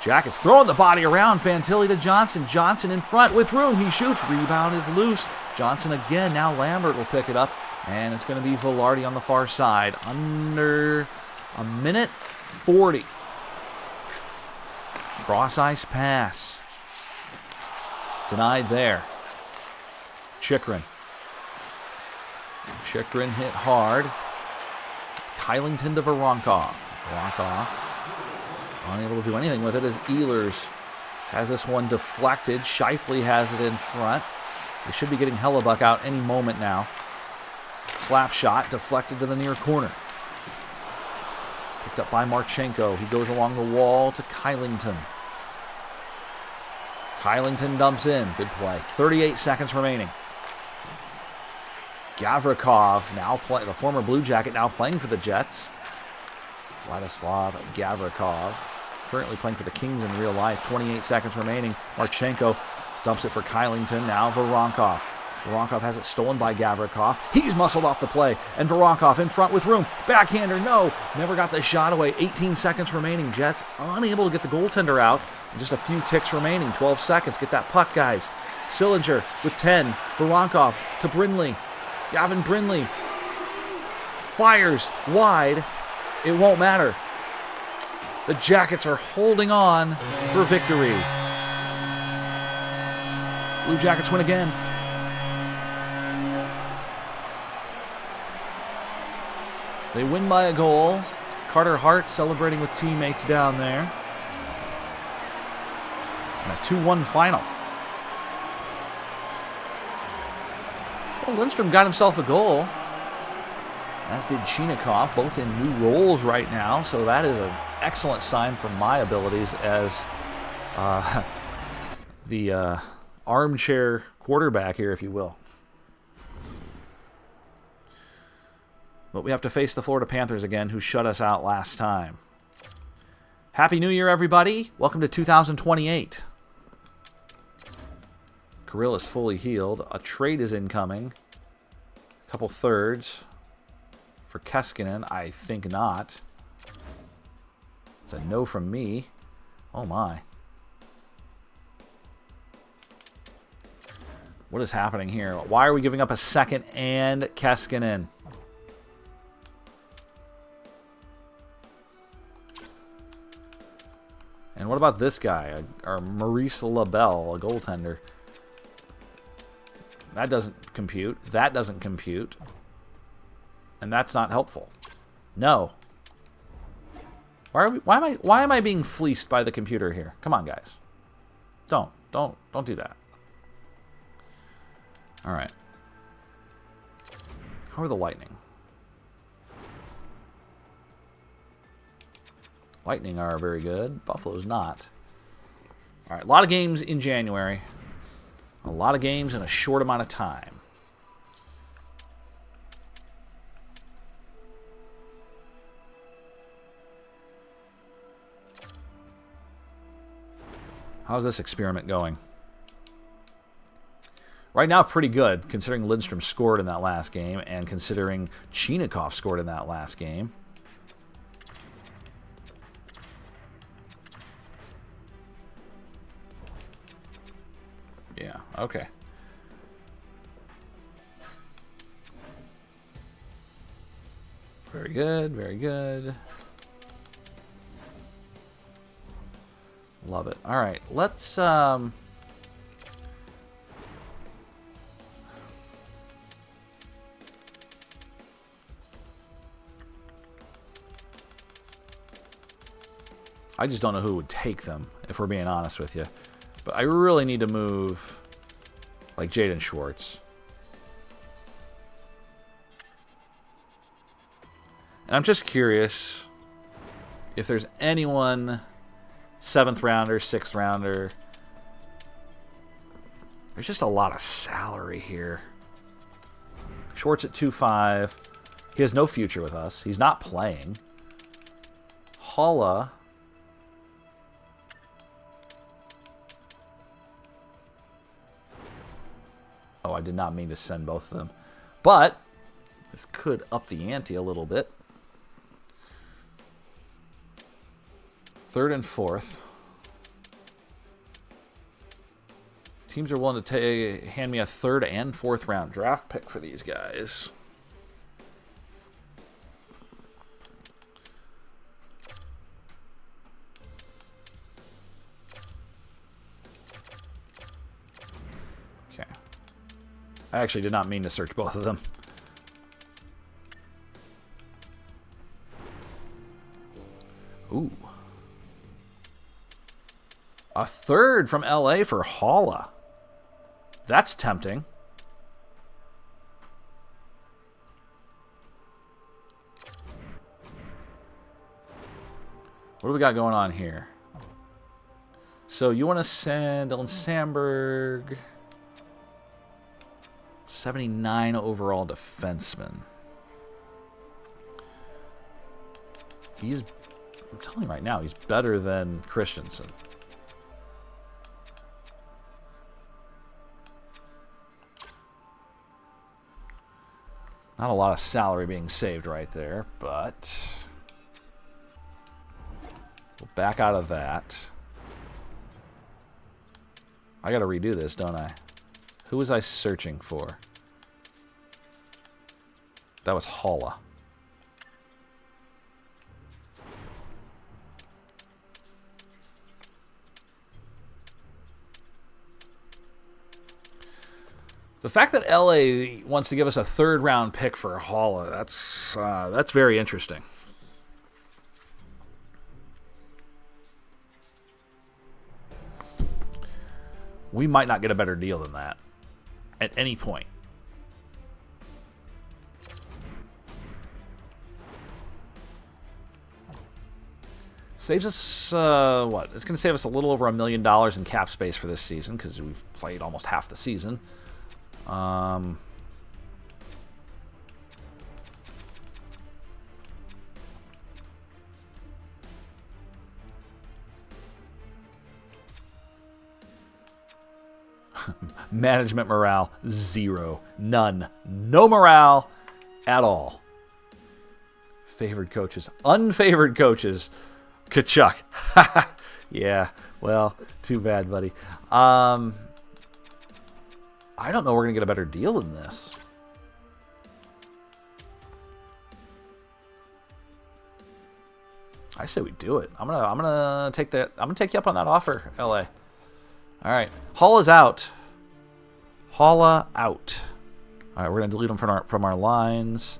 Jackets throwing the body around. Fantilli to Johnson. Johnson in front with room. He shoots. Rebound is loose. Johnson again. Now Lambert will pick it up. And it's going to be Velarde on the far side. Under a minute 40. Cross-ice pass. Denied there. Chikrin. Chikrin hit hard. It's Kylington to Voronkov. Voronkov unable to do anything with it as Ehlers has this one deflected. Scheifele has it in front. They should be getting Hellebuck out any moment now. Slap shot deflected to the near corner. Picked up by Marchenko. He goes along the wall to Kylington. Kylington dumps in. Good play. 38 seconds remaining. Gavrikov, the former Blue Jacket, now playing for the Jets. Vladislav Gavrikov, currently playing for the Kings in real life. 28 seconds remaining. Marchenko dumps it for Kylington. Now Voronkov. Voronkov has it stolen by Gavrikov. He's muscled off the play. And Voronkov in front with room. Backhander, no. Never got the shot away. 18 seconds remaining. Jets unable to get the goaltender out. Just a few ticks remaining. 12 seconds. Get that puck, guys. Sillinger with 10. Voronkov to Brindley. Gavin Brindley fires wide. It won't matter. The Jackets are holding on for victory. Blue Jackets win again. They win by a goal. Carter Hart celebrating with teammates down there. And a 2-1 final. Well, Lindstrom got himself a goal, as did Chinakhov, both in new roles right now. So that is an excellent sign for my abilities as the armchair quarterback here, if you will. But we have to face the Florida Panthers again, who shut us out last time. Happy New Year, everybody. Welcome to 2028. Kirill is fully healed. A trade is incoming. A couple thirds for Keskinen. I think not. It's a no from me. Oh, my. What is happening here? Why are we giving up a second and Keskinen? And what about this guy, or Maurice LaBelle, a goaltender? That doesn't compute. That doesn't compute. And that's not helpful. No. Why am I being fleeced by the computer here? Come on, guys. Don't do that. All right. How are the Lightning? Lightning are very good. Buffalo's not. All right, a lot of games in January. A lot of games in a short amount of time. How's this experiment going? Right now, pretty good, considering Lindstrom scored in that last game and considering Chinakhov scored in that last game. Yeah, okay. Very good, very good. Love it. All right, let's I just don't know who would take them, if we're being honest with you. But I really need to move, like, Jaden Schwartz. And I'm just curious if there's anyone, 7th rounder, 6th rounder. There's just a lot of salary here. Schwartz at 2.5. He has no future with us. He's not playing. Holla. Oh, I did not mean to send both of them. But this could up the ante a little bit. 3rd and 4th. Teams are willing to hand me a 3rd and 4th round draft pick for these guys. Okay. I actually did not mean to search both of them. Ooh. A 3rd from LA for Holla. That's tempting. What do we got going on here? So you want to send Dylan Sandberg, 79 overall defenseman. I'm telling you right now, he's better than Christensen. Not a lot of salary being saved right there, but we'll back out of that. I gotta redo this, don't I? Who was I searching for? That was Holla. The fact that LA wants to give us a third-round pick for Holla, that's very interesting. We might not get a better deal than that at any point. Saves us, what? It's going to save us a little over $1 million in cap space for this season because we've played almost half the season. Management morale, 0. None. No morale at all. Favored coaches. Unfavored coaches. Kachuk. Yeah, well, too bad, buddy. I don't know we're going to get a better deal than this. I say we do it. I'm gonna take that. I'm gonna take you up on that offer, LA. All right, Holla is out. Holla out. All right, we're gonna delete him from our lines,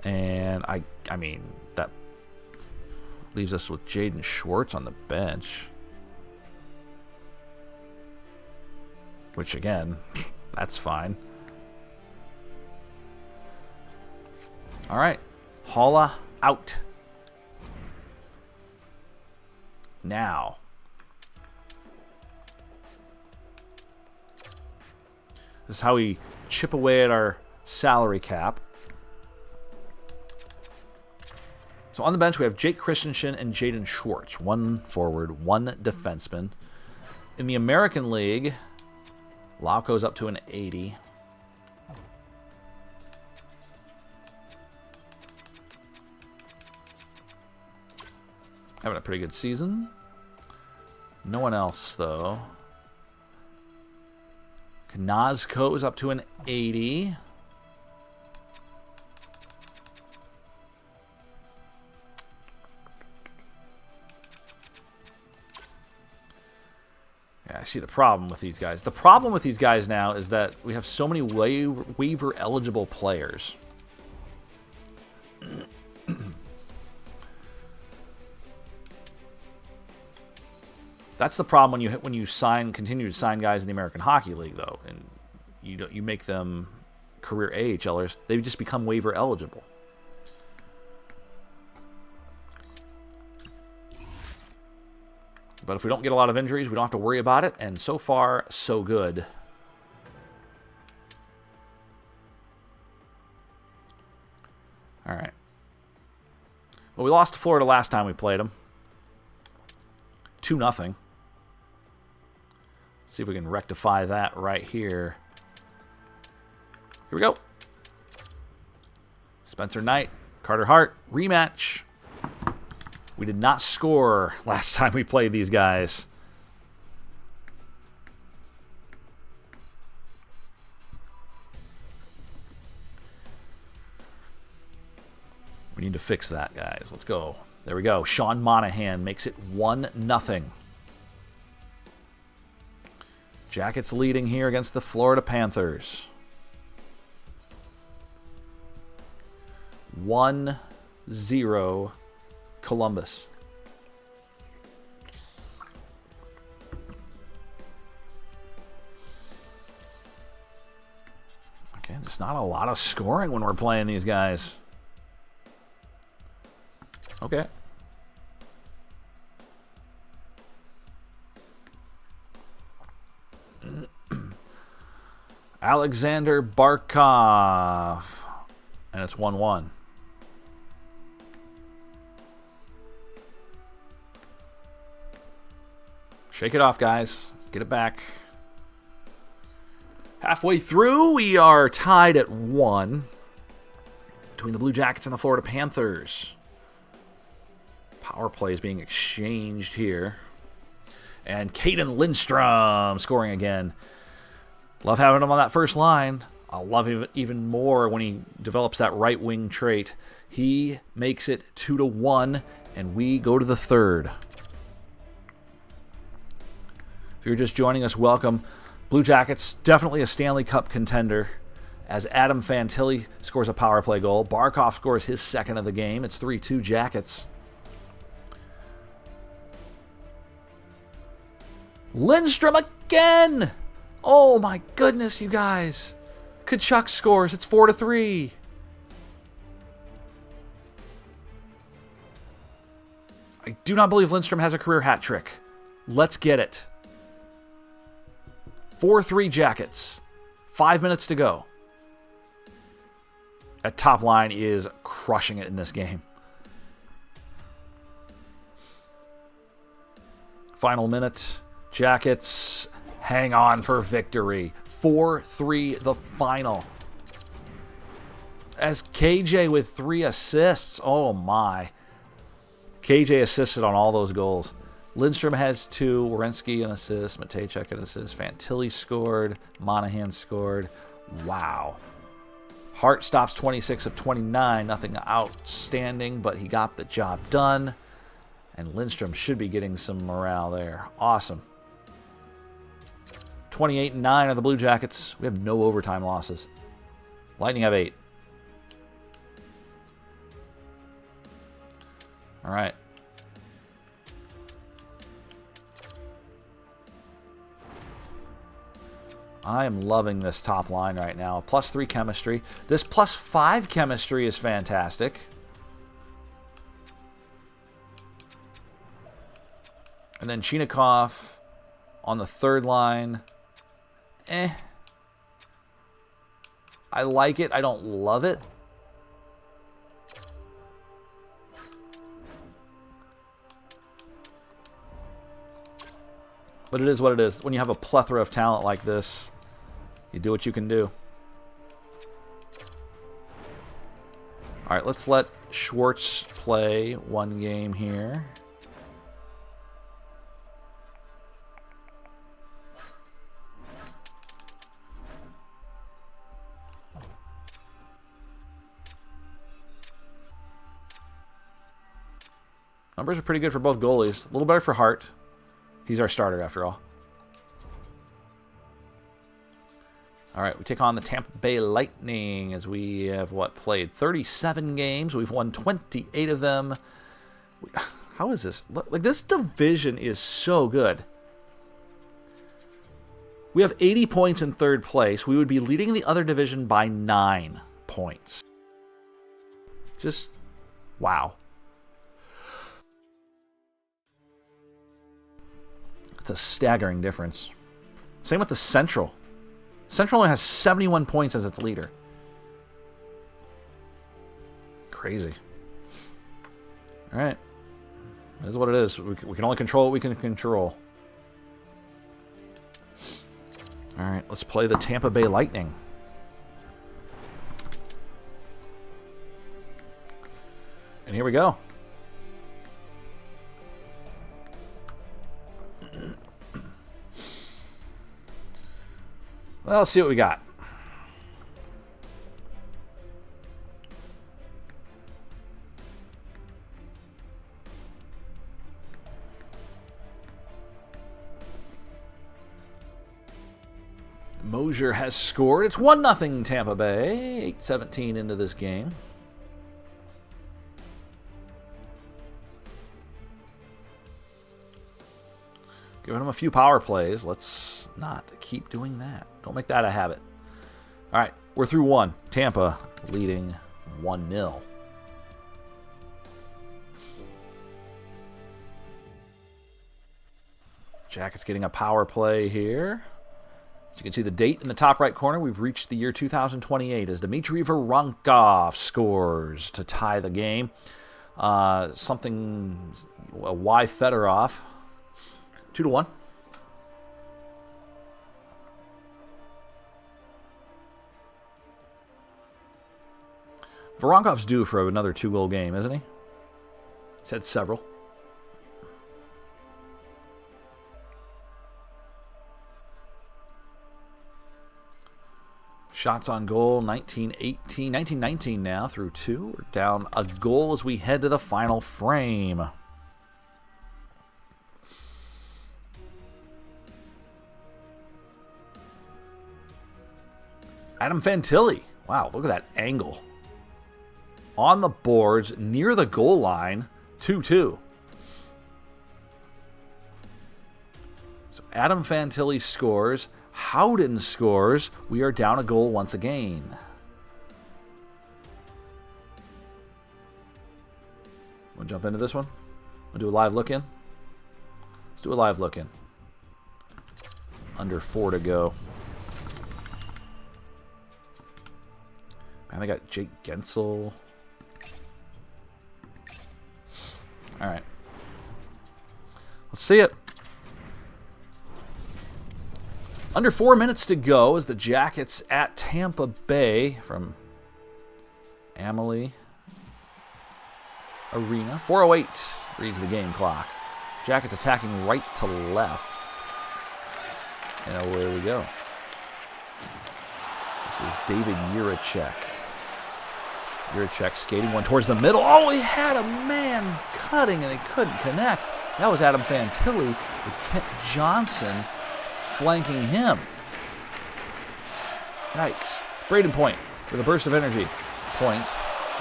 and I mean that leaves us with Jaden Schwartz on the bench, which again, that's fine. All right, Holla out. Now, this is how we chip away at our salary cap. So on the bench, we have Jake Christensen and Jaden Schwartz. 1 forward, 1 defenseman. In the American League, Lauko's up to an 80. Having a pretty good season. No one else, though. Knazko is up to an 80. Yeah, I see the problem with these guys. The problem with these guys now is that we have so many waiver-eligible players. That's the problem when you continue to sign guys in the American Hockey League, though, and you make them career AHLers. They just become waiver eligible. But if we don't get a lot of injuries, we don't have to worry about it. And so far, so good. All right. Well, we lost to Florida last time we played them. 2-0. See if we can rectify that right here. Here we go. Spencer Knight, Carter Hart, rematch. We did not score last time we played these guys. We need to fix that, guys. Let's go. There we go. Sean Monahan makes it 1-0. Jackets leading here against the Florida Panthers. 1-0 Columbus. Okay, there's not a lot of scoring when we're playing these guys. Okay. Alexander Barkov. And it's 1-1. Shake it off, guys. Let's get it back. Halfway through, we are tied at 1 between the Blue Jackets and the Florida Panthers. Power play is being exchanged here. And Caden Lindstrom scoring again. Love having him on that first line. I'll love him even more when he develops that right wing trait. He makes it 2-1, and we go to the third. If you're just joining us, welcome. Blue Jackets, definitely a Stanley Cup contender, as Adam Fantilli scores a power play goal. Barkov scores his second of the game. It's 3-2 Jackets. Lindstrom again! Oh my goodness, you guys. Kachuk scores. It's 4-3. I do not believe Lindstrom has a career hat trick. Let's get it. 4-3 Jackets. 5 minutes to go. That top line is crushing it in this game. Final minute. Jackets hang on for victory. 4-3 the final. As KJ with 3 assists. Oh my. KJ assisted on all those goals. Lindstrom has 2. Werenski an assist. Matejchuk an assist. Fantilli scored. Monahan scored. Wow. Hart stops 26 of 29. Nothing outstanding, but he got the job done. And Lindstrom should be getting some morale there. Awesome. 28-9 are the Blue Jackets. We have no overtime losses. Lightning have 8. All right. I am loving this top line right now. +3 chemistry. This +5 chemistry is fantastic. And then Chinakhov on the third line. I like it. I don't love it. But it is what it is. When you have a plethora of talent like this, you do what you can do. All right, let's let Schwartz play one game here. Numbers are pretty good for both goalies. A little better for Hart. He's our starter, after all. All right, we take on the Tampa Bay Lightning as we have, played 37 games. We've won 28 of them. How is this? Like, this division is so good. We have 80 points in third place. We would be leading the other division by 9 points. Just, wow. It's a staggering difference. Same with the Central. Central only has 71 points as its leader. Crazy. All right. This is what it is. We can only control what we can control. All right, let's play the Tampa Bay Lightning. And here we go. Well, let's see what we got. Mosier has scored. It's 1-0 Tampa Bay. 8:17 into this game. Giving him a few power plays. Let's not keep doing that. Don't make that a habit. All right, we're through 1. Tampa leading 1-0. Jackets getting a power play here. So you can see the date in the top right corner. We've reached the year 2028 as Dmitry Voronkov scores to tie the game. Y Fedorov, 2-1. Voronkov's due for another 2-goal game, isn't he? He's had several. Shots on goal, 19-19 now through 2. We're down a goal as we head to the final frame. Adam Fantilli. Wow, look at that angle. On the boards, near the goal line, 2-2. So Adam Fantilli scores. Howden scores. We are down a goal once again. Want to jump into this one? Want to do a live look-in? Let's do a live look-in. Under 4 to go. And they got Jake Gensel. All right. Let's see it. Under 4 minutes to go as the Jackets at Tampa Bay from Amalie Arena. 4:08 reads the game clock. Jackets attacking right to left. And away we go. This is David Jiricek. Jiricek skating one towards the middle. Oh, he had a man cutting and he couldn't connect. That was Adam Fantilli with Kent Johnson flanking him. Yikes. Braden Point with a burst of energy. Point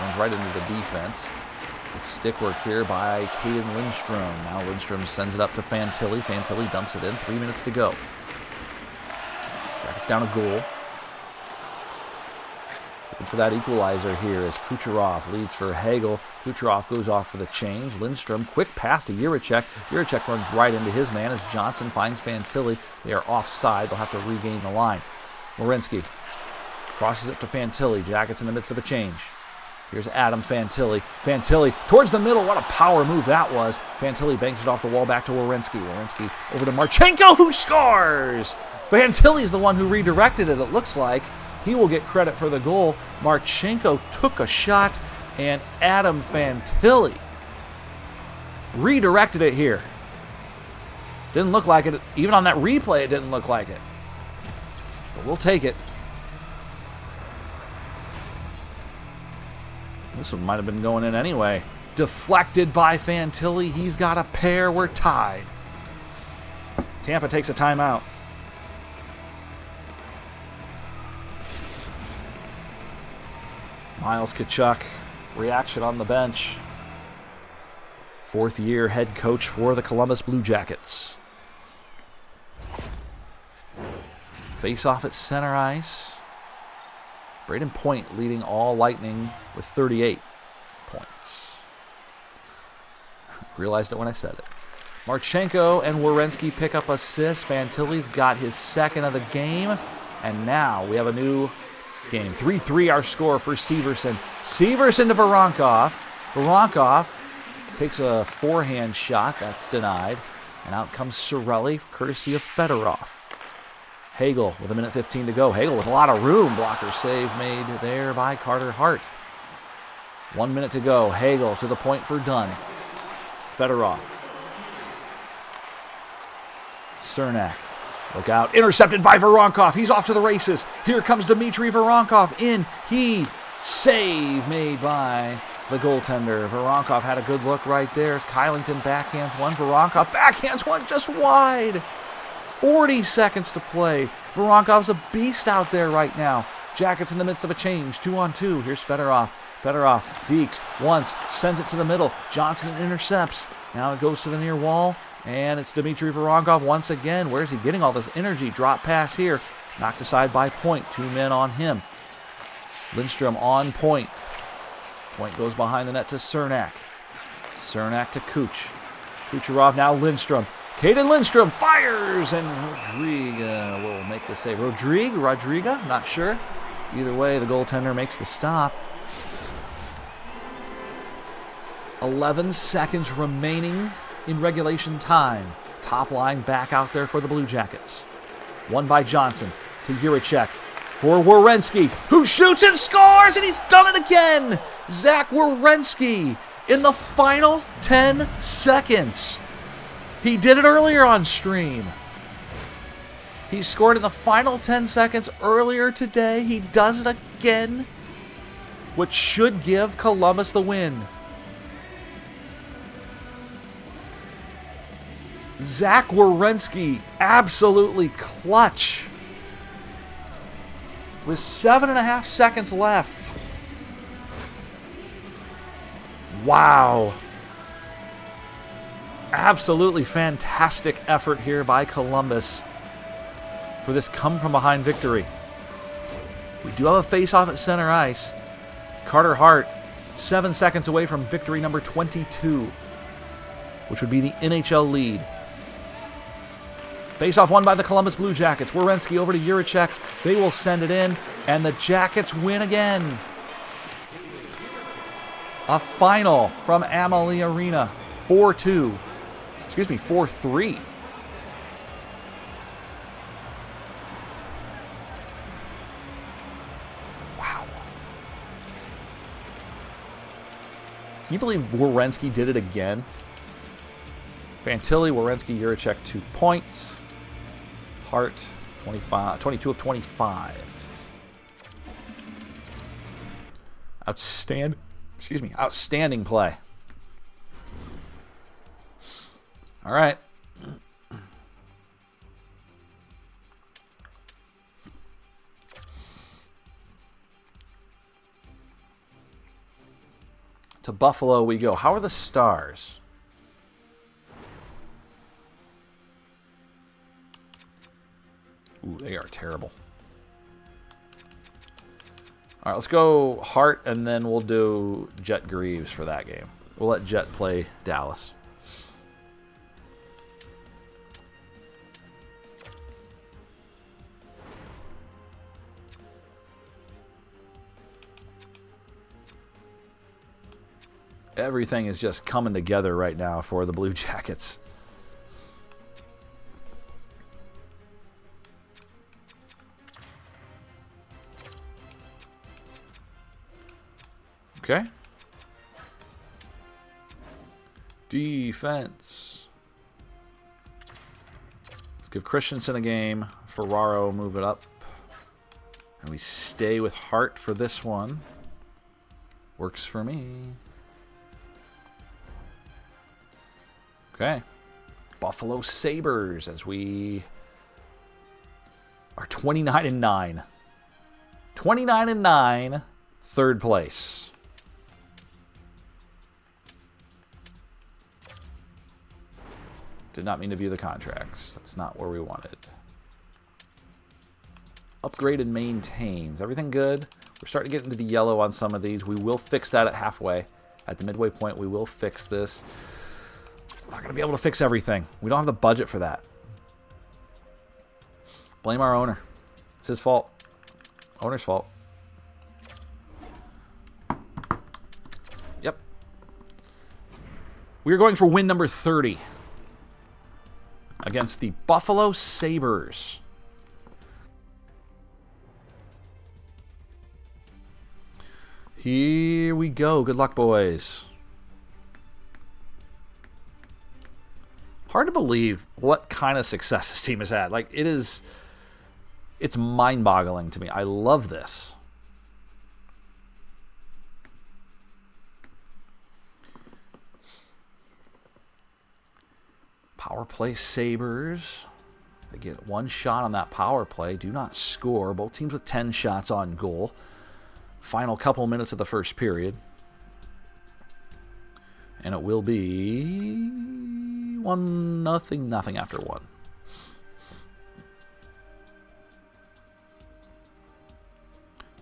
runs right into the defense. Good stick work here by Caden Lindstrom. Now Lindstrom sends it up to Fantilli. Fantilli dumps it in. 3 minutes to go. Jackets down a goal. Looking for that equalizer here as Kucherov leads for Hagel. Kucherov goes off for the change. Lindstrom, quick pass to Jiricek. Jiricek runs right into his man as Johnson finds Fantilli. They are offside. They'll have to regain the line. Werenski crosses it to Fantilli. Jackets in the midst of a change. Here's Adam Fantilli. Fantilli towards the middle. What a power move that was. Fantilli banks it off the wall back to Werenski. Werenski over to Marchenko, who scores! Fantilli's the one who redirected it, it looks like. He will get credit for the goal. Marchenko took a shot, and Adam Fantilli redirected it here. Didn't look like it. Even on that replay, it didn't look like it. But we'll take it. This one might have been going in anyway. Deflected by Fantilli. He's got a pair. We're tied. Tampa takes a timeout. Miles Tkachuk, reaction on the bench. 4th year head coach for the Columbus Blue Jackets. Face off at center ice. Braden Point leading all Lightning with 38 points. Realized it when I said it. Marchenko and Werenski pick up assists. Fantilli's got his second of the game. And now we have a new game. 3-3 our score for Severson. Severson to Voronkov. Voronkov takes a forehand shot. That's denied. And out comes Sorelli, courtesy of Fedorov. Hagel with 1:15 to go. Hagel with a lot of room. Blocker save made there by Carter Hart. 1 minute to go. Hagel to the point for Dunn. Fedorov. Cernak. Look out. Intercepted by Voronkov. He's off to the races. Here comes Dmitry Voronkov in. Save made by the goaltender. Voronkov had a good look right there. Kylington backhands one. Voronkov backhands one just wide. 40 seconds to play. Voronkov's a beast out there right now. Jackets in the midst of a change. 2-on-2. Here's Fedorov. Fedorov, Deeks, once, sends it to the middle. Johnson intercepts. Now it goes to the near wall. And it's Dmitry Voronkov once again. Where's he getting all this energy? Drop pass here. Knocked aside by Point. 2 men on him. Lindstrom on Point. Point goes behind the net to Cernak. Cernak to Kuch. Kucherov now Lindstrom. Caden Lindstrom fires, and Rodriga will make the save. Rodriga, not sure. Either way, the goaltender makes the stop. 11 seconds remaining in regulation time. Top line back out there for the Blue Jackets. Won by Johnson to Juracek for Werenski, who shoots and scores, and he's done it again! Zach Werenski in the final 10 seconds. He did it earlier on stream. He scored in the final 10 seconds earlier today. He does it again, which should give Columbus the win. Zach Werenski, absolutely clutch. With 7.5 seconds left. Wow. Absolutely fantastic effort here by Columbus for this come-from-behind victory. We do have a face-off at center ice. Carter Hart, 7 seconds away from victory number 22, which would be the NHL lead. Face-off won by the Columbus Blue Jackets. Werenski over to Juracek. They will send it in, and the Jackets win again. A final from Amalie Arena. 4-2. Excuse me, 4-3. Wow. Can you believe Werenski did it again? Fantilli, Werenski, Juracek, 2 points. Hart, 22 of 25. Outstanding play. All right. To Buffalo we go. How are the Stars? Ooh, they are terrible. All right, let's go Hart, and then we'll do Jet Greaves for that game. We'll let Jet play Dallas. Everything is just coming together right now for the Blue Jackets. Okay. Defense. Let's give Christensen a game. Ferraro move it up. And we stay with Hart for this one. Works for me. Okay. Buffalo Sabres as we are 29-9. 29-9, third place. Did not mean to view the contracts. That's not where we wanted. Upgrade and maintains. Everything good? We're starting to get into the yellow on some of these. We will fix that at halfway. At the midway point, we will fix this. We're not going to be able to fix everything. We don't have the budget for that. Blame our owner. It's his fault. Owner's fault. Yep. We're going for win number 30 against the Buffalo Sabres. Here we go. Good luck, boys. Hard to believe what kind of success this team has had. Like, it's mind-boggling to me. I love this. Power play Sabres. They get one shot on that power play. Do not score. Both teams with 10 shots on goal. Final couple minutes of the first period. And it will be 1-0 after 1.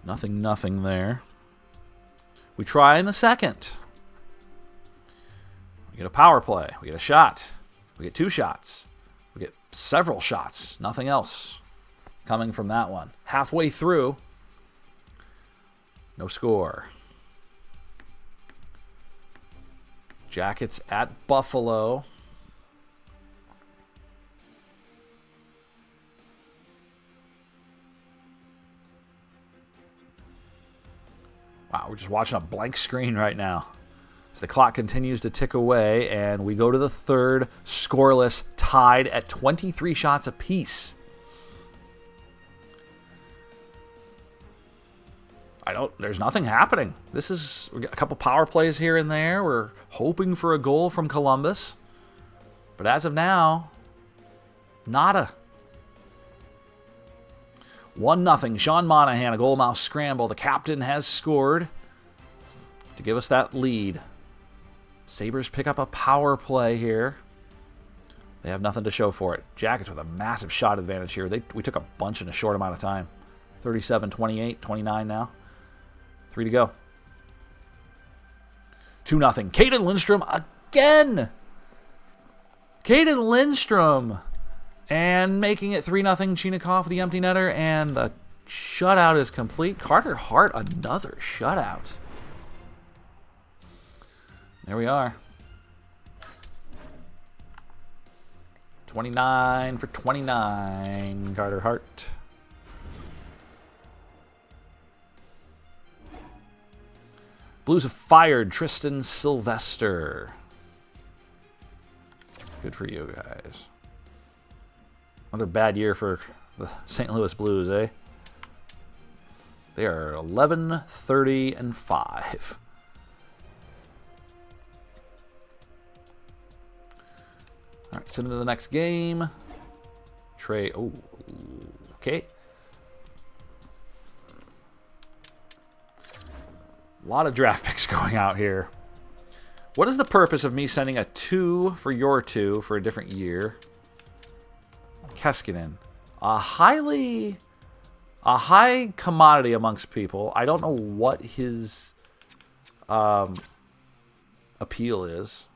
Nothing there. We try in the second. We get a power play. We get a shot. We get 2 shots. We get several shots. Nothing else coming from that one. Halfway through, no score. Jackets at Buffalo. Wow, we're just watching a blank screen right now as the clock continues to tick away, and we go to the third, scoreless, tied at 23 shots apiece. There's nothing happening. We got a couple power plays here and there. We're hoping for a goal from Columbus. But as of now, nada. 1-0. Sean Monahan, a goal mouth scramble. The captain has scored to give us that lead. Sabres pick up a power play here. They have nothing to show for it. Jackets with a massive shot advantage here. We took a bunch in a short amount of time. 37, 28, 29 now. 3 to go. 2-0. Caden Lindstrom again. Caden Lindstrom. And making it 3-0. Chinakhov, the empty netter. And the shutout is complete. Carter Hart, another shutout. There we are. 29 for 29, Carter Hart. Blues have fired Tristan Sylvester. Good for you guys. Another bad year for the St. Louis Blues, eh? They are 11-30-5. All right, send into the next game. Trey. Oh, okay. A lot of draft picks going out here. What is the purpose of me sending a 2 for your 2 for a different year? Keskinen. A high commodity amongst people. I don't know what his appeal is.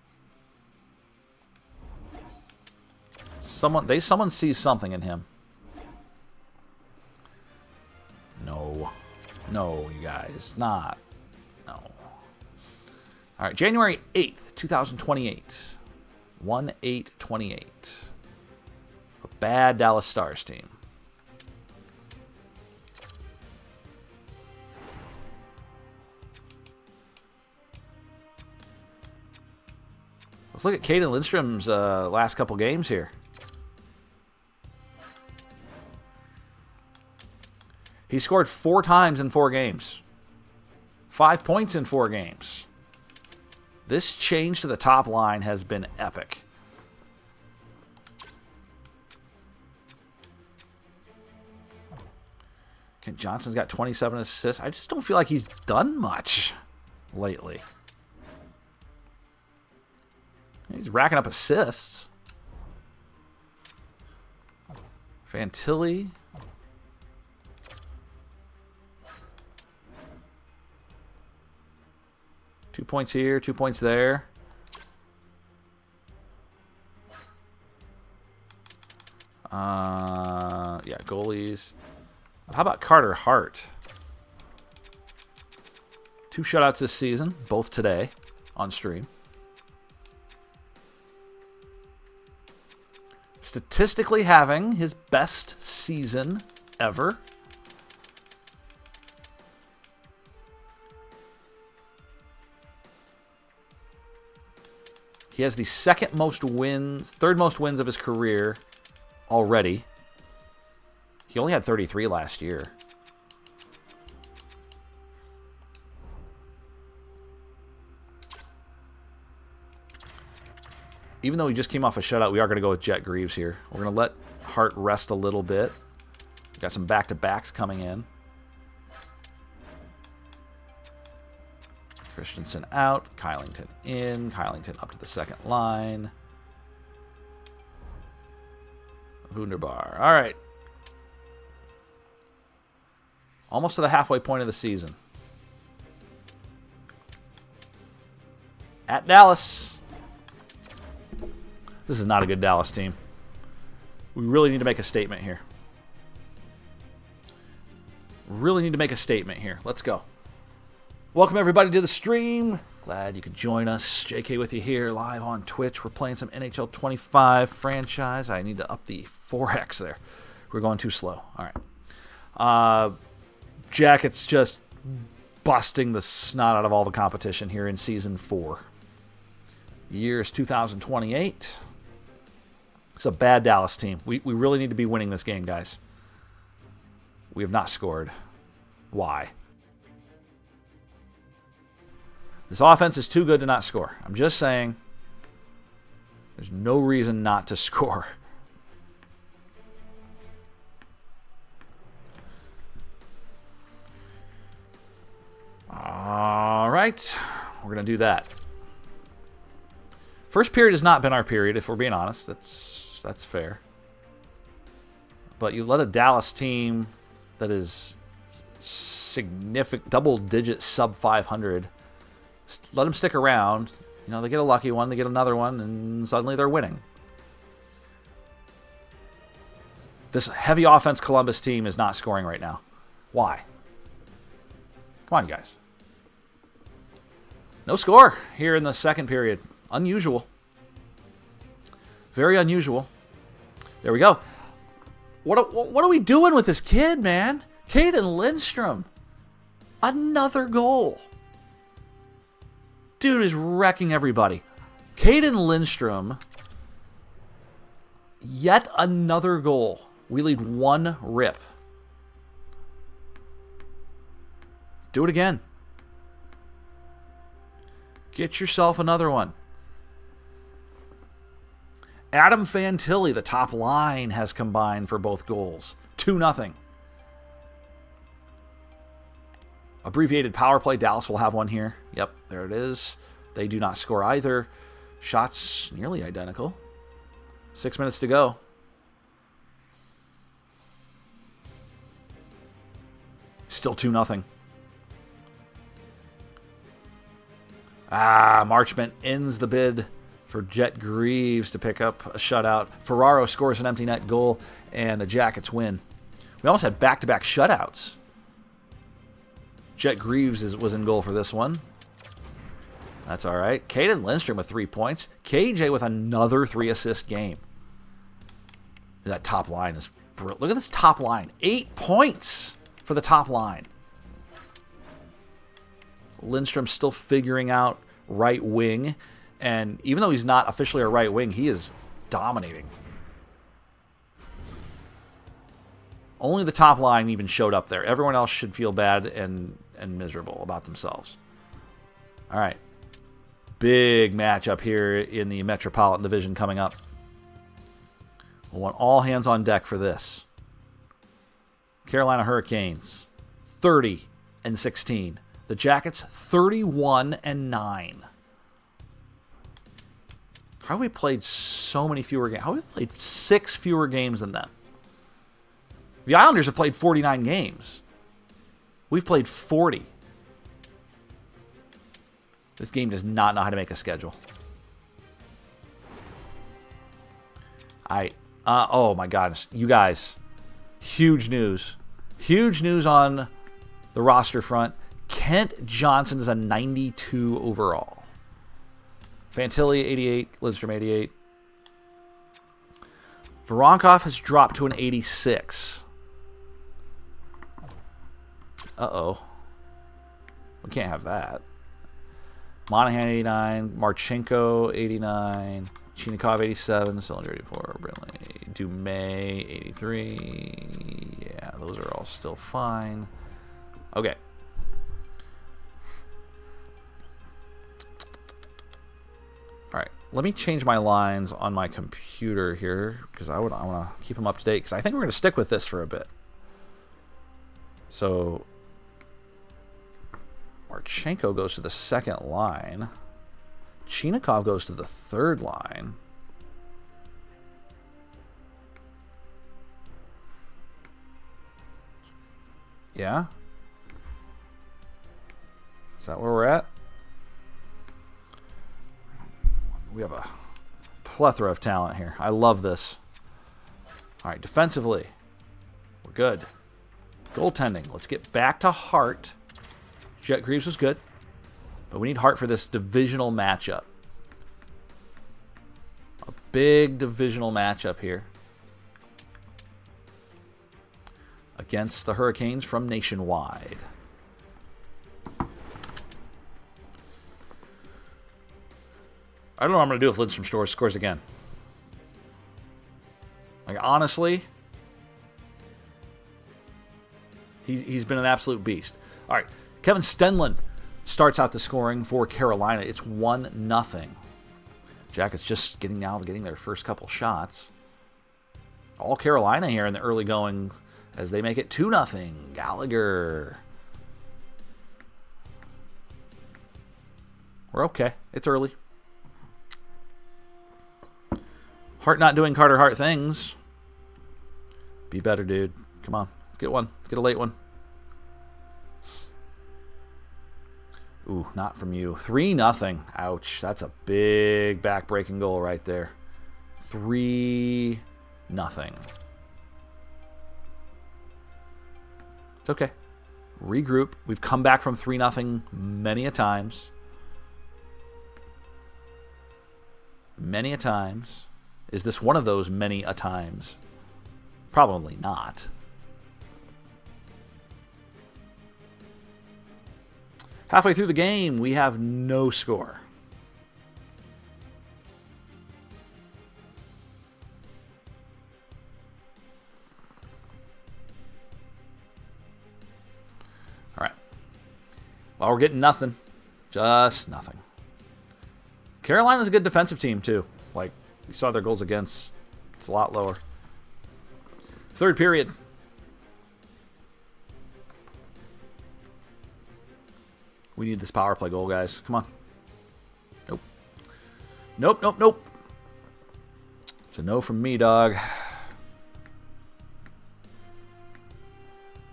Someone sees something in him. No, you guys, not. No. All right, January 8th, 2028. 1/8/28. A bad Dallas Stars team. Let's look at Caden Lindstrom's last couple games here. He scored 4 times in 4 games. 5 points in 4 games. This change to the top line has been epic. Kent Johnson's got 27 assists. I just don't feel like he's done much lately. He's racking up assists. Fantilli. Two points here, 2 points there. Yeah, goalies. How about Carter Hart? 2 shutouts this season, both today on stream. Statistically having his best season ever. He has the third most wins of his career already. He only had 33 last year. Even though he just came off a shutout, we are going to go with Jet Greaves here. We're going to let Hart rest a little bit. Got some back-to-backs coming in. Christensen out. Kylington in. Kylington up to the second line. Wunderbar. All right. Almost to the halfway point of the season. At Dallas. This is not a good Dallas team. We really need to make a statement here. Really need to make a statement here. Let's go. Welcome, everybody, to the stream. Glad you could join us. JK with you here live on Twitch. We're playing some NHL 25 franchise. I need to up the 4X there. We're going too slow. All right. Jackets just busting the snot out of all the competition here in Season 4. Year is 2028. It's a bad Dallas team. We really need to be winning this game, guys. We have not scored. Why? This offense is too good to not score. I'm just saying there's no reason not to score. All right. We're going to do that. First period has not been our period, if we're being honest. That's fair. But you let a Dallas team that is significant, double-digit sub 500, let them stick around. You know, they get a lucky one, they get another one, and suddenly they're winning. This heavy offense Columbus team is not scoring right now. Why? Come on, you guys. No score here in the second period. Unusual. Very unusual. There we go. What are we doing with this kid, man? Caden Lindstrom. Another goal. Dude is wrecking everybody. Caden Lindstrom. Yet another goal. We lead one rip. Do it again. Get yourself another one. Adam Fantilli, the top line, has combined for both goals. 2-0. Abbreviated power play. Dallas will have one here. Yep, there it is. They do not score either. Shots nearly identical. 6 minutes to go. Still 2-0. Marchment ends the bid for Jet Greaves to pick up a shutout. Ferraro scores an empty net goal, and the Jackets win. We almost had back-to-back shutouts. Jet Greaves was in goal for this one. That's all right. Caden Lindstrom with 3 points. KJ with another 3-assist game. That top line is brilliant. Look at this top line. 8 points for the top line. Lindstrom still figuring out right wing. And even though he's not officially a right wing, he is dominating. Only the top line even showed up there. Everyone else should feel bad and miserable about themselves. All right. Big matchup here in the Metropolitan Division coming up. We'll want all hands on deck for this. Carolina Hurricanes, 30-16. The Jackets, 31-9. How have we played so many fewer games? How have we played 6 fewer games than them? The Islanders have played 49 games. We've played 40. This game does not know how to make a schedule. Oh my gosh. You guys. Huge news. Huge news on the roster front. Kent Johnson is a 92 overall. Fantilli, 88. Lindstrom, 88. Voronkov has dropped to an 86. Uh-oh. We can't have that. Monahan, 89. Marchenko, 89. Chinikov, 87. Cylinder, 84. Brindley. Dumais, 83. Yeah, those are all still fine. Okay. All right. Let me change my lines on my computer here because I want to keep them up to date because I think we're going to stick with this for a bit. So Marchenko goes to the second line. Chinikov goes to the third line. Yeah? Is that where we're at? We have a plethora of talent here. I love this. All right, defensively, we're good. Goaltending, let's get back to Hart. Jet Greaves was good, but we need Hart for this divisional matchup. A big divisional matchup here against the Hurricanes from Nationwide. I don't know what I'm going to do if Lidstrom scores again. Like, honestly, he's been an absolute beast. All right, Kevin Stenlund starts out the scoring for Carolina. It's 1-0. Jackets just getting their first couple shots. All Carolina here in the early going as they make it 2-0. Gallagher. We're okay. It's early. Hart not doing Carter Hart things. Be better, dude. Come on. Let's get one. Let's get a late one. Ooh, not from you. 3-0. Ouch. That's a big back-breaking goal right there. 3-0. It's okay. Regroup. We've come back from 3-0 many a times. Many a times. Is this one of those many a times? Probably not. Halfway through the game, we have no score. All right. Well, we're getting nothing. Just nothing. Carolina's a good defensive team, too. Like, we saw their goals against. It's a lot lower. Third period. We need this power play goal, guys. Come on. Nope. Nope, nope, nope. It's a no from me, dog.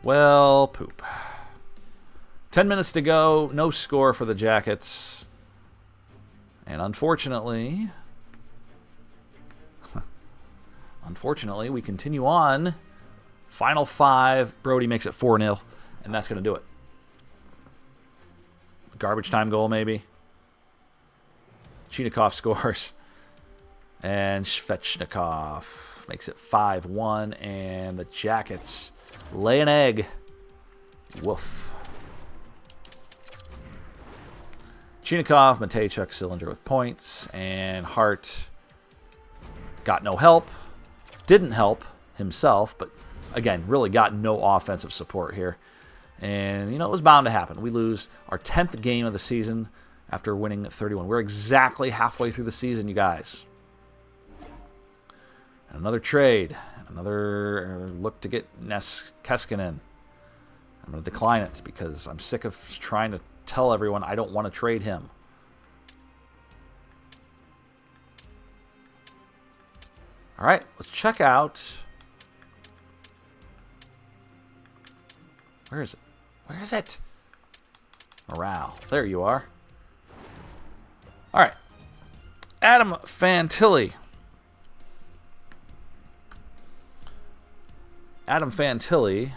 Well, poop. 10 minutes to go. No score for the Jackets. And unfortunately... Unfortunately, we continue on. Final 5. Brody makes it 4-0, and that's going to do it. Garbage time goal, maybe. Chinikov scores. And Svechnikov makes it 5-1, and the Jackets lay an egg. Woof. Chinikov, Matejchuk, Sillinger with points, and Hart got no help. Didn't help himself, but again, really got no offensive support here. And, you know, it was bound to happen. We lose our 10th game of the season after winning 31. We're exactly halfway through the season, you guys. And another trade. Another look to get Keskinen. I'm going to decline it because I'm sick of trying to tell everyone I don't want to trade him. All right, let's check out. Where is it? Where is it? Morale. There you are. All right. Adam Fantilli. Adam Fantilli.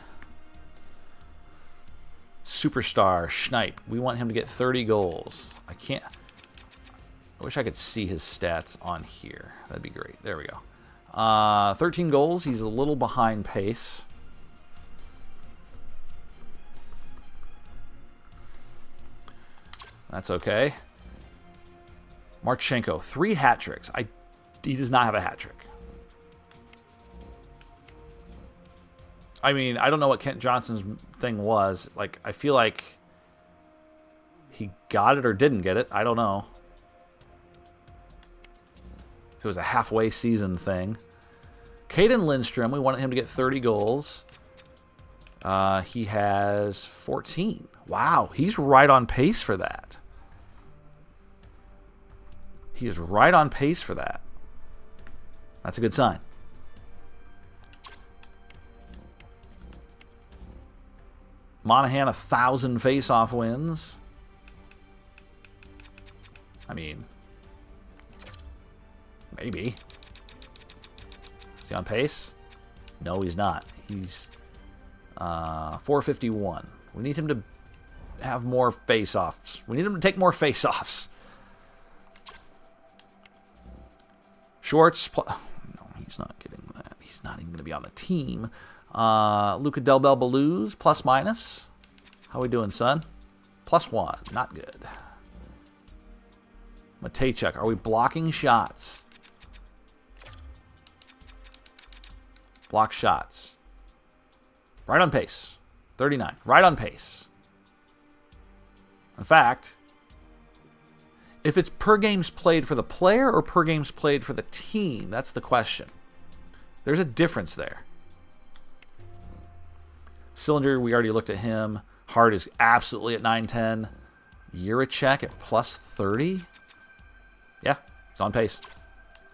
Superstar. Schneip. We want him to get 30 goals. I can't. I wish I could see his stats on here. That'd be great. There we go. 13 goals. He's a little behind pace. That's okay. Marchenko, 3 hat tricks. He does not have a hat trick. I mean, I don't know what Kent Johnson's thing was. Like, I feel like he got it or didn't get it. I don't know. If it was a halfway season thing. Caden Lindstrom, we wanted him to get 30 goals. He has 14. Wow, he's right on pace for that. He is right on pace for that. That's a good sign. Monahan, 1,000 face-off wins. I mean, Maybe. Is he on pace? No, he's not. He's 451. We need him to have more face-offs. We need him to take more face-offs. Schwartz. No, he's not getting that. He's not even going to be on the team. Luca Del Bel Baluz, plus minus. How we doing, son? +1. Not good. Matejchuk. Are we blocking shots? Block shots. Right on pace. 39. Right on pace. In fact, if it's per games played for the player or per games played for the team, that's the question. There's a difference there. Cylinder, we already looked at him. Hart is absolutely at 910. Juracek at +30. Yeah, he's on pace.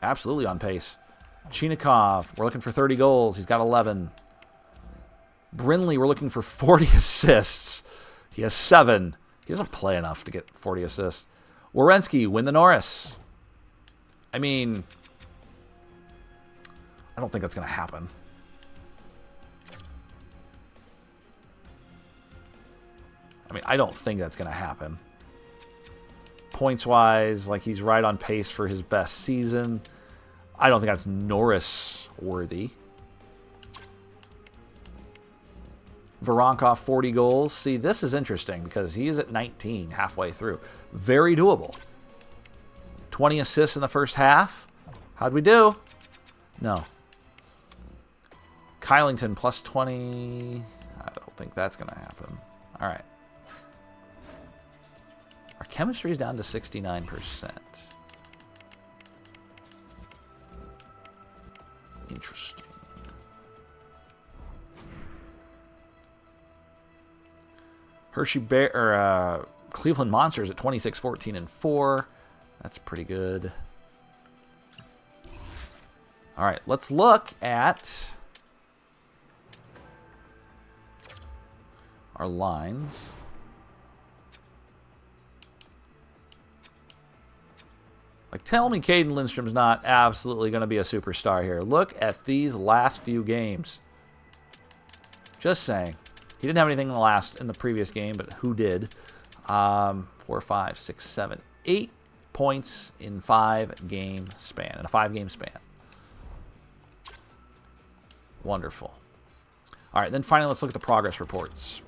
Absolutely on pace. Chinikov, we're looking for 30 goals. He's got 11. Brindley, we're looking for 40 assists. He has 7. He doesn't play enough to get 40 assists. Werenski, win the Norris. I mean, I don't think that's going to happen. I don't think that's going to happen. Points-wise, like he's right on pace for his best season. I don't think that's Norris-worthy. Voronkov, 40 goals. See, this is interesting because he is at 19 halfway through. Very doable. 20 assists in the first half. How'd we do? No. Kylington, +20. I don't think that's going to happen. All right. Our chemistry is down to 69%. Interesting. Cleveland Monsters at 26, 14, and 4. That's pretty good. All right, let's look at our lines. Like, tell me Caden Lindstrom's not absolutely going to be a superstar here. Look at these last few games. Just saying. He didn't have anything in the previous game, but who did? 4, 5, 6, 7, 8 points in 5-game span. In a 5-game span. Wonderful. All right, then finally let's look at the progress reports.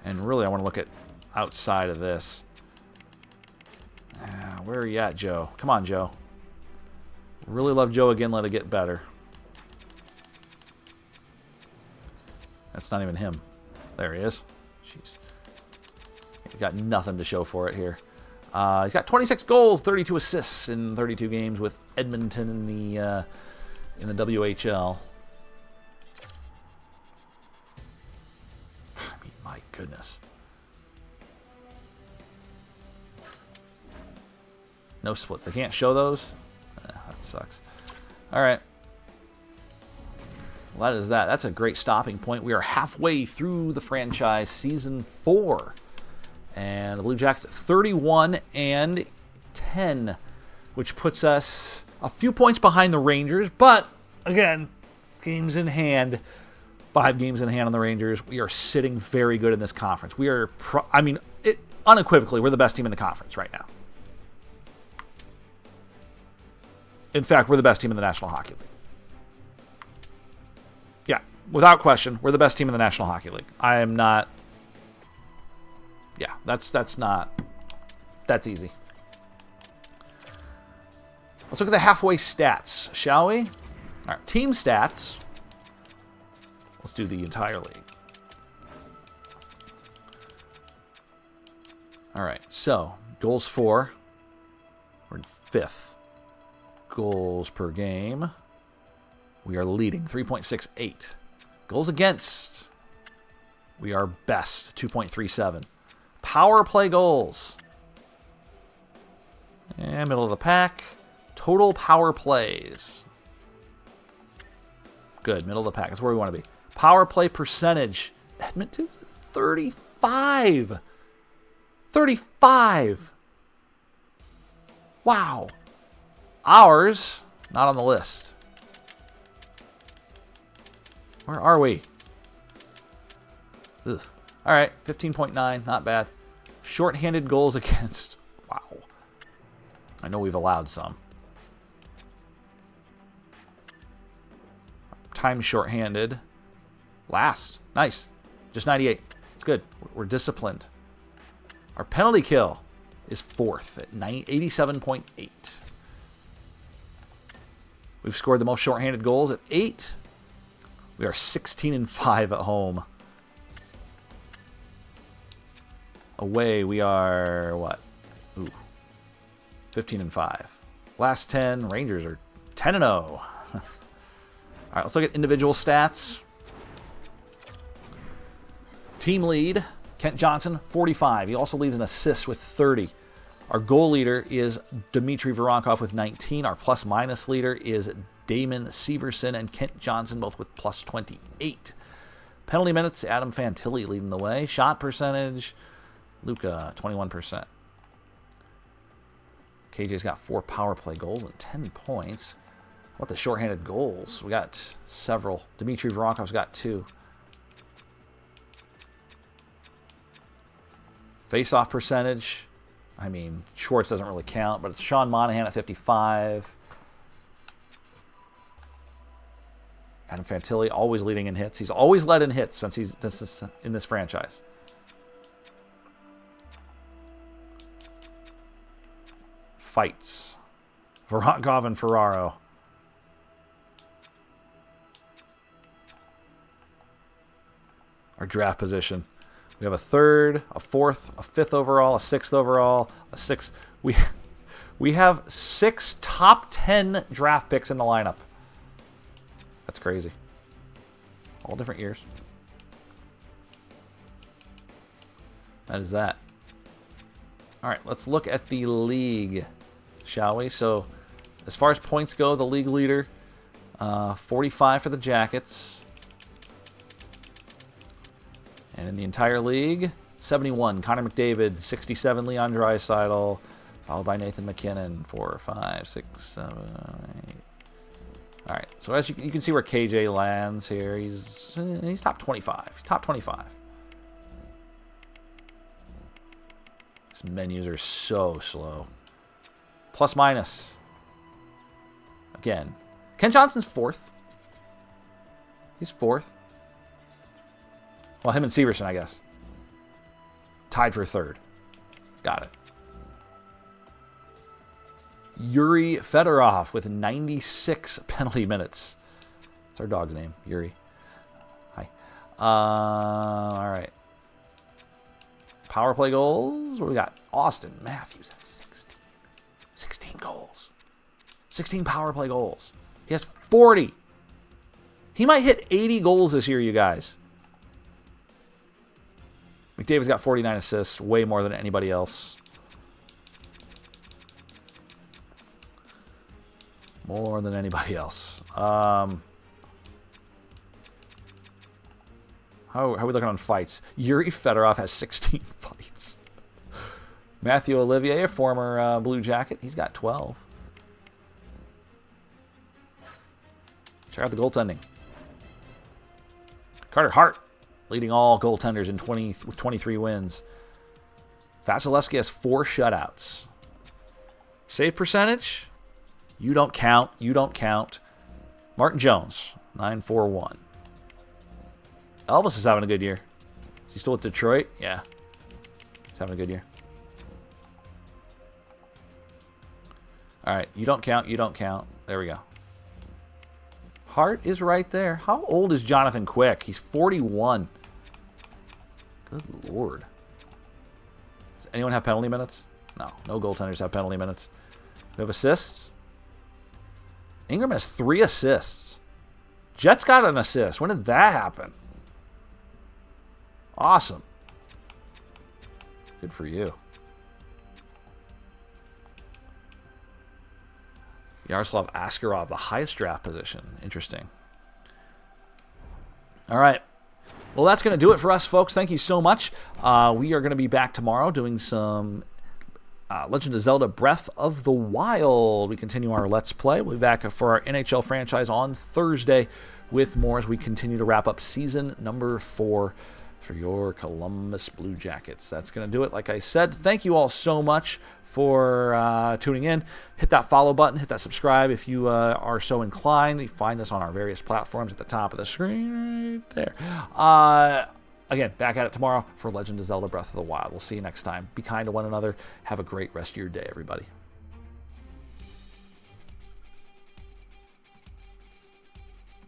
And really, I want to look at outside of this. Where are you at, Joe? Come on, Joe. Really love Joe again. Let it get better. That's not even him. There he is. Jeez. He's got nothing to show for it here. He's got 26 goals, 32 assists in 32 games with Edmonton in the WHL. I mean, my goodness. No splits. They can't show those? That sucks. All right. Well, that is that. That's a great stopping point. We are halfway through the franchise, Season 4. And the Blue Jackets at 31-10, which puts us a few points behind the Rangers. But, again, games in hand. 5 games in hand on the Rangers. We are sitting very good in this conference. We are, unequivocally, we're the best team in the conference right now. In fact, we're the best team in the National Hockey League. Yeah, without question, we're the best team in the National Hockey League. I am not... Yeah, that's easy. Let's look at the halfway stats, shall we? All right, team stats. Let's do the entire league. All right, so goals for. We're in 5th. Goals per game. We are leading, 3.68. Goals against. We are best, 2.37. Power play goals. And middle of the pack. Total power plays. Good, middle of the pack. That's where we want to be. Power play percentage. Edmonton's at 35. 35. Wow. Ours, not on the list. Where are we? Ugh. All right, 15.9, not bad. Short-handed goals against. Wow. I know we've allowed some. Time short-handed. Last. Nice. Just 98. It's good. We're disciplined. Our penalty kill is 4th at 87.8. We've scored the most short-handed goals at 8. We are 16-5 at home. Away, we are, what? Ooh. 15-5. Last 10, Rangers are 10-0. All right, let's look at individual stats. Team lead, Kent Johnson, 45. He also leads in assists with 30. Our goal leader is Dmitry Voronkov with 19. Our plus-minus leader is Damon Severson and Kent Johnson, both with plus 28. Penalty minutes, Adam Fantilli leading the way. Shot percentage, Luka, 21%. KJ's got 4 power play goals and 10 points. What the shorthanded goals? We got several. Dmitry Voronkov's got 2. Face-off percentage. I mean, Schwartz doesn't really count, but it's Sean Monahan at 55. Adam Fantilli always leading in hits. He's always led in hits since he's in this franchise. Fights. Voronkov and Ferraro. Our draft position. We have a 3rd, a 4th, a 5th overall, a 6th overall, a 6th. We have 6 top 10 draft picks in the lineup. That's crazy. All different years. That is that. All right, let's look at the league, shall we? So, as far as points go, the league leader, 45 for the Jackets. And in the entire league, 71, Connor McDavid, 67, Leon Draisaitl, followed by Nathan McKinnon, 4, 5, 6, 7, 8. All right, so as you can see where KJ lands here, he's top 25. He's top 25. These menus are so slow. Plus minus. Again, Ken Johnson's 4th. He's 4th. Well, him and Severson, I guess. Tied for 3rd. Got it. Yuri Fedorov with 96 penalty minutes. That's our dog's name, Yuri. Hi. All right. Power play goals. What do we got? Austin Matthews has 16 goals. 16 power play goals. He has 40. He might hit 80 goals this year, you guys. McDavid's got 49 assists, way more than anybody else. More than anybody else. How are we looking on fights? Yuri Fedorov has 16 fights. Matthew Olivier, a former Blue Jacket, he's got 12. Check out the goaltending. Carter Hart, leading all goaltenders in with 23 wins. Vasilevsky has 4 shutouts. Save percentage? You don't count. You don't count. Martin Jones, 941. Elvis is having a good year. Is he still with Detroit? Yeah. He's having a good year. All right. You don't count. You don't count. There we go. Hart is right there. How old is Jonathan Quick? He's 41. Good Lord. Does anyone have penalty minutes? No. No goaltenders have penalty minutes. We have assists. Ingram has 3 assists. Jets got an assist. When did that happen? Awesome. Good for you. Yaroslav Askarov, the highest draft position. Interesting. All right. Well, that's going to do it for us, folks. Thank you so much. We are going to be back tomorrow doing some Legend of Zelda Breath of the Wild. We continue our Let's Play. We'll be back for our NHL franchise on Thursday with more as we continue to wrap up season number 4 for your Columbus Blue Jackets. That's going to do it. Like I said, thank you all so much for tuning in. Hit that follow button. Hit that subscribe if you are so inclined. You find us on our various platforms at the top of the screen right there. Again, back at it tomorrow for Legend of Zelda Breath of the Wild. We'll see you next time. Be kind to one another. Have a great rest of your day, everybody.